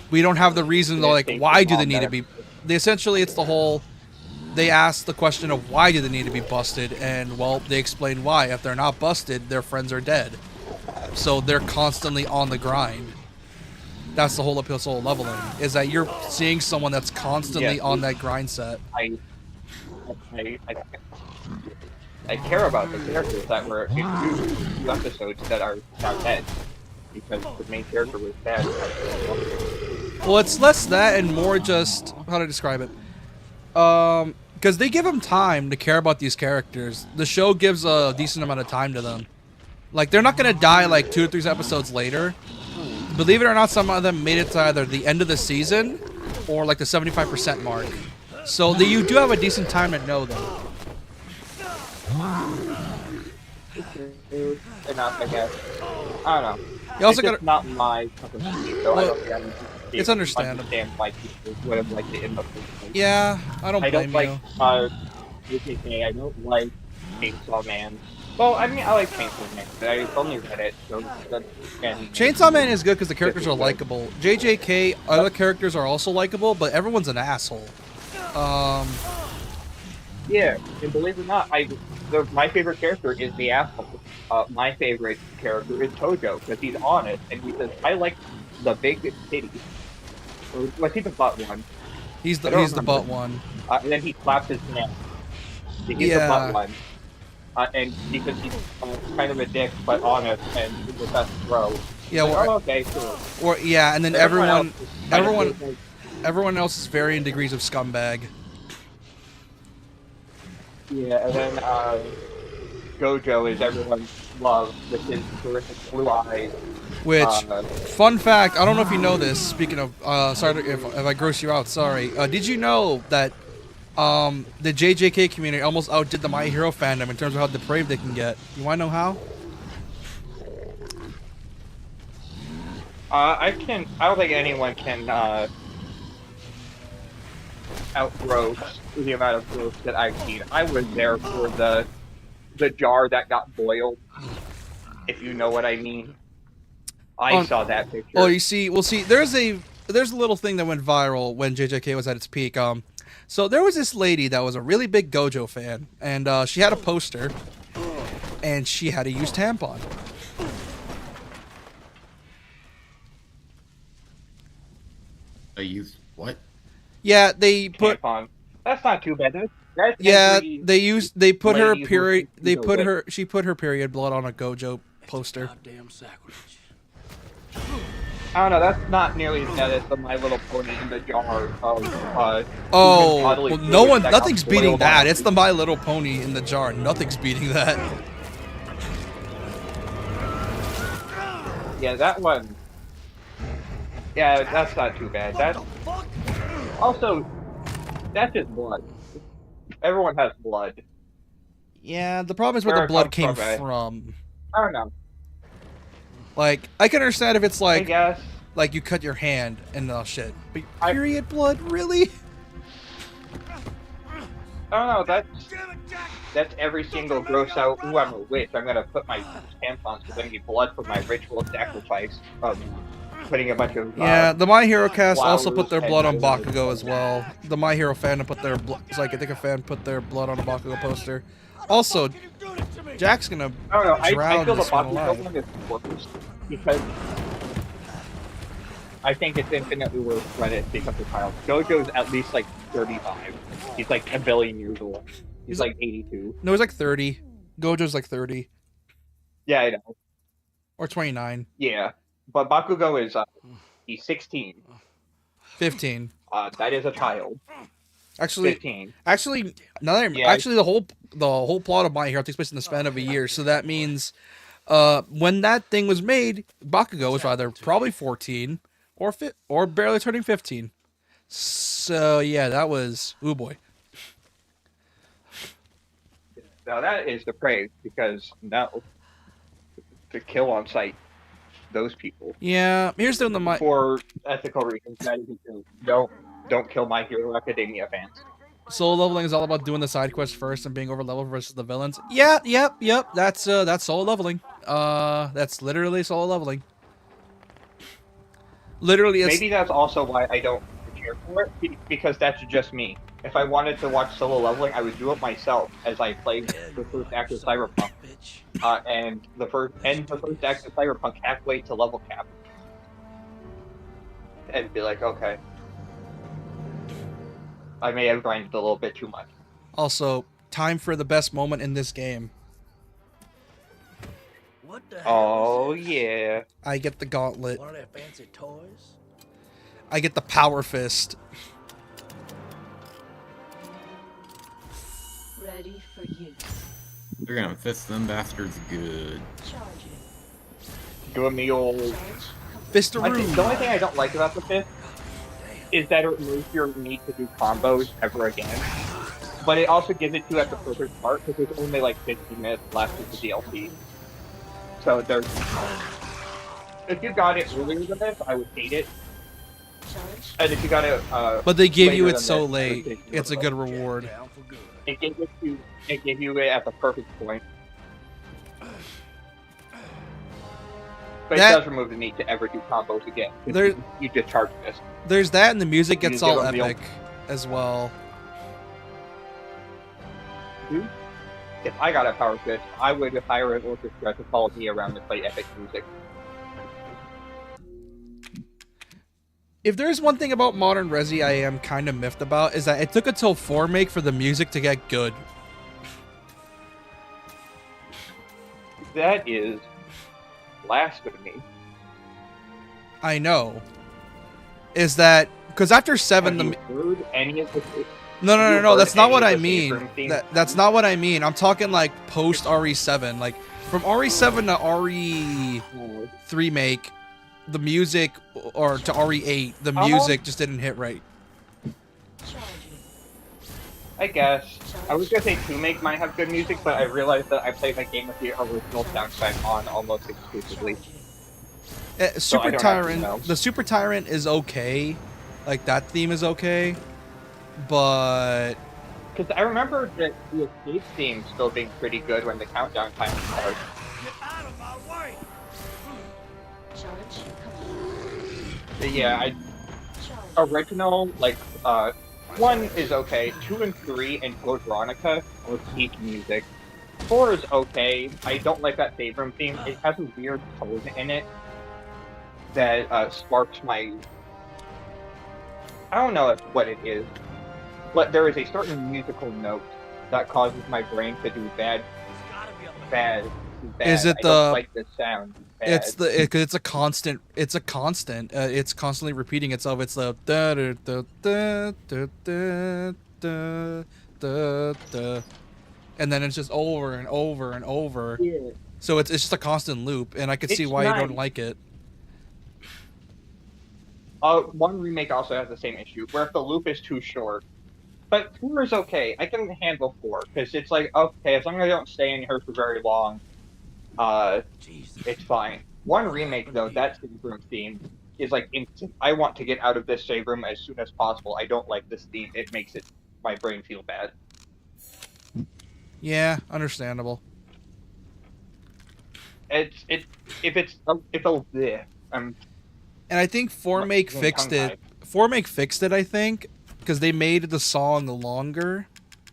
we don't have the reason to, like, why do they need to be... Essentially, it's the whole... They ask the question of why do they need to be busted, and, well, they explain why. If they're not busted, their friends are dead. So they're constantly on the grind. That's the whole appeal of Solo Leveling, is that you're seeing someone that's constantly on that grind set. I care about the characters that were in 2 episodes that are now dead, because the main character was dead. Well, it's less that and more just, how to describe it? Because they give them time to care about these characters. The show gives a decent amount of time to them. Like, they're not going to die like 2 or 3 episodes later. Believe it or not, some of them made it to either the end of the season or like the 75% mark. So you do have a decent time to know them. Enough, I guess. I don't know. You also it's just not my cup of tea, so I don't think it's understandable. Understand why people would have liked it in the first place. Yeah, I don't blame you. UKK, I don't like Chainsaw Man. Well, I mean, I like Chainsaw Man, but I only read it, so Chainsaw Man is good because the characters are likable. JJK, other characters are also likable, but everyone's an asshole. Yeah, and believe it or not, my favorite character is the asshole. My favorite character is Tojo, because he's honest, and he says, I like the big titties. Or was he the butt one? He's the butt one. And then he claps his hand. He's the butt one. And because he's kind of a dick, but honest, and he's the best bro. Yeah, like, okay, cool. Or yeah, and then everyone else is varying degrees of scumbag. Yeah, and then Gojo is everyone's love with his terrific blue eyes. Which, fun fact, I don't know if you know this, speaking of, sorry if I gross you out, sorry. Did you know that the JJK community almost outdid the My Hero fandom in terms of how depraved they can get? You want to know how? I don't think anyone can outgrow the amount of growth that I've seen. I was there for the jar that got boiled, if you know what I mean. I saw that picture. Oh, you see, well, see, there's a little thing that went viral when JJK was at its peak. So there was this lady that was a really big Gojo fan, and she had a poster, and she had to use tampon. I used what? Yeah, they put. Tampon. That's not too bad. That's Yeah, every they put her lady who period. thinks They she's a put witch. her. She put her period blood on a Gojo poster. Goddamn sacrilege. I don't know. That's not nearly as bad as the My Little Pony in the jar of. Oh, bodily well, no fluids one. that got Nothing's beating boiled that. on It's the My Little Pony in the jar. Nothing's beating that. Yeah, that one. Yeah, that's not too bad. That's also that's just blood. Everyone has blood. Yeah, the problem is where Where the it blood comes came from, from. I don't know. Like, I can understand if it's I like, guess. like you cut your hand and all shit. But I- period blood, really? I don't know. That's every single gross out. Ooh, I'm a witch. I'm gonna put my tampons because I need blood for my ritual sacrifice of putting a bunch of. Yeah, the My Hero cast also flowers put their and blood on flowers. Bakugo as well. The My Hero fandom put their Psychic fan put their blood on a Bakugo poster. Also, Jack's gonna I don't know. I drown feel the this one Bakugo alive. one is worse because I think it's infinitely worse when it becomes a child. Gojo's at least like 35. He's like a billion years old. He's like 82. No, he's like 30. Gojo's like 30 Yeah, I know. or 29, Yeah, but Bakugo is he's 16. 15. That is a child. Actually, 15. now that Yeah. actually the whole plot of My Hero takes place in the span of a year. So that means, when that thing was made, Bakugo was either probably 14 or barely turning 15. So yeah, that was boy. Now that is the praise because no, to kill on sight those people Yeah, here's the My. for ethical reasons. That is true. Don't kill My Hero Academia fans. Solo leveling is all about doing the side quests first and being over leveled versus the villains. Yeah, yep. That's solo leveling. That's literally solo leveling. Literally, it's Maybe that's also why I don't care for it because that's just me. If I wanted to watch solo leveling, I would do it myself as I played the first act of Cyberpunk, and the first act of Cyberpunk halfway to level cap, and be like, okay, I may have grinded a little bit too much. also time for the best moment in this game. What the hell? Oh yeah. I get the gauntlet. One of their fancy toys? I get the power fist. Ready for use. They're gonna fist them bastards good. Charging. Doing the old. I think Fistaroo. the only thing I don't like about the fifth is that it removes your need to do combos ever again. But it also gives it to you at the perfect part because there's only like 15 minutes left of the DLC. So there's. If you got it earlier than this, I would hate it. Charge. And if you got it, But they give you later it than so this, I would late. think It's a good reward. Down for good. it gave you it at the perfect point. But That- it does remove the need to ever do combos again. 'Cause There- you just charge this. There's that, and the music You gets just give all them the old- epic as well. If I got a power fist, I would hire an orchestra to follow me around to play epic music. If there's one thing about modern Resi I am kind of miffed about, is that it took until 4 make for the music to get good. That is blasphemy. I know. Is that because after 7 Have the you heard any of the? No, Have you no. heard That's not any what of I the mean. Saber theme? That's not what I mean. I'm talking like post RE7, like from RE7 to RE3 make, the music, or to RE8, the music just didn't hit right. Charging. I guess. I was gonna say 2 make might have good music, but I realized that I played that game with the original soundtrack on almost exclusively. Super I don't Tyrant, actually know. the Super Tyrant is okay, like that theme is okay, but Because I remember that the escape theme still being pretty good when the countdown time started. Get out of my way! Charge. Complete. But yeah, Charge. original, like, 1 is okay, 2 and 3 and Code Veronica are peak music. 4 is okay. I don't like that save room theme. It has a weird tone in it that sparks my... I don't know what it is, but there is a certain musical note that causes my brain to do bad. Is it I don't like the sound. Bad. Because it's a constant. It's a constant. It's constantly repeating itself. It's the da da da da da da da da, and then it's just over and over and over. Yeah. So it's just a constant loop, and I can see It's why you nice. don't like it. One remake also has the same issue, where if the loop is too short. But 4 is okay. I can handle 4, because it's like, okay, as long as I don't stay in here for very long, it's fine. 1 remake, though, that save room theme is like instant. I want to get out of this save room as soon as possible. I don't like this theme. It makes my brain feel bad. Yeah, understandable. And I think 4make fixed it. 4make fixed it, I think, because they made the song longer,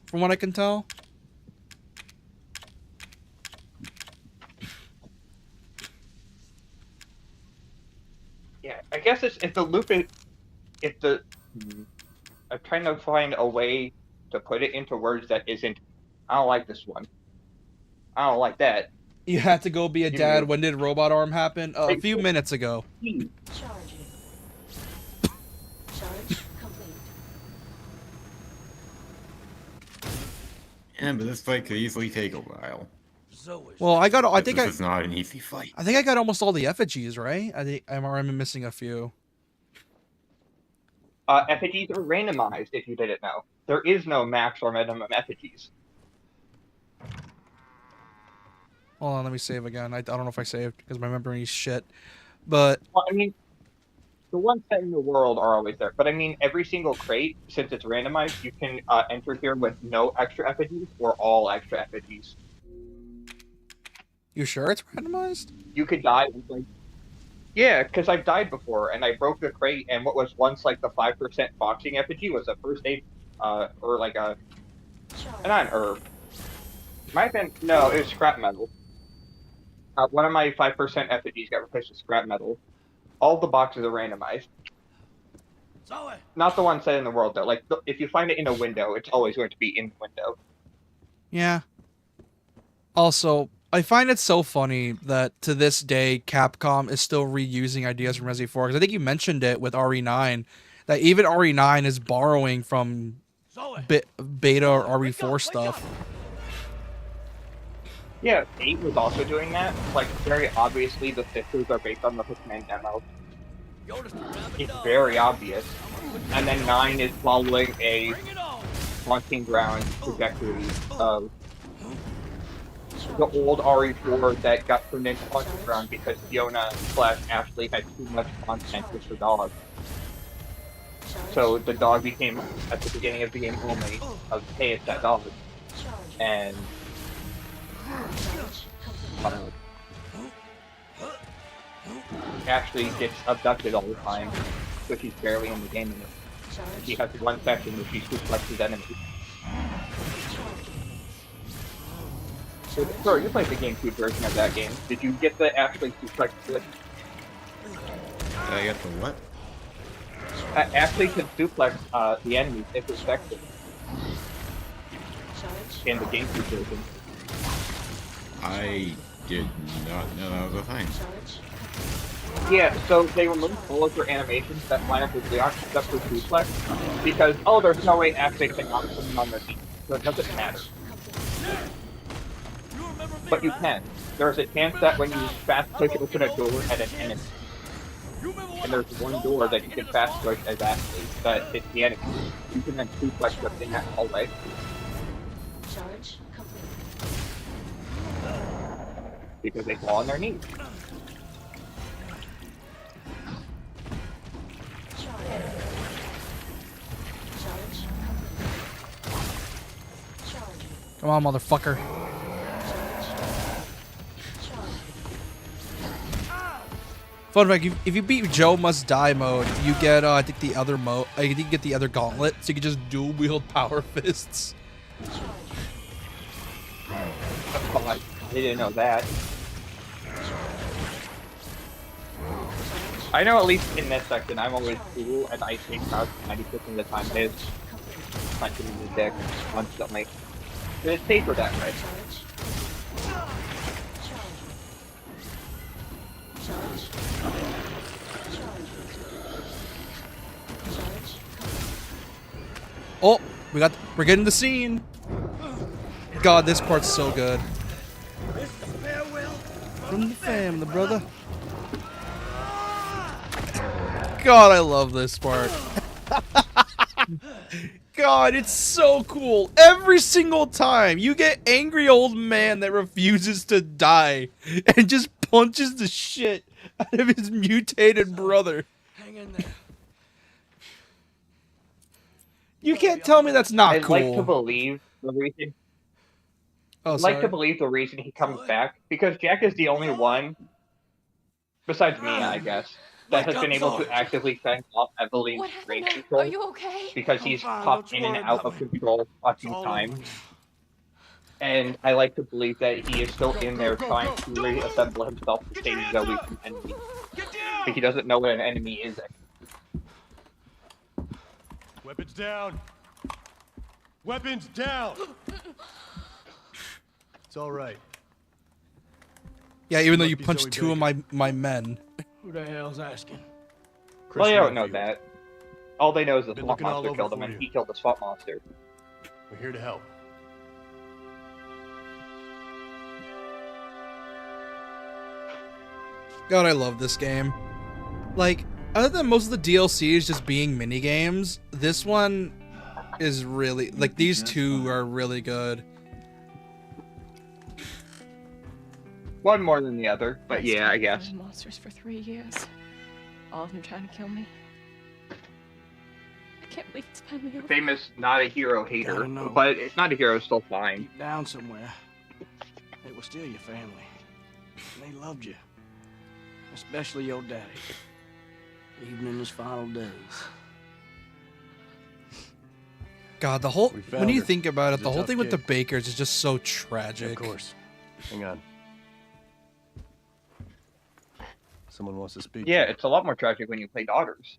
from what I can tell. Yeah, I guess it's if the loop is I'm trying to find a way to put it into words that isn't. I don't like this one. I don't like that. You had to go be a dad. When did robot arm happen? A few minutes ago. Charging. Charge complete. Yeah, but this fight could easily take a while. Well, I think this is not an easy fight. I think I got almost all the effigies, right? I think I'm missing a few. Effigies are randomized, if you didn't know. There is no max or minimum effigies. Hold on, let me save again. I don't know if I saved because my memory is shit. But well, I mean, the ones set in the world are always there. But I mean, every single crate, since it's randomized, you can enter here with no extra effigies or all extra effigies. You sure it's randomized? You could die with like... Yeah, because I've died before, and I broke the crate, and what was once like the 5% boxing effigy was a first aid, or like a... Not an herb. Might have been... No, it was scrap metal. One of my 5% effigies got replaced with scrap metal. All the boxes are randomized. Not the one set in the world, though. Like, if you find it in a window, it's always going to be in the window. Yeah. Also, I find it so funny that to this day, Capcom is still reusing ideas from Resident 4. Because I think you mentioned it with RE9, that even RE9 is borrowing from beta or RE4 stuff. Yeah, 8 was also doing that. Like, very obviously, the sisters are based on the Hitman demo. It's very obvious. And then 9 is following a haunting ground trajectory of the old RE4 that got turned into haunting ground because Fiona/Ashley had too much content with the dog. So the dog became, at the beginning of the game only, of hey, it's that dog. And Ashley gets abducted all the time, so she's barely in the game anymore. She has one section where she suplexes enemies. So, sorry, you played the GameCube version of that game. Did you get the Ashley suplex glitch? I got the what? Ashley can suplex the enemies if it's effective. In the GameCube version. I did not know that was a thing. Yeah, so they removed all of their animations that line up with Leon except for suplex because, oh, there's no way Ashley can knock someone on their feet, so it doesn't matter. But you can. There's a chance that when you fast push open a door at an enemy, and there's one door that you can fast push as Ashley, but it's the enemy, you can then suplex them in that hallway. Charge complete. Because they fall on their knees. Come on, motherfucker. Fun fact, if you beat Joe Must Die mode, you get, I think the other mode, I think you get the other gauntlet, so you can just dual wield power fists. Oh, I didn't know that. I know at least in this section, I'm always cool, and I think about 90% of the time is punching in the dick constantly. But it's safer that way. Oh, we're getting the scene. God, this part's so good. From the family, brother. God, I love this part. God, it's so cool. Every single time you get angry old man that refuses to die and just punches the shit out of his mutated brother. Hang in there. You can't tell me that's not I'd cool. like to believe the reason. Oh, I'd like sorry. to believe the reason he comes back because Jack is the only one, besides Mia, I guess, that has been able to actively fend off Evelyn's What brain happened? control Are you okay? because I'm he's fine, popped don't in and worry out about of me. control a It's few all times. over now. And I like to believe that he is still in there trying to reassemble himself to save Zoe from enemies. But he doesn't know what an enemy is. Weapons down. Weapons down. It's all right. Yeah, even though Must you be punched Zoe two of my men. Who the hell's asking? Well, they don't know Redfield. that. All they know is the Been swamp looking all monster over killed him, for and you. he killed the swamp monster. We're here to help. God, I love this game. Like, other than most of the DLCs just being mini games, this one is really like these two are really good. One more than the other, but I yeah, I studied guess. those monsters for 3 years. All of them trying to kill me. I can't believe it's finally over. Famous not a hero hater, Gotta know. but it's not a hero is still fine. Deep down somewhere, they were still your family. And they loved you. Especially your daddy. Even in his final days. God, the whole We when found you her. think about it, It's a the whole tough thing with the gig. Bakers is just so Of tragic. course. Hang on. Someone wants to speak. Yeah, it's a lot more tragic when you play Daughters.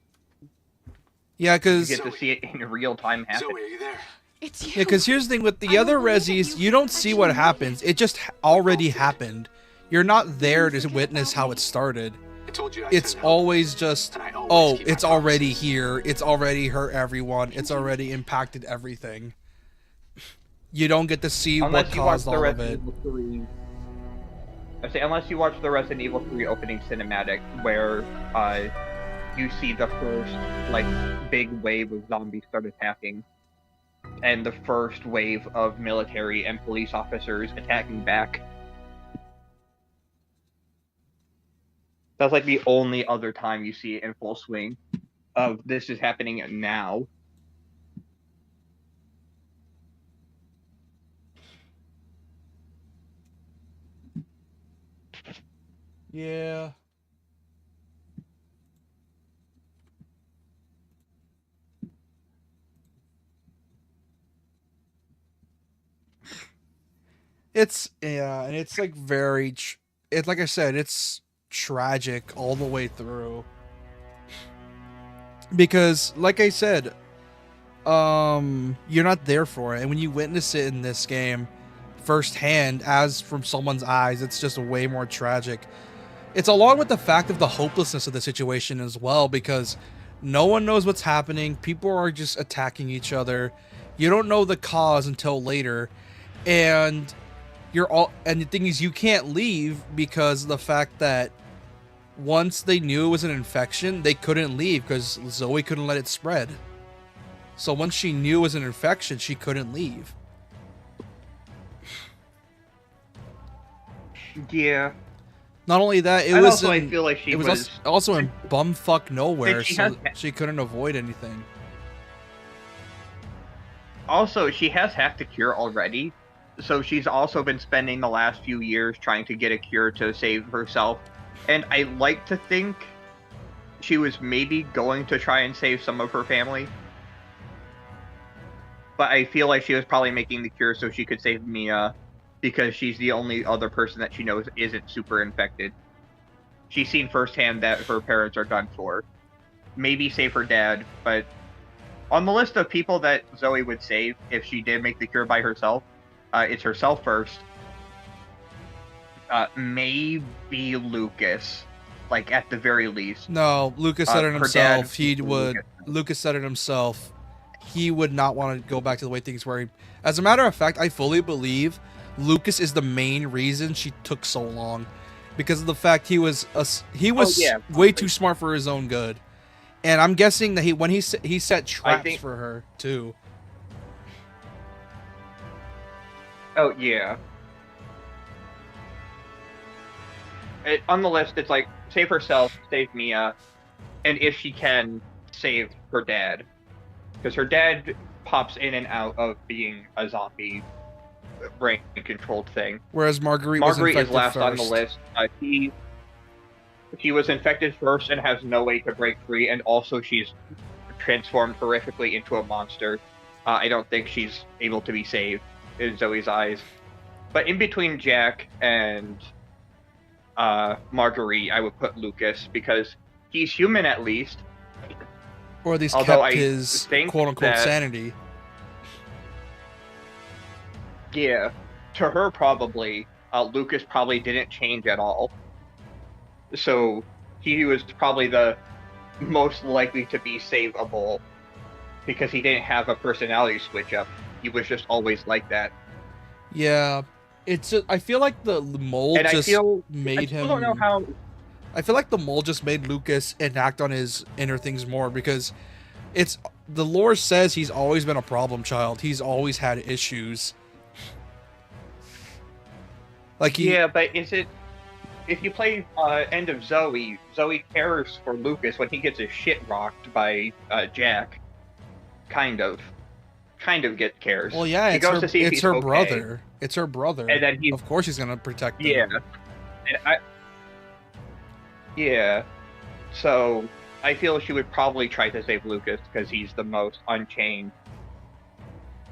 Yeah, You because get to see it in real time happen. Zoe, are you there? It's you. yeah, because here's the thing with I the don't other believe that resis, you you don't see what actually happens. It just already happened. You're not there to witness how it started. I told you It's always just, And I always oh, keep my it's already promises. here. It's already hurt everyone. It's already impacted everything. You don't get to see what Unless you watch caused the all of it. Resident Evil 3. I say, unless you watch the Resident Evil 3 opening cinematic, where you see the first like big wave of zombies start attacking, and the first wave of military and police officers attacking back. That's like the only other time you see it in full swing of this is happening now. Yeah. It's yeah, and it's like very it's like I said, it's tragic all the way through. Because like I said, you're not there for it, and when you witness it in this game firsthand as from someone's eyes, it's just way more tragic. It's along with the fact of the hopelessness of the situation as well, because no one knows what's happening. People are just attacking each other. You don't know the cause until later, and the thing is, you can't leave because of the fact that once they knew it was an infection, they couldn't leave because Zoe couldn't let it spread. So once she knew it was an infection, she couldn't leave. Yeah. Not only that, it And was also, I in, feel like she it was was. also in bumfuck nowhere, she so has- she couldn't avoid anything. Also, she has hacked the cure already, so she's also been spending the last few years trying to get a cure to save herself. And I like to think she was maybe going to try and save some of her family. But I feel like she was probably making the cure so she could save Mia because she's the only other person that she knows isn't super infected. She's seen firsthand that her parents are done for. Maybe save her dad, but on the list of people that Zoe would save if she did make the cure by herself, it's herself first. Maybe Lucas, like at the very least. No, Lucas said it her dad himself. He would. Lucas said it himself. He would not want to go back to the way things were. As a matter of fact, I fully believe Lucas is the main reason she took so long, because of the fact he was way too smart for his own good, and I'm guessing that he set traps for her too. Oh yeah. On the list, it's like save herself, save Mia, and if she can, save her dad, because her dad pops in and out of being a zombie brain controlled thing. Whereas Marguerite is last first on the list. She was infected first and has no way to break free, and also she's transformed horrifically into a monster. I don't think she's able to be saved in Zoe's eyes. But in between Jack and Marguerite, I would put Lucas, because he's human at least. Or at least kept his quote-unquote sanity. Yeah, to her probably, Lucas probably didn't change at all. So he was probably the most likely to be savable, because he didn't have a personality switch up. He was just always like that. Yeah, I feel like the mold made him. I don't know how. I feel like the mold just made Lucas enact on his inner things more, because the lore says he's always been a problem child. He's always had issues. But is it? If you play End of Zoe, Zoe cares for Lucas when he gets his shit rocked by Jack. Kind of cares. Well, yeah, it's her brother. It's her brother. And then of course he's gonna protect him. Yeah. Yeah. So I feel she would probably try to save Lucas because he's the most unchained.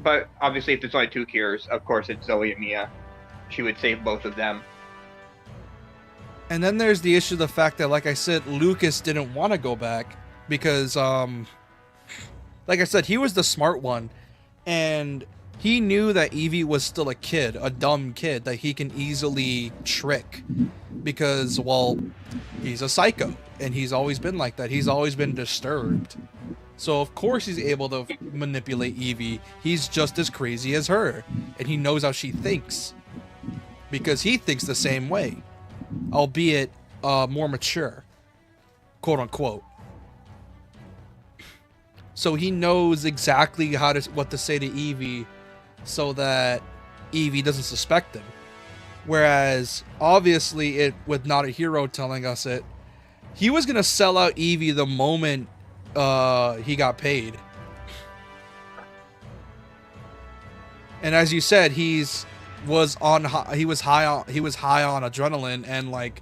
But obviously, if there's only two cures, of course it's Zoe and Mia. She would save both of them. And then there's the issue of the fact that, like I said, Lucas didn't want to go back because, like I said, he was the smart one. And he knew that Evie was still a kid, a dumb kid that he can easily trick. Because, well, he's a psycho. And he's always been like that. He's always been disturbed. So, of course, he's able to manipulate Evie. He's just as crazy as her. And he knows how she thinks. Because he thinks the same way. Albeit more mature, quote unquote. So he knows exactly what to say to Evie, so that Evie doesn't suspect him. Whereas, obviously, with Not a Hero telling us it, he was gonna sell out Evie the moment he got paid. And as you said, he was high on adrenaline and like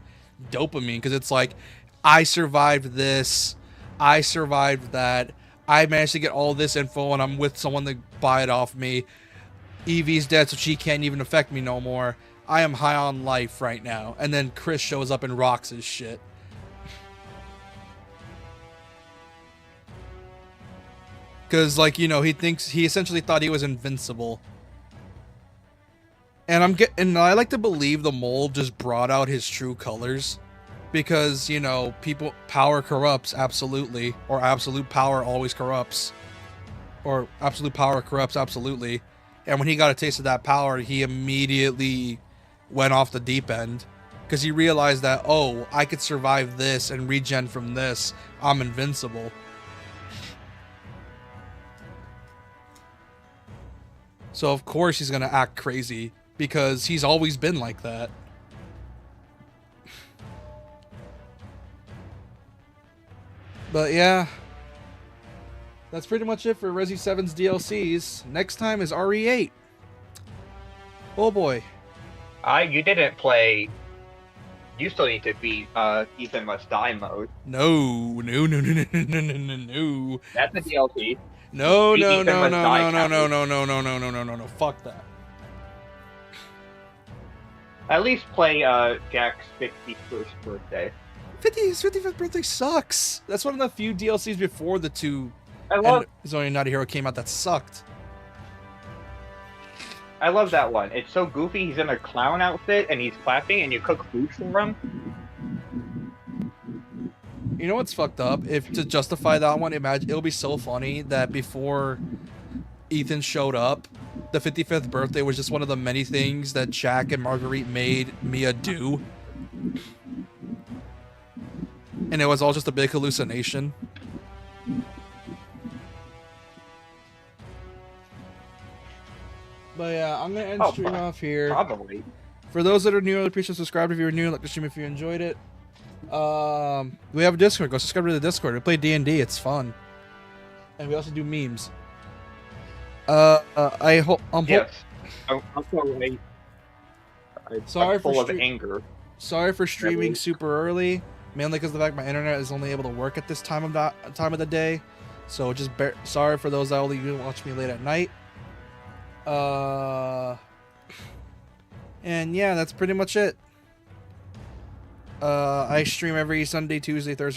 dopamine, because it's like, I survived this, I survived that, I managed to get all this info, and I'm with someone to buy it off me. Evie's dead, so she can't even affect me no more. I am high on life right now. And then Chris shows up and rocks his shit. Because, like, you know, he essentially thought he was invincible. And I like to believe the mold just brought out his true colors, because, you know, power corrupts, absolutely, or absolute power always corrupts, or absolute power corrupts, absolutely. And when he got a taste of that power, he immediately went off the deep end, because he realized that, oh, I could survive this and regen from this. I'm invincible. So of course he's gonna act crazy, because he's always been like that. But yeah, that's pretty much it for Resi 7's DLCs. Next time is RE8. Oh boy. You didn't play. You still need to beat Ethan Must Die mode. No. That's a DLC. No. Fuck that. At least play Jack's 51st birthday. 55th birthday sucks. That's one of the few DLCs before the two. I love. And Zonai Not a Hero came out that sucked. I love that one. It's so goofy. He's in a clown outfit and he's clapping, and you cook food for him. You know what's fucked up? If to justify that one, imagine it'll be so funny that before Ethan showed up, the 55th birthday was just one of the many things that Jack and Marguerite made Mia do. And it was all just a big hallucination. But yeah, I'm gonna end stream off here. Probably. For those that are new, I'd appreciate subscribe if you're new, like the stream if you enjoyed it. We have a Discord. Go subscribe to the Discord. We play D&D. It's fun, and we also do memes. I hope. Yes. I'm sorry. Sorry full for of anger. Sorry for streaming super early, mainly because the fact my internet is only able to work at this time of the day. So just sorry for those that only watch me late at night. And yeah, that's pretty much it. I stream every Sunday, Tuesday, Thursday.